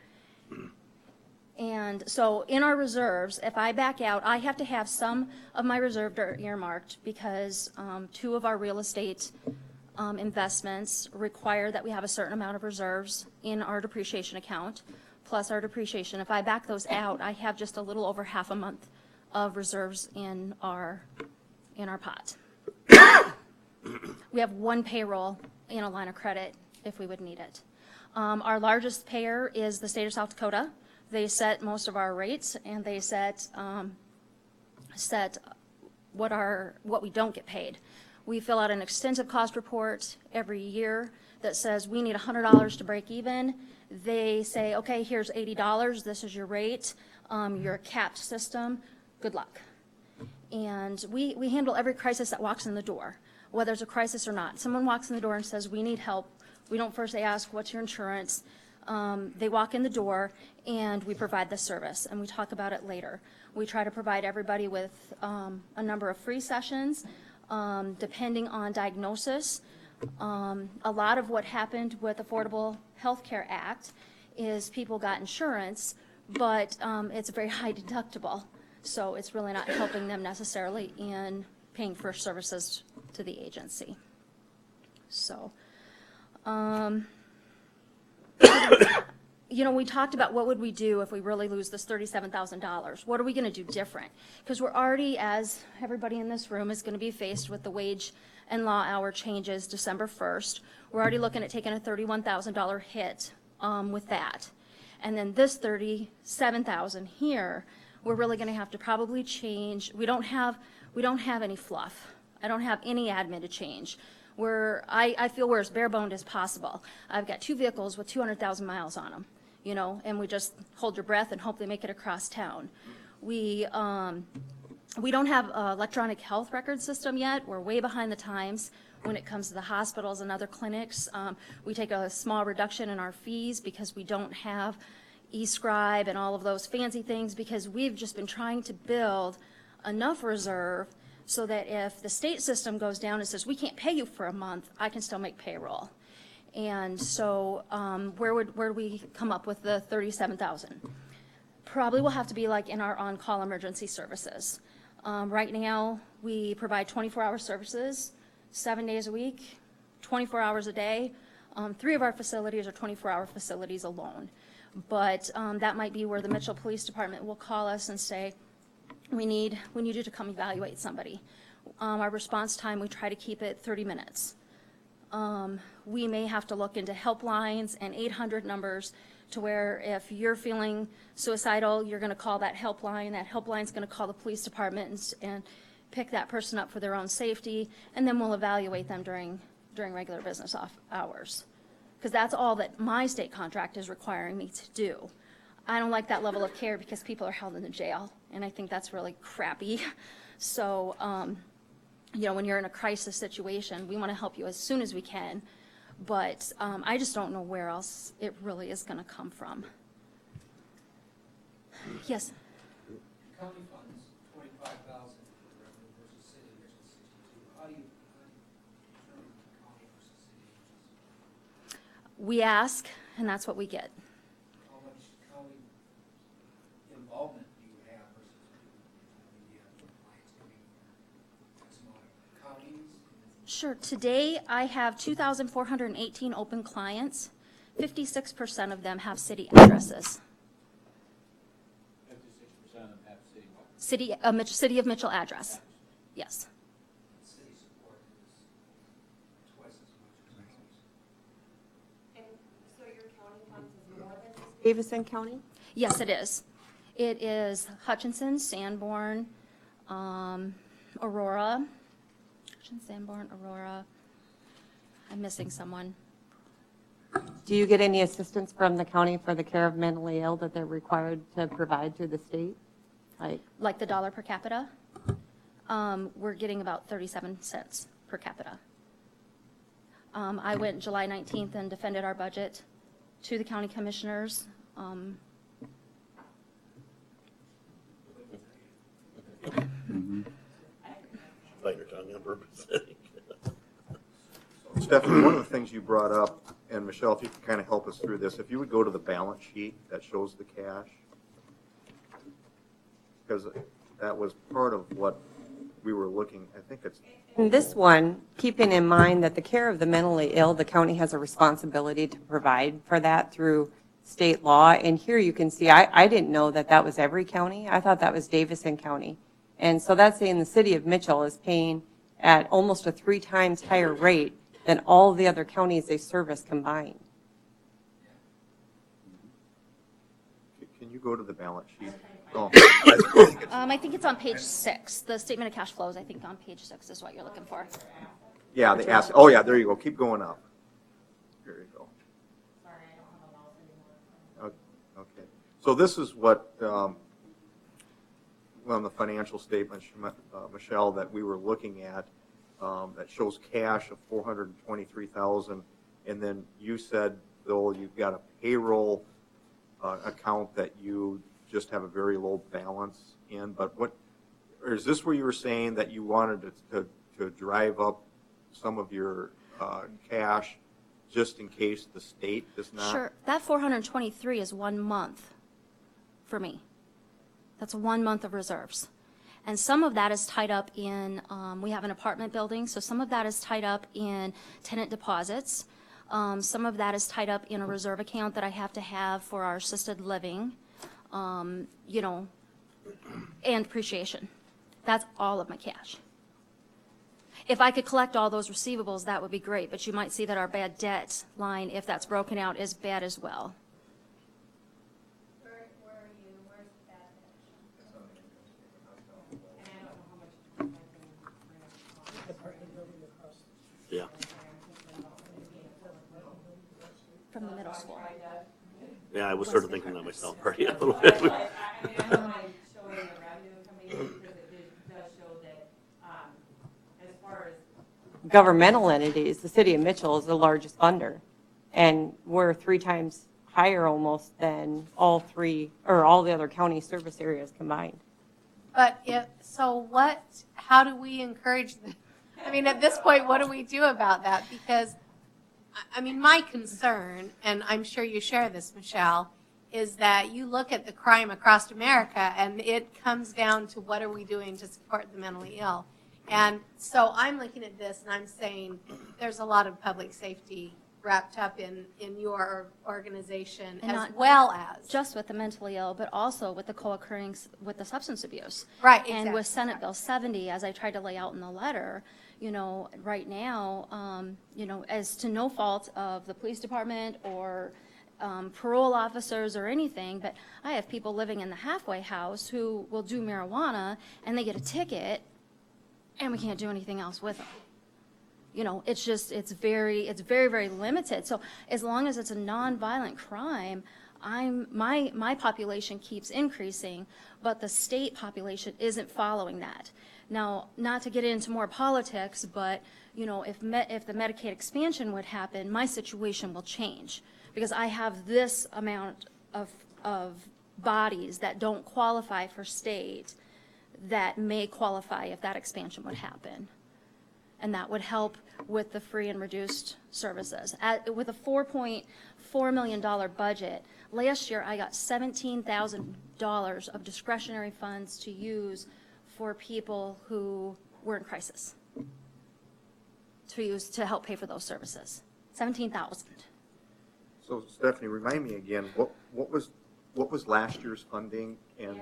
And so in our reserves, if I back out, I have to have some of my reserve earmarked because 2 of our real estate investments require that we have a certain amount of reserves in our depreciation account, plus our depreciation. If I back those out, I have just a little over half a month of reserves in our pot. We have 1 payroll in a line of credit if we would need it. Our largest payer is the state of South Dakota. They set most of our rates, and they set what we don't get paid. We fill out an extensive cost report every year that says we need $100 to break even. They say, okay, here's $80. This is your rate. You're a capped system. Good luck. And we handle every crisis that walks in the door, whether it's a crisis or not. Someone walks in the door and says, we need help. We don't first ask, what's your insurance? They walk in the door, and we provide the service, and we talk about it later. We try to provide everybody with a number of free sessions, depending on diagnosis. A lot of what happened with Affordable Health Care Act is people got insurance, but it's a very high deductible, so it's really not helping them necessarily in paying for services to the agency. So, you know, we talked about what would we do if we really lose this $37,000. What are we going to do different? Because we're already, as everybody in this room is going to be faced with the wage and law hour changes December 1st. We're already looking at taking a $31,000 hit with that. And then this $37,000 here, we're really going to have to probably change. We don't have any fluff. I don't have any admin to change. I feel we're as bare boned as possible. I've got 2 vehicles with 200,000 miles on them, you know, and we just hold your breath and hope they make it across town. We don't have an electronic health record system yet. We're way behind the times when it comes to the hospitals and other clinics. We take a small reduction in our fees because we don't have eScribe and all of those fancy things, because we've just been trying to build enough reserve so that if the state system goes down and says, we can't pay you for a month, I can still make payroll. And so where would we come up with the 37,000? Probably will have to be like in our on-call emergency services. Right now, we provide 24-hour services, 7 days a week, 24 hours a day. 3 of our facilities are 24-hour facilities alone. But that might be where the Mitchell Police Department will call us and say, we need you to come evaluate somebody. Our response time, we try to keep it 30 minutes. We may have to look into helplines and 800 numbers to where if you're feeling suicidal, you're going to call that helpline. That helpline's going to call the police department and pick that person up for their own safety, and then we'll evaluate them during regular business hours. Because that's all that my state contract is requiring me to do. I don't like that level of care because people are held in the jail, and I think that's really crappy. So, you know, when you're in a crisis situation, we want to help you as soon as we can, but I just don't know where else it really is going to come from. Yes? County funds, 25,000 for revenue versus city, which is 62. How do you determine county versus city? We ask, and that's what we get. How much county involvement do you have versus the clients coming from X amount of counties? Sure. Today, I have 2,418 open clients. 56% of them have city addresses. 56% of them have city what? City of Mitchell address. Yes. City support is twice as much as counties. And so your county funds is more than just Davison County? Yes, it is. It is Hutchinson, Sanborn, Aurora. Sanborn, Aurora. I'm missing someone. Do you get any assistance from the county for the care of mentally ill that they're required to provide through the state? Like the dollar per capita? We're getting about 37 cents per capita. I went July 19th and defended our budget to the county commissioners. Bite your tongue on purpose. Stephanie, one of the things you brought up, and Michelle, if you could kind of help us through this, if you would go to the balance sheet that shows the cash, because that was part of what we were looking, I think it's. In this one, keeping in mind that the care of the mentally ill, the county has a responsibility to provide for that through state law. And here you can see, I didn't know that that was every county. I thought that was Davison County. And so that's saying the city of Mitchell is paying at almost a 3 times higher rate than all the other counties they service combined. Can you go to the balance sheet? Oh, I think it's on page 6. The statement of cash flows, I think on page 6 is what you're looking for. yeah, they asked, oh yeah, there you go, keep going up. There you go. Sorry, I don't have a mouse anymore. Okay, so this is what, on the financial statements, Michelle, that we were looking at, that shows cash of $423,000, and then you said, Bill, you've got a payroll account that you just have a very low balance in, but what, or is this where you were saying that you wanted to drive up some of your cash just in case the state does not? Sure. That 423 is 1 month for me. That's 1 month of reserves. And some of that is tied up in, we have an apartment building, so some of that is tied up in tenant deposits. Some of that is tied up in a reserve account that I have to have for our assisted living, you know, and depreciation. That's all of my cash. If I could collect all those receivables, that would be great, but you might see that our bad debt line, if that's broken out, is bad as well. Yeah. from the middle school. Yeah, I was sort of thinking that myself already a little bit. Governmental entities, the city of Mitchell is the largest funder. And we're 3 times higher almost than all the other county service areas combined. But how do we encourage them? I mean, at this point, what do we do about that? Because, I mean, my concern, and I'm sure you share this, Michelle, is that you look at the crime across America and it comes down to what are we doing to support the mentally ill. And so I'm looking at this and I'm saying there's a lot of public safety wrapped up in your organization, And as not well as. just with the mentally ill, but also with the co-occurring with the substance abuse. Right, And with exactly. Senate Bill 70, as I tried to lay out in the letter, right now, as to no fault of the police department or parole officers or anything, but I have people living in the halfway house who will do marijuana and they get a ticket and we can't do anything else with them. It's very, very limited. So as long as it's a nonviolent crime, my population keeps increasing, but the state population isn't following that. Now, not to get into more politics, but if the Medicaid expansion would happen, my situation will change because I have this amount of bodies that don't qualify for state that may qualify if that expansion would happen. And that would help with the free and reduced services. With a $4.4 million budget, last year I got $17,000 of discretionary funds to use for people who were in crisis, to use to help pay for those services. $17,000. So Stephanie, remind me again, what was last year's funding and?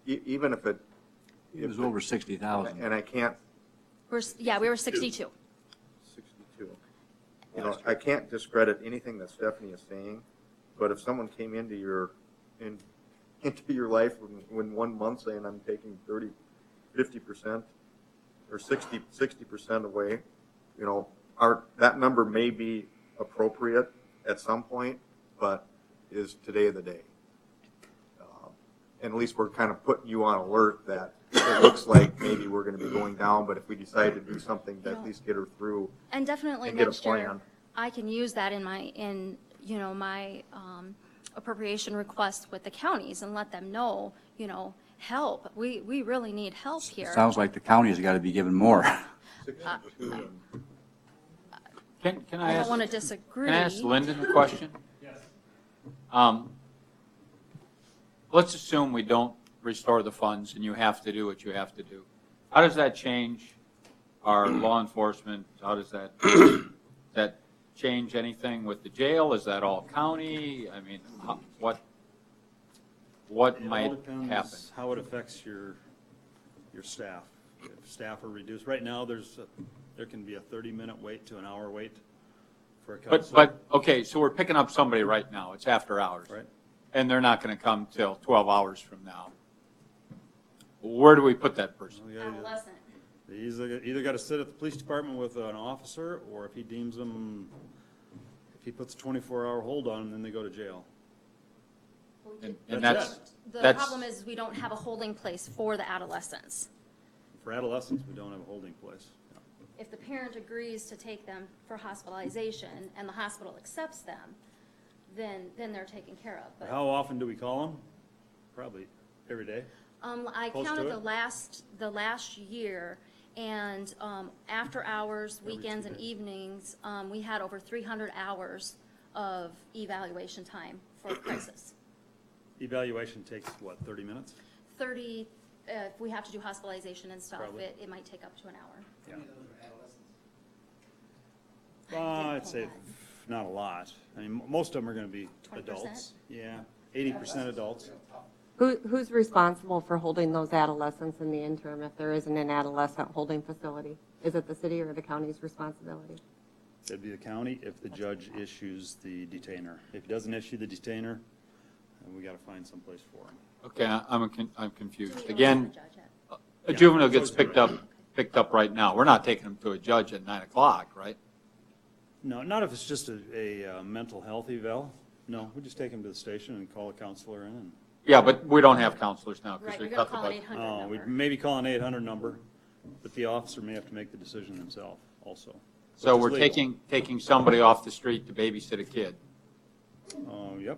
Even if it was over 60,000. And I can't. We were 62. 62. I can't discredit anything that Stephanie is saying, but if someone came into your life when 1 month saying I'm taking 30, 50% or 60% away, that number may be appropriate at some point, but is today the day? And at least we're kind of putting you on alert that it looks like maybe we're going to be going down, but if we decide to do something to at least get her through. And definitely and get a next year, plan. I can use that in my appropriation request with the counties and let them know, help. We really need help here. Sounds like the county's got to be given more. Can I I don't ask? want to disagree. Can I ask Lyndon a question? Yes. Let's assume we don't restore the funds and you have to do what you have to do. How does that change our law enforcement? How does that change anything with the jail? Is that all county? I mean, what might happen? How it affects your staff. If staff are reduced, right now there can be a 30-minute wait to an hour wait for a counselor. But okay, so we're picking up somebody right now. It's after hours. Right. And they're not going to come till 12 hours from now. Where do we put that person? Adolescent. They either got to sit at the police department with an officer, or if he deems them, if he puts a 24-hour hold on them, then they go to jail. And that's The problem is we don't have a holding place for the adolescents. For adolescents, we don't have a holding place. If the parent agrees to take them for hospitalization and the hospital accepts them, then they're taken care of. But How often do we call them? Probably every day. I Close to counted it? the last year, and after hours, Every weekends, 2 and days. evenings, we had over 300 hours of evaluation time for crisis. Evaluation takes, what, 30 minutes? 30, if we have to do hospitalization and stuff, Probably. it might take up to an hour. Yeah. I'd say not a lot. I mean, most of them are going to be 20%? adults. Yeah, 80% adults. Who's responsible for holding those adolescents in the interim if there isn't an adolescent holding facility? Is it the city or the county's responsibility? It'd be the county if the judge issues the detainer. If he doesn't issue the detainer, then we got to find someplace for him. Okay, I'm confused. Do we Again, elect the judge yet? a juvenile gets picked up picked up right now. We're not taking them to a judge at 9 o'clock, right? No, not if it's just a mental health eval. No, we just take them to the station and call a counselor in. And Yeah, but we don't have counselors now because Right, we you're cut gonna the call an budget. 800 Oh, we number. maybe call an 800 number, but the officer may have to make the decision himself also. So which is we're legal. taking somebody off the street to babysit a kid. Yep.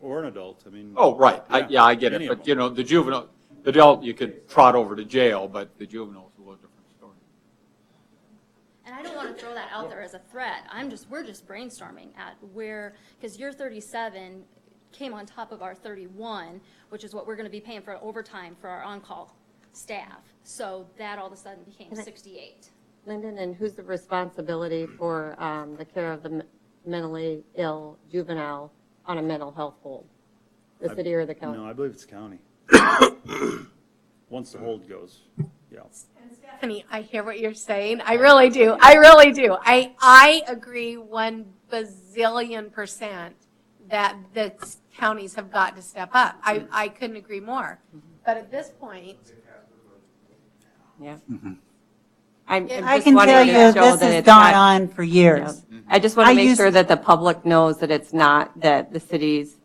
Or an adult, I mean. Oh, right. I get any it. of But, them. the juvenile, the adult, you could trot over to jail, but the juvenile's a little different story. And I don't want to throw that out there as a threat. We're just brainstorming at where, because your 37 came on top of our 31, which is what we're going to be paying for overtime for our on-call staff. So that all of a sudden became 68. Lyndon, and who's the responsibility for the care of the mentally ill juvenile on a mental health hold? The city or the county? No, I believe it's county. Once the hold goes, yeah. Stephanie, I hear what you're saying. I really do. I really do. I agree 1 bazillion % that the counties have got to step up. I couldn't agree more. But at this point, Yeah. I just can wanting tell to you, show this that has it's gone not- on for years. Yeah. I just want I to make used- sure that the public knows that it's not, that the city's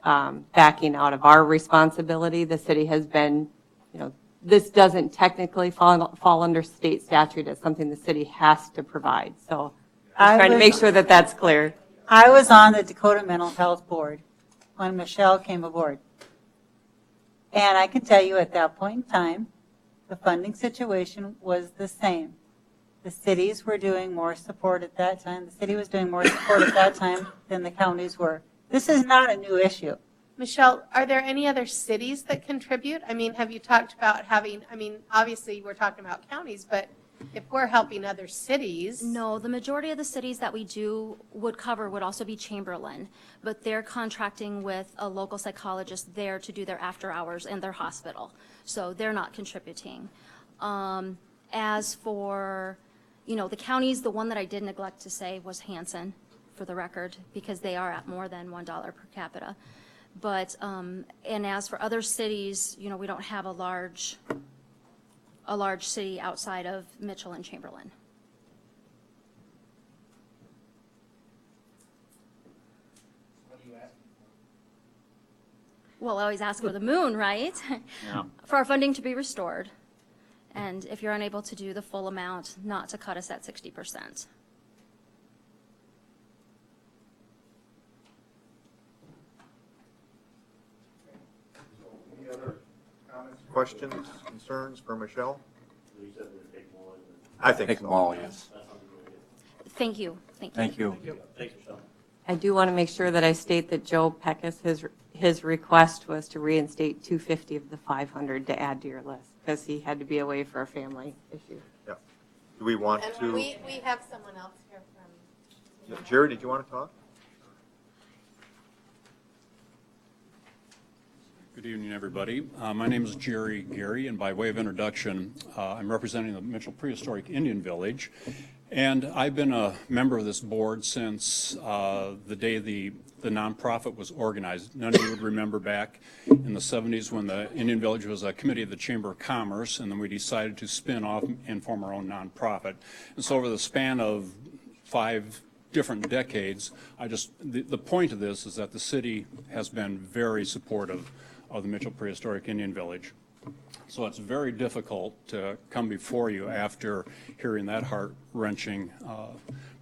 backing out of our responsibility. The city has been, this doesn't technically fall under state statute. It's something the city has to provide. So I'm trying to make sure that that's clear. I was on the Dakota Mental Health Board when Michelle came aboard. And I can tell you at that point in time, the funding situation was the same. The cities were doing more support at that time. The city was doing more support at that time than the counties were. This is not a new issue. Michelle, are there any other cities that contribute? I mean, have you talked about having, obviously we're talking about counties, but if we're helping other cities. No, the majority of the cities that we would cover would also be Chamberlain, but they're contracting with a local psychologist there to do their after hours in their hospital. So they're not contributing. As for, the counties, the one that I did neglect to say was Hanson, for the record, because they are at more than $1 per capita. But, and as for other cities, we don't have a large city outside of Mitchell and Chamberlain. Well, I always ask for the moon, right? Yeah. For our funding to be restored. And if you're unable to do the full amount, not to cut us at 60%. Any other comments, questions, concerns for Michelle? I think Take so. them all, yes. Thank you. Thank you. Thank you. Thanks, Michelle. I do want to make sure that I state that Joe Peckus, his request was to reinstate 250 of the 500 to add to your list, because he had to be away for a family issue. Yeah. Do we want And to, we have someone else here from. Jerry, did you want to talk? Good evening, everybody. My name is Jerry Gary, and by way of introduction, I'm representing the Mitchell Prehistoric Indian Village. And I've been a member of this board since the day the nonprofit was organized. None of you would remember back in the 70s when the Indian Village was a committee of the Chamber of Commerce, and then we decided to spin off and form our own nonprofit. And so over the span of 5 different decades, the point of this is that the city has been very supportive of the Mitchell Prehistoric Indian Village. So it's very difficult to come before you after hearing that heart-wrenching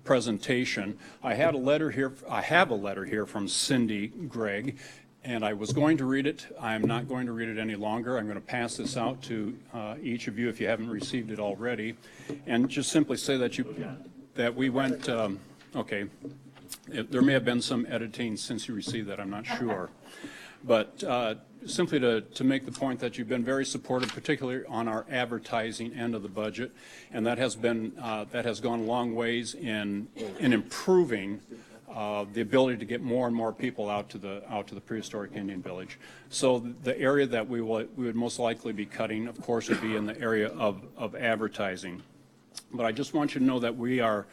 presentation. I have a letter here from Cindy Gregg, and I was going to read it. I am not going to read it any longer. I'm going to pass this out to each of you if you haven't received it already, and just simply say that we went. Okay, there may have been some editing since you received that. I'm not sure. But simply to make the point that you've been very supportive, particularly on our advertising end of the budget, and that has gone a long ways in improving the ability to get more and more people out to the prehistoric Indian Village. So the area that we would most likely be cutting, of course, would be in the area of advertising. But I just want you to know that we are.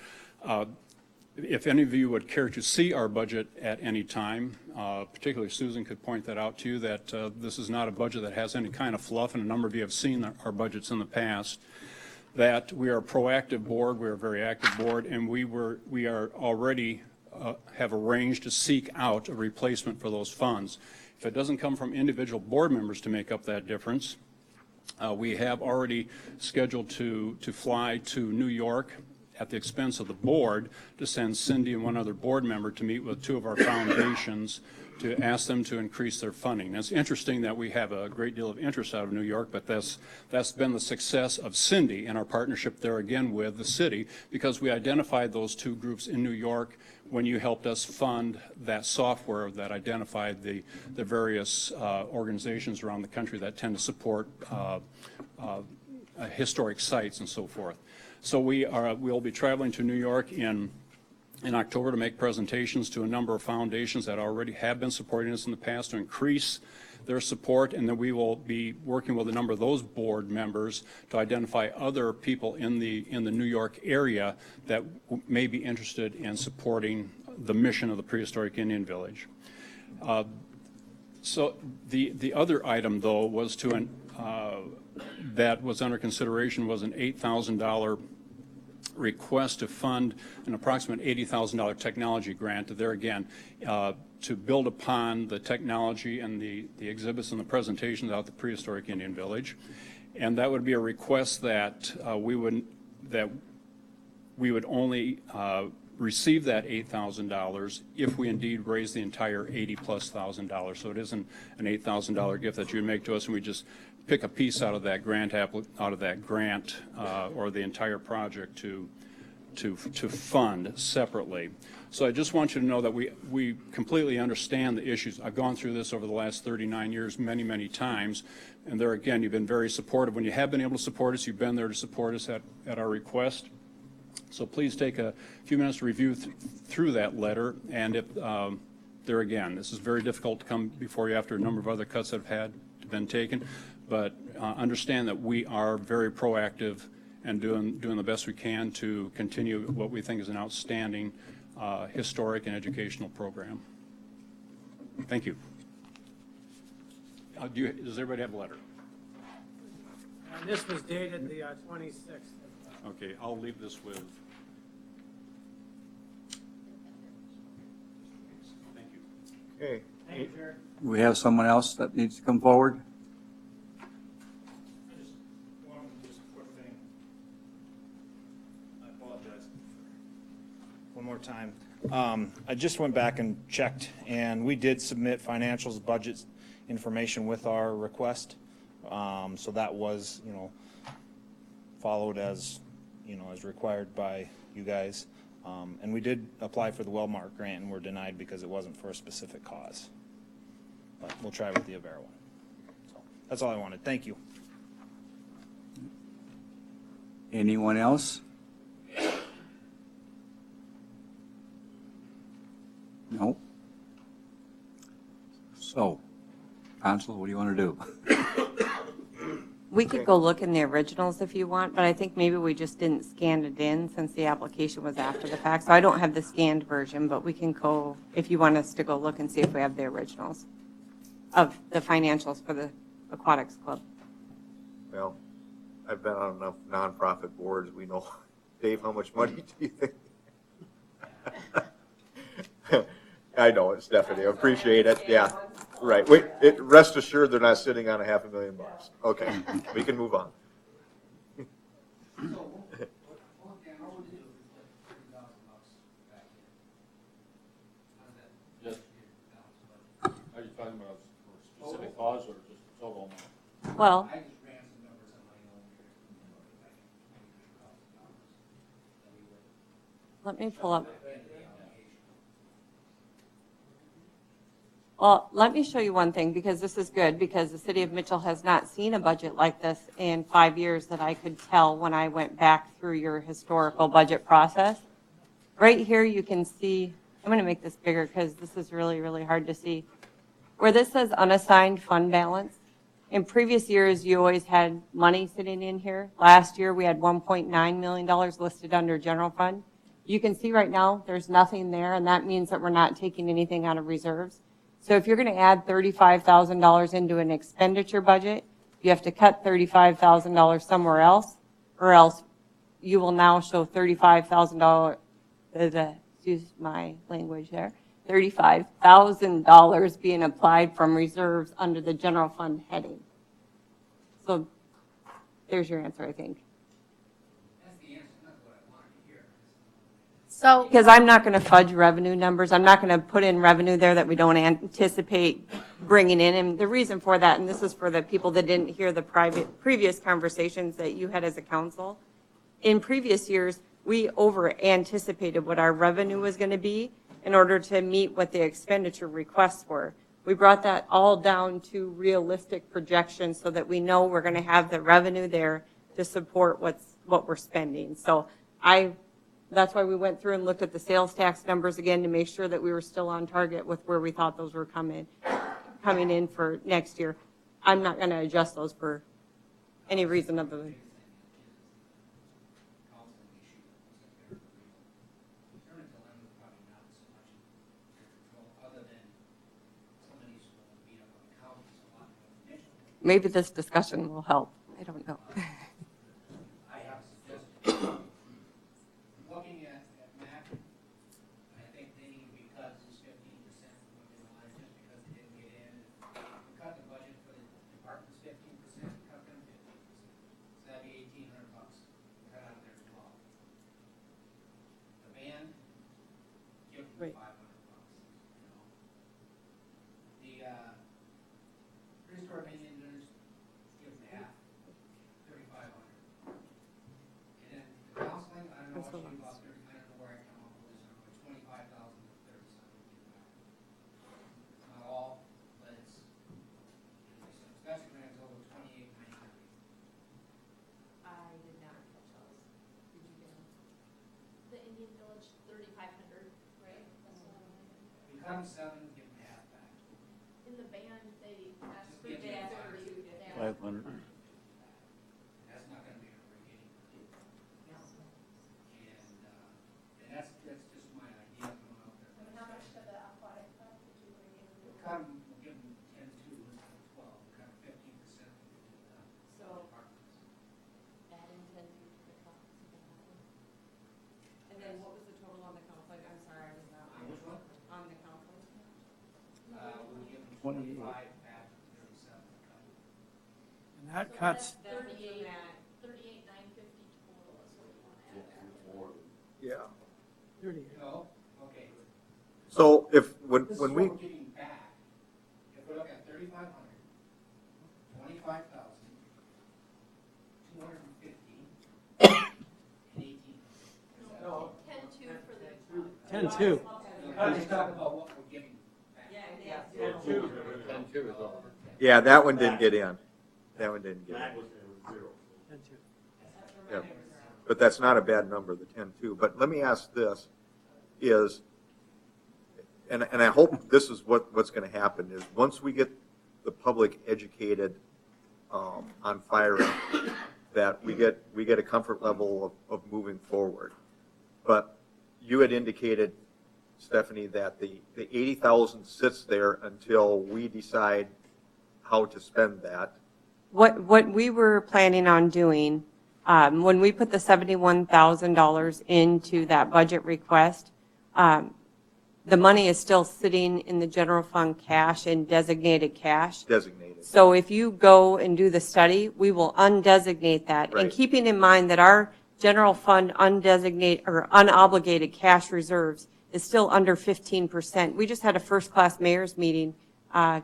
If any of you would care to see our budget at any time, particularly Susan could point that out to you, that this is not a budget that has any kind of fluff, and a number of you have seen our budgets in the past, that we are a proactive board, we're a very active board, and we are already have arranged to seek out a replacement for those funds. If it doesn't come from individual board members to make up that difference, we have already scheduled to fly to New York at the expense of the board to send Cindy and one other board member to meet with two of our foundations to ask them to increase their funding. And it's interesting that we have a great deal of interest out of New York, but that's been the success of Cindy and our partnership there again with the city, because we identified those two groups in New York when you helped us fund that software that identified the various organizations around the country that tend to support historic sites and so forth. So we'll be traveling to New York in October to make presentations to a number of foundations that already have been supporting us in the past to increase their support, and then we will be working with a number of those board members to identify other people in the New York area that may be interested in supporting the mission of the Prehistoric Indian Village. So the other item, though, was that was under consideration was an $8,000 request to fund an approximate $80,000 technology grant. There again, to build upon the technology and the exhibits and the presentations out at the Prehistoric Indian Village. And that would be a request that we would only receive that $8,000 if we indeed raise the entire $80,000+. So it isn't an $8,000 gift that you make to us and we just pick a piece out of that grant or the entire project to fund separately. So I just want you to know that we completely understand the issues. I've gone through this over the last 39 years many, many times, and there again, you've been very supportive. When you have been able to support us, you've been there to support us at our request. So please take a few minutes to review through that letter, and if there again, this is very difficult to come before you after a number of other cuts that have been taken, but understand that we are very proactive and doing the best we can to continue what we think is an outstanding historic and educational program. Thank you. Does everybody have a letter? And this was dated the 26th. Okay, I'll leave this with. Thank you. Okay. Thank you, Jared. We have someone else that needs to come forward? One more time. I just went back and checked, and we did submit financials, budgets, information with our request. So that was, followed as, as required by you guys. And we did apply for the Wellmark grant and were denied because it wasn't for a specific cause. But we'll try with the Avera one. So that's all I wanted. Thank you. Anyone else? No? So, Council, what do you want to do? We could go look in the originals if you want, but I think maybe we just didn't scan it in since the application was after the fact. So I don't have the scanned version, but we can go, if you want us to go look and see if we have the originals of the financials for the Aquatics Club. Well, I've been on enough nonprofit boards. We know, Dave, how much money do you think? I know it, Stephanie. I appreciate it. Yeah, right. Wait, rest assured they're not sitting on $500,000. Okay, we can move on. Are you talking about a specific cause or just total amount? Well, let me pull up. Well, let me show you one thing, because this is good, because the city of Mitchell has not seen a budget like this in 5 years that I could tell when I went back through your historical budget process. Right here, you can see, I'm going to make this bigger because this is really, really hard to see. Where this says unassigned fund balance, in previous years, you always had money sitting in here. Last year, we had $1.9 million listed under general fund. You can see right now, there's nothing there, and that means that we're not taking anything out of reserves. So if you're going to add $35,000 into an expenditure budget, you have to cut $35,000 somewhere else, or else you will now show $35,000, excuse my language there, $35,000 being applied from reserves under the general fund heading. So there's your answer, I think. So, Because I'm not going to fudge revenue numbers. I'm not going to put in revenue there that we don't anticipate bringing in. And the reason for that, and this is for the people that didn't hear the previous conversations that you had as a council, in previous years, we over anticipated what our revenue was going to be in order to meet what the expenditure requests were. We brought that all down to realistic projections so that we know we're going to have the revenue there to support what we're spending. So that's why we went through and looked at the sales tax numbers again to make sure that we were still on target with where we thought those were coming in for next year. I'm not going to adjust those for any reason other than. Maybe this discussion will help. I don't know. I have a suggestion. Looking at MAC, I think they need to be cut just 15% from what they wanted, just because they didn't get in. We cut the budget for the departments 15%, cut them 15%. So that'd be $1,800 cut out of there as well. The band, give them $500. The prehistoric Indians, give them half, $3,500. And then the counseling, I don't know what you about, I don't know where I come up with this number, 25,000 to 30,000. Not all, but it's special grants over 28,900. I did not catch those. Did you get them? The Indian Village, 3,500, right? We cut them 7, give them half back. In the band, they asked for Just give them 30. 500. That's not gonna be a beginning. And that's just my idea coming out there. and how much to the athletic club did you bring in? We'll cut them, we'll give them 10-2 instead of 12, we'll cut 15%. So- Add in 10 to the cost. And then what was the total on the council? I'm sorry, I was not. On which one? On the council. We'll give them 28. 25 back to 37. And that cuts, 38,950 total is what you want to add back. Yeah. 30. No, okay. So when This is we, what we're getting back. If we look at 3,500, 25,000, 250, and 18. No, 10-2 for the. 10-2. Let's talk about what we're giving back. yeah, that one didn't get in. That one didn't get in. 10-2. Yeah. But that's not a bad number, the 10-2. But let me ask this, and I hope this is what's going to happen, is once we get the public educated on firing, that we get a comfort level of moving forward. But you had indicated, Stephanie, that the 80,000 sits there until we decide how to spend that. What we were planning on doing, when we put the $71,000 into that budget request, the money is still sitting in the general fund cash and designated cash. Designated. So if you go and do the study, we will undesignate that. And Right. keeping in mind that our general fund undesignated or unobligated cash reserves is still under 15%. We just had a first-class mayor's meeting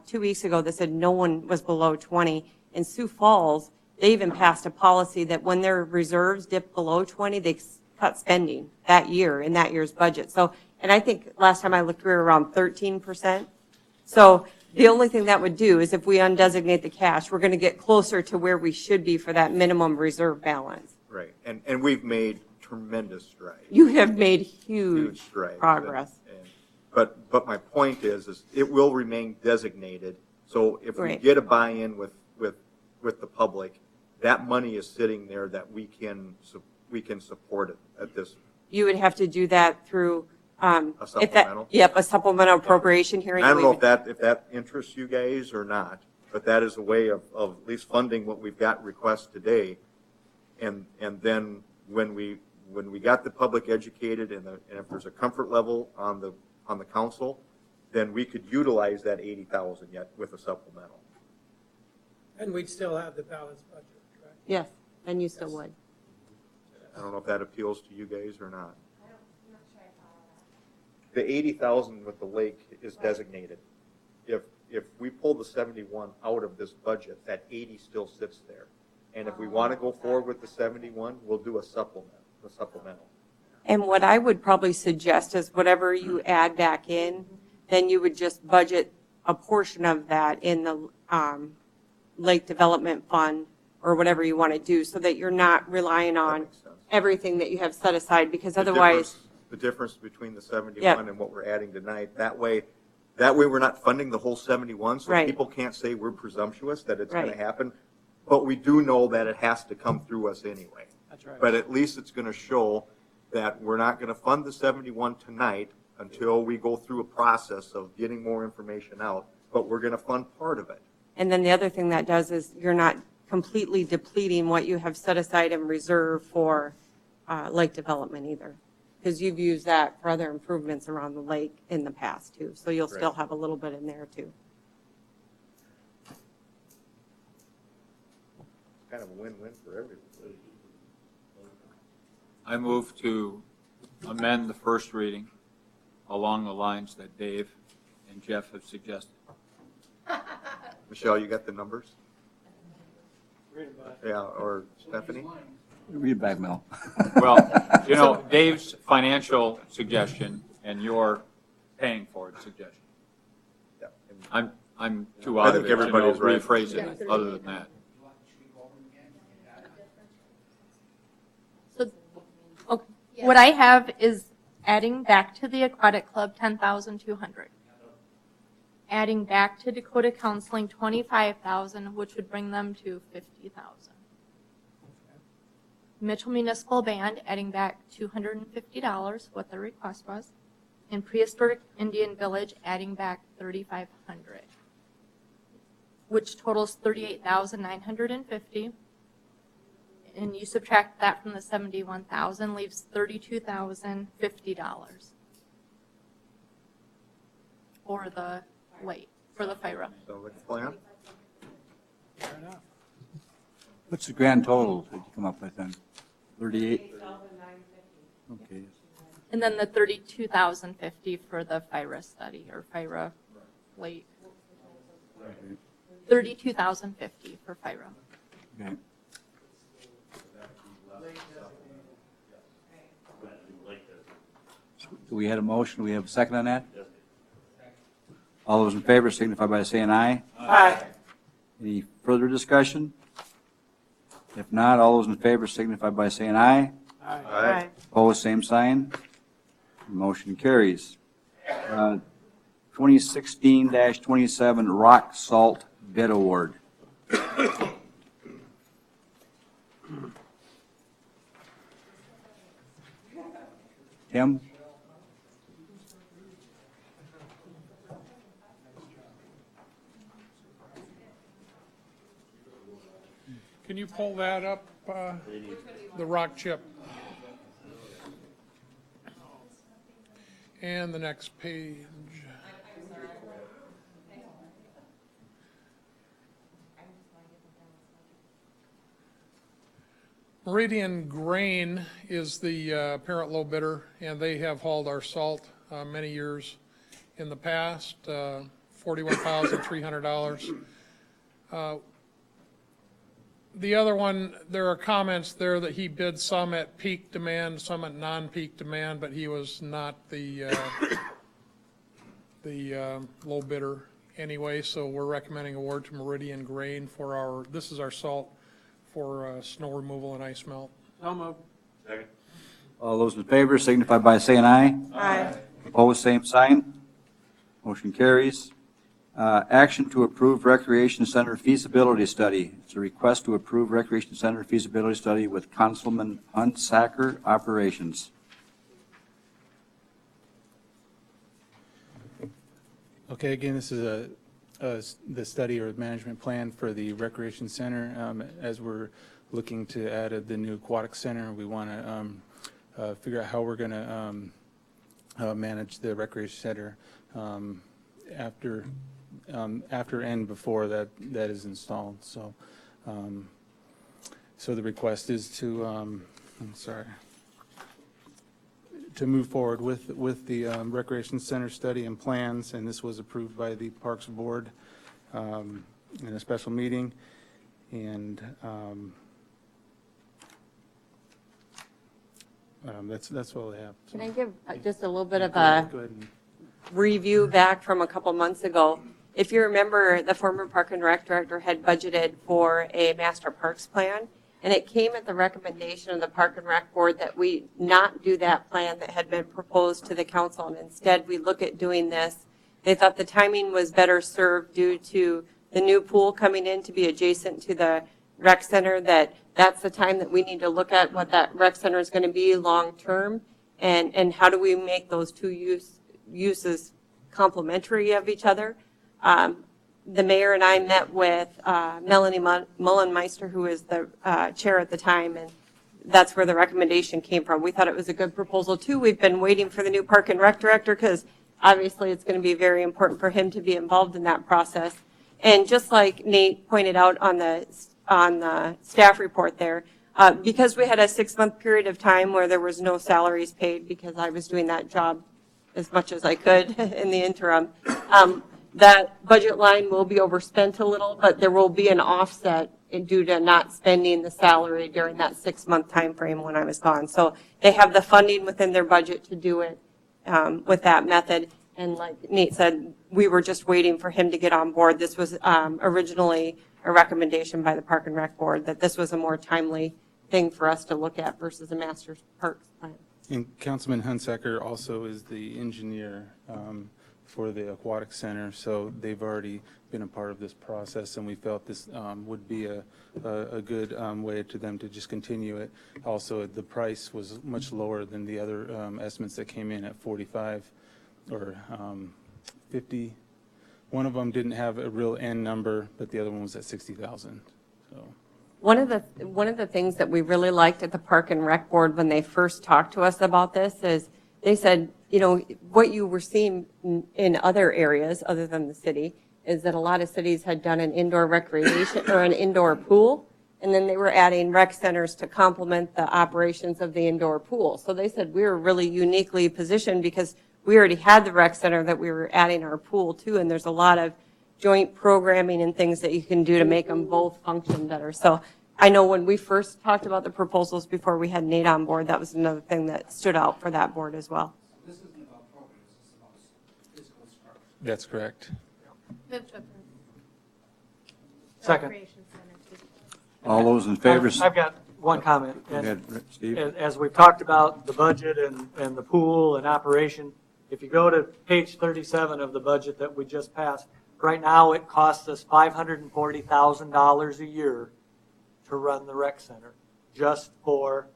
2 weeks ago that said no one was below 20. In Sioux Falls, they even passed a policy that when their reserves dip below 20, they cut spending that year in that year's budget. So, and I think last time I looked, we were around 13%. So the only thing that would do is if we undesignate the cash, we're going to get closer to where we should be for that minimum reserve balance. Right, and we've made tremendous strides. You have made huge strides. progress. But my point is it will remain designated, so if we Right. get a buy-in with the public, that money is sitting there that we can support it at you would have to do that through, A if that, supplemental? yep, a supplemental appropriation hearing. I don't know We if that interests you guys or not, but that is a way of at least funding what we've got requests today. And then when we got the public educated and if there's a comfort level on the council, then we could utilize that 80,000 yet with a supplemental. And we'd still have the balanced budget, correct? Yes, and you still would. I don't know if that appeals to you guys or not. The 80,000 with the lake is designated. If we pull the 71 out of this budget, that 80 still sits there. And if we want to go forward with the 71, we'll do a supplemental. And what I would probably suggest is whatever you add back in, then you would just budget a portion of that in the Lake Development Fund or whatever you want to do, so that you're not relying on everything that you have set aside, because otherwise. The difference between the 71 Yep. and what we're adding tonight, that way we're not funding the whole 71, so Right. people can't say we're presumptuous that it's going Right. to happen. But we do know that it has to come through us anyway. That's right. But at least it's going to show that we're not going to fund the 71 tonight until we go through a process of getting more information out, but we're going to fund part of it. And then the other thing that does is you're not completely depleting what you have set aside in reserve for lake development either. Because you've used that for other improvements around the lake in the past too. So you'll still Right. have a little bit in there too. Kind of a win-win for everybody. I move to amend the first reading along the lines that Dave and Jeff have suggested. Michelle, you got the numbers? Yeah, or Stephanie? Read back, Mel. Well, Dave's financial suggestion and your paying for it suggestion. Yeah. I'm too I out think of it to everybody know is right. rephrase it other than that. So, okay, what I have is adding back to the aquatic club 10,200. Adding back to Dakota Counseling 25,000, which would bring them to 50,000. Mitchell Municipal Band adding back $250, what the request was. And Prehistoric Indian Village adding back 3,500, which totals 38,950. And you subtract that from the 71,000, leaves $32,050 for the lake, for the FIRA. So the plan? What's the grand total that you come up with then? 38? Okay. And then the 32,050 for the FIRA study, or FIRA lake. 32,050 for FIRA. Okay. So we had a motion, we have a second on that? All those in favor signify by saying aye. Aye. Any further discussion? If not, all those in favor signify by saying aye. Aye. Opposed, same sign. Motion carries. 2016-27 Rock Salt Bid Award. Tim? Can you pull that up, the rock chip? And the next page. Meridian Grain is the apparent low bidder, and they have hauled our salt many years in the past, $41,300. The other one, there are comments there that he bid some at peak demand, some at non-peak demand, but he was not the low bidder anyway, so we're recommending award to Meridian Grain for our, this is our salt for snow removal and ice melt. So moved. Second. All those in favor signify by saying aye. Aye. Opposed, same sign. Motion carries. Action to approve Recreation Center feasibility study. It's a request to approve Recreation Center feasibility study with Councilman Hunt Sacker, Operations. Okay, again, this is the study or management plan for the recreation center. As we're looking to add the new aquatic center, we want to figure out how we're going to manage the recreation center after and before that is installed. So, so the request is to, to move forward with the recreation center study and plans, and this was approved by the Parks Board in a special meeting, and that's all I have. Can I give just a little bit of Go a ahead and- review back from a couple months ago? If you remember, the former Park and Rec director had budgeted for a master parks plan, and it came at the recommendation of the Park and Rec Board that we not do that plan that had been proposed to the council, and instead we look at doing this. They thought the timing was better served due to the new pool coming in to be adjacent to the rec center, that's the time that we need to look at what that rec center is going to be long-term, and how do we make those two uses complementary of each other. The mayor and I met with Melanie Mullenmeister, who was the chair at the time, and that's where the recommendation came from. We thought it was a good proposal, too. We've been waiting for the new Park and Rec director because obviously it's going to be very important for him to be involved in that process. And just like Nate pointed out on the staff report there, because we had a 6-month period of time where there was no salaries paid because I was doing that job as much as I could in the interim, that budget line will be overspent a little, but there will be an offset due to not spending the salary during that 6-month time frame when I was gone. So they have the funding within their budget to do it with that method. And like Nate said, we were just waiting for him to get on board. This was originally a recommendation by the Park and Rec Board that this was a more timely thing for us to look at versus a master parks plan. And Councilman Hunsaker also is the engineer for the aquatic center, so they've already been a part of this process, and we felt this would be a good way to them to just continue it. Also, the price was much lower than the other estimates that came in at 45 or 50. One of them didn't have a real end number, but the other one was at 60,000. So. One of the things that we really liked at the Park and Rec Board when they first talked to us about this is they said, you know, what you were seeing in other areas other than the city is that a lot of cities had done an indoor recreation or an indoor pool, and then they were adding rec centers to complement the operations of the indoor pool. So they said we were really uniquely positioned because we already had the rec center that we were adding our pool to, and there's a lot of joint programming and things that you can do to make them both function better. So I know when we first talked about the proposals before we had Nate on board, that was another thing that stood out for that board as well. This isn't about programs, this is about physical structure. That's correct. Move to approve. Second. Recreation Center, too. All those in favor? I've got one comment. Go ahead, Steve. As we've talked about the budget and the pool and operation, if you go to page 37 of the budget that we just passed, right now it costs us $540,000 a year to run the rec center, just for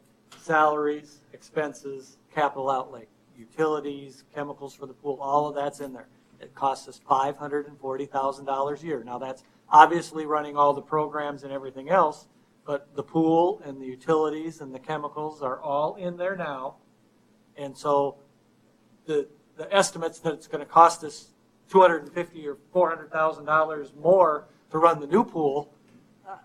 salaries, expenses, capital outlay, utilities, chemicals for the pool, all of that's in there. It costs us $540,000 a year. Now that's obviously running all the programs and everything else, but the pool and the utilities and the chemicals are all in there now. And so the estimates that it's going to cost us $250,000 or $400,000 more to run the new pool,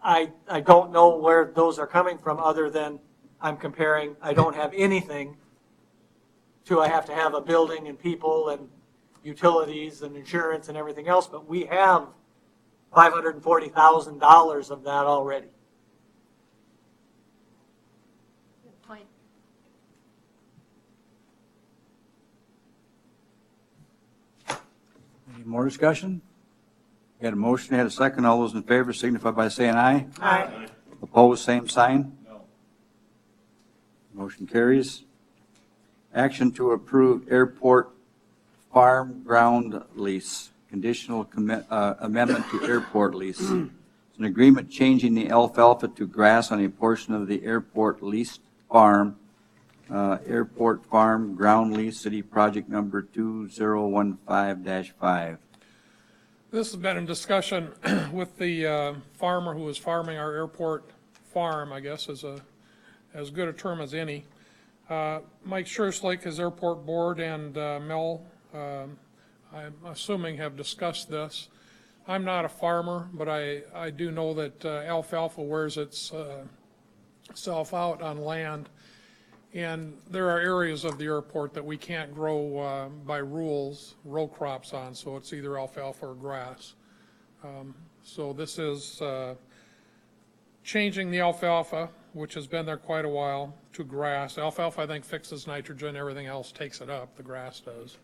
I don't know where those are coming from other than I'm comparing, I don't have anything to I have to have a building and people and utilities and insurance and everything else, but we have $540,000 of that already. Good point. Any more discussion? Got a motion, had a second. All those in favor signify by saying aye. Aye. Opposed, same sign. No. Motion carries. Action to approve airport farm ground lease, conditional amendment to airport lease. It's an agreement changing the alfalfa to grass on a portion of the airport leased farm, airport farm ground lease, city project number 2015-5. This has been in discussion with the farmer who is farming our airport farm, I guess is as good a term as any. Mike Scherslake, his airport board, and Mel, I'm assuming, have discussed this. I'm not a farmer, but I do know that alfalfa wears its self out on land. And there are areas of the airport that we can't grow by rules row crops on, so it's either alfalfa or grass. So this is changing the alfalfa, which has been there quite a while, to grass. Alfalfa, I think, fixes nitrogen. Everything else takes it up. The grass does.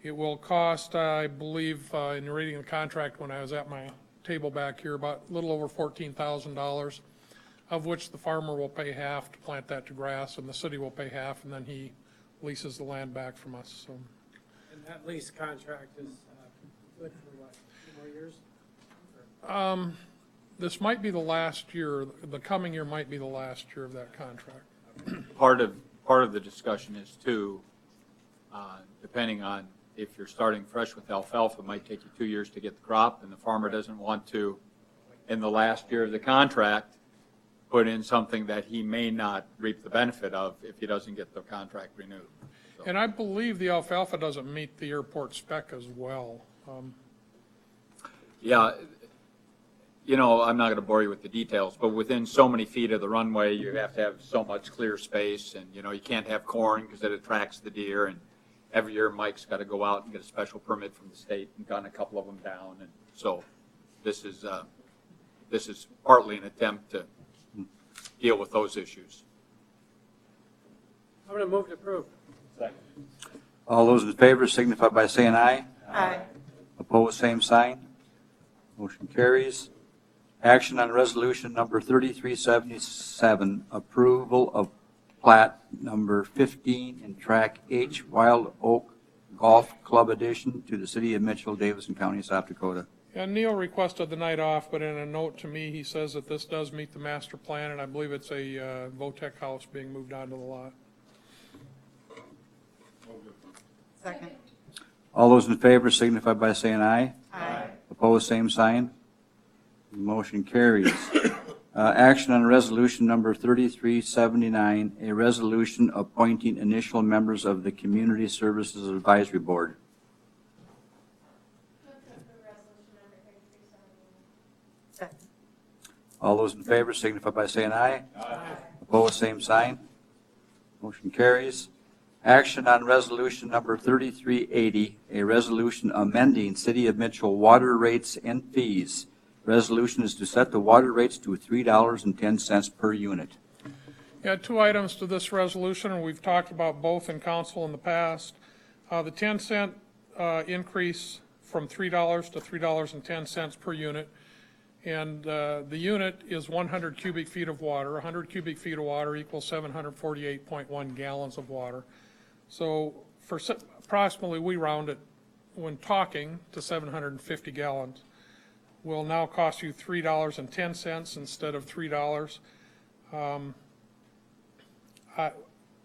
It will cost, I believe, in reading the contract when I was at my table back here, about a little over $14,000, of which the farmer will pay half to plant that to grass, and the city will pay half, and then he leases the land back from us. So. And that lease contract is good for what, 2 more years? This might be the last year. The coming year might be the last year of that contract. Part of the discussion is too, depending on if you're starting fresh with alfalfa, it might take you 2 years to get the crop, and the farmer doesn't want to, in the last year of the contract, put in something that he may not reap the benefit of if he doesn't get the contract renewed. So. And I believe the alfalfa doesn't meet the airport spec as well. Yeah, you know, I'm not going to bore you with the details, but within so many feet of the runway, you have to have so much clear space, and, you know, you can't have corn because it attracts the deer, and every year Mike's got to go out and get a special permit from the state and gun a couple of them down, and so this is partly an attempt to deal with those issues. I'm going to move to approve. All those in favor signify by saying aye. Aye. Opposed, same sign. Motion carries. Action on resolution number 3377, approval of plat number 15 in track H, Wild Oak Golf Club addition to the city of Mitchell, Davidson County, South Dakota. Yeah, Neil requested the night off, but in a note to me, he says that this does meet the master plan, and I believe it's a Votech house being moved onto the lot. Second. All those in favor signify by saying aye. Aye. Opposed, same sign. Motion carries. Action on resolution number 3379, a resolution appointing initial members of the Community Services Advisory Board. Second. All those in favor signify by saying aye. Aye. Opposed, same sign. Motion carries. Action on resolution number 3380, a resolution amending City of Mitchell water rates and fees. Resolution is to set the water rates to $3.10 per unit. Yeah, 2 items to this resolution, and we've talked about both in council in the past. The 10-cent increase from $3 to $3.10 per unit. And the unit is 100 cubic feet of water. 100 cubic feet of water equals 748.1 gallons of water. So for approximately, we round it when talking to 750 gallons. Will now cost you $3.10 instead of $3.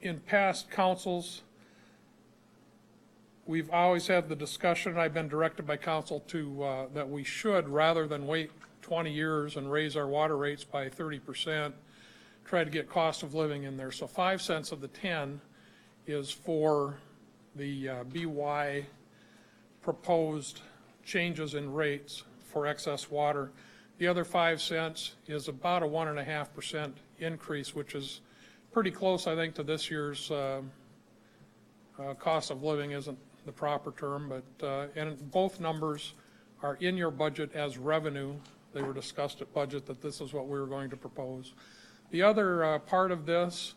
In past councils, we've always had the discussion, I've been directed by council to, that we should, rather than wait 20 years and raise our water rates by 30%, try to get cost of living in there. So 5 cents of the 10 is for the BY proposed changes in rates for excess water. The other 5 cents is about a 1.5% increase, which is pretty close, I think, to this year's cost of living isn't the proper term, but and both numbers are in your budget as revenue. They were discussed at budget that this is what we were going to propose. The other part of this,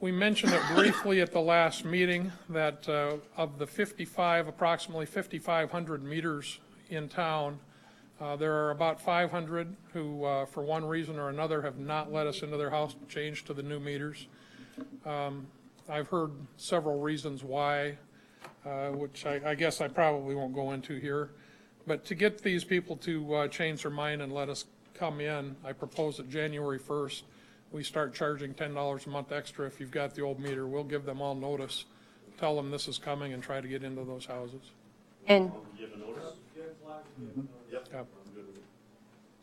we mentioned it briefly at the last meeting that of the approximately 5,500 meters in town, there are about 500 who, for one reason or another, have not let us into their house to change to the new meters. I've heard several reasons why, which I guess I probably won't go into here. But to get these people to change their mind and let us come in, I propose that January 1st, we start charging $10 a month extra if you've got the old meter. We'll give them all notice, tell them this is coming, and try to get into those houses. And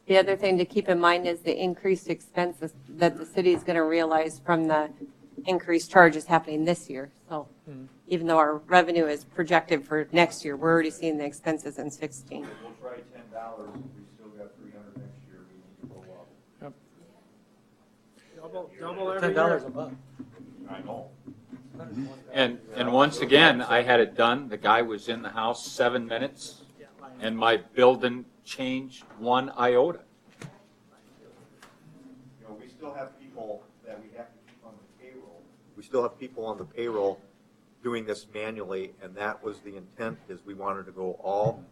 the other thing to keep in mind is the increased expenses that the city is going to realize from the increased charges happening this year. So even though our revenue is projected for next year, we're already seeing the expenses in 16. We'll try $10, if we still got 300 next year, we need to go up. Double every year. $10 a month. I know. And once again, I had it done. The guy was in the house 7 minutes, and my bill didn't change one iota. You know, we still have people that we have to keep on the payroll. We still have people on the payroll doing this manually, and that was the intent, is we wanted to go all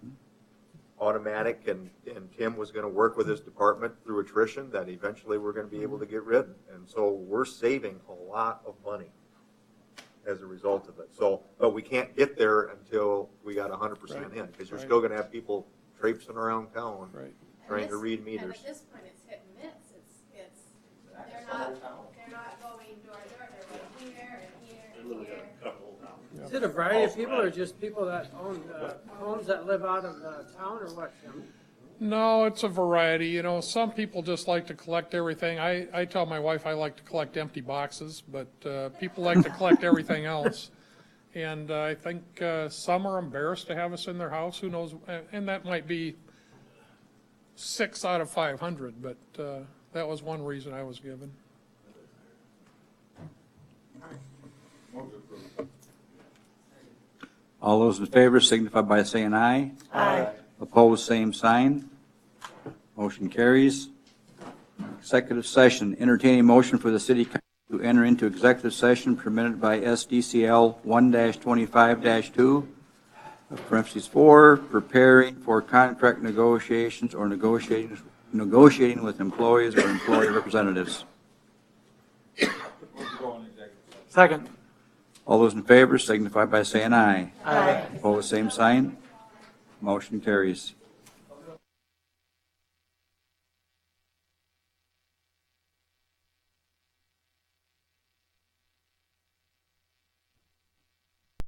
automatic, and Tim was gonna work with his department through attrition, that eventually we're gonna be able to get rid. And so we're saving a lot of money as a result of it. So, but we can't get there until we got 100% in, because you're Right. still gonna have people traipsing around town Right. trying to read And meters. at this point, it's hit and miss. They're not going door to door, they're going here and here and here. Is it a variety of people or just people that own homes that live out of town or what, Tim? No, it's a variety. You know, some people just like to collect everything. I tell my wife I like to collect empty boxes, but people like to collect everything else. And I think some are embarrassed to have us in their house. Who knows? And that might be 6 out of 500, but that was one reason I was given. All those in favor signify by saying aye. Aye. Opposed, same sign. Motion carries. Executive session, entertaining motion for the city council to enter into executive session permitted by SDCL 1-25-2, parentheses 4, preparing for contract negotiations or negotiating with employees or employee representatives. Second. All those in favor signify by saying aye. Aye. Opposed, same sign. Motion carries.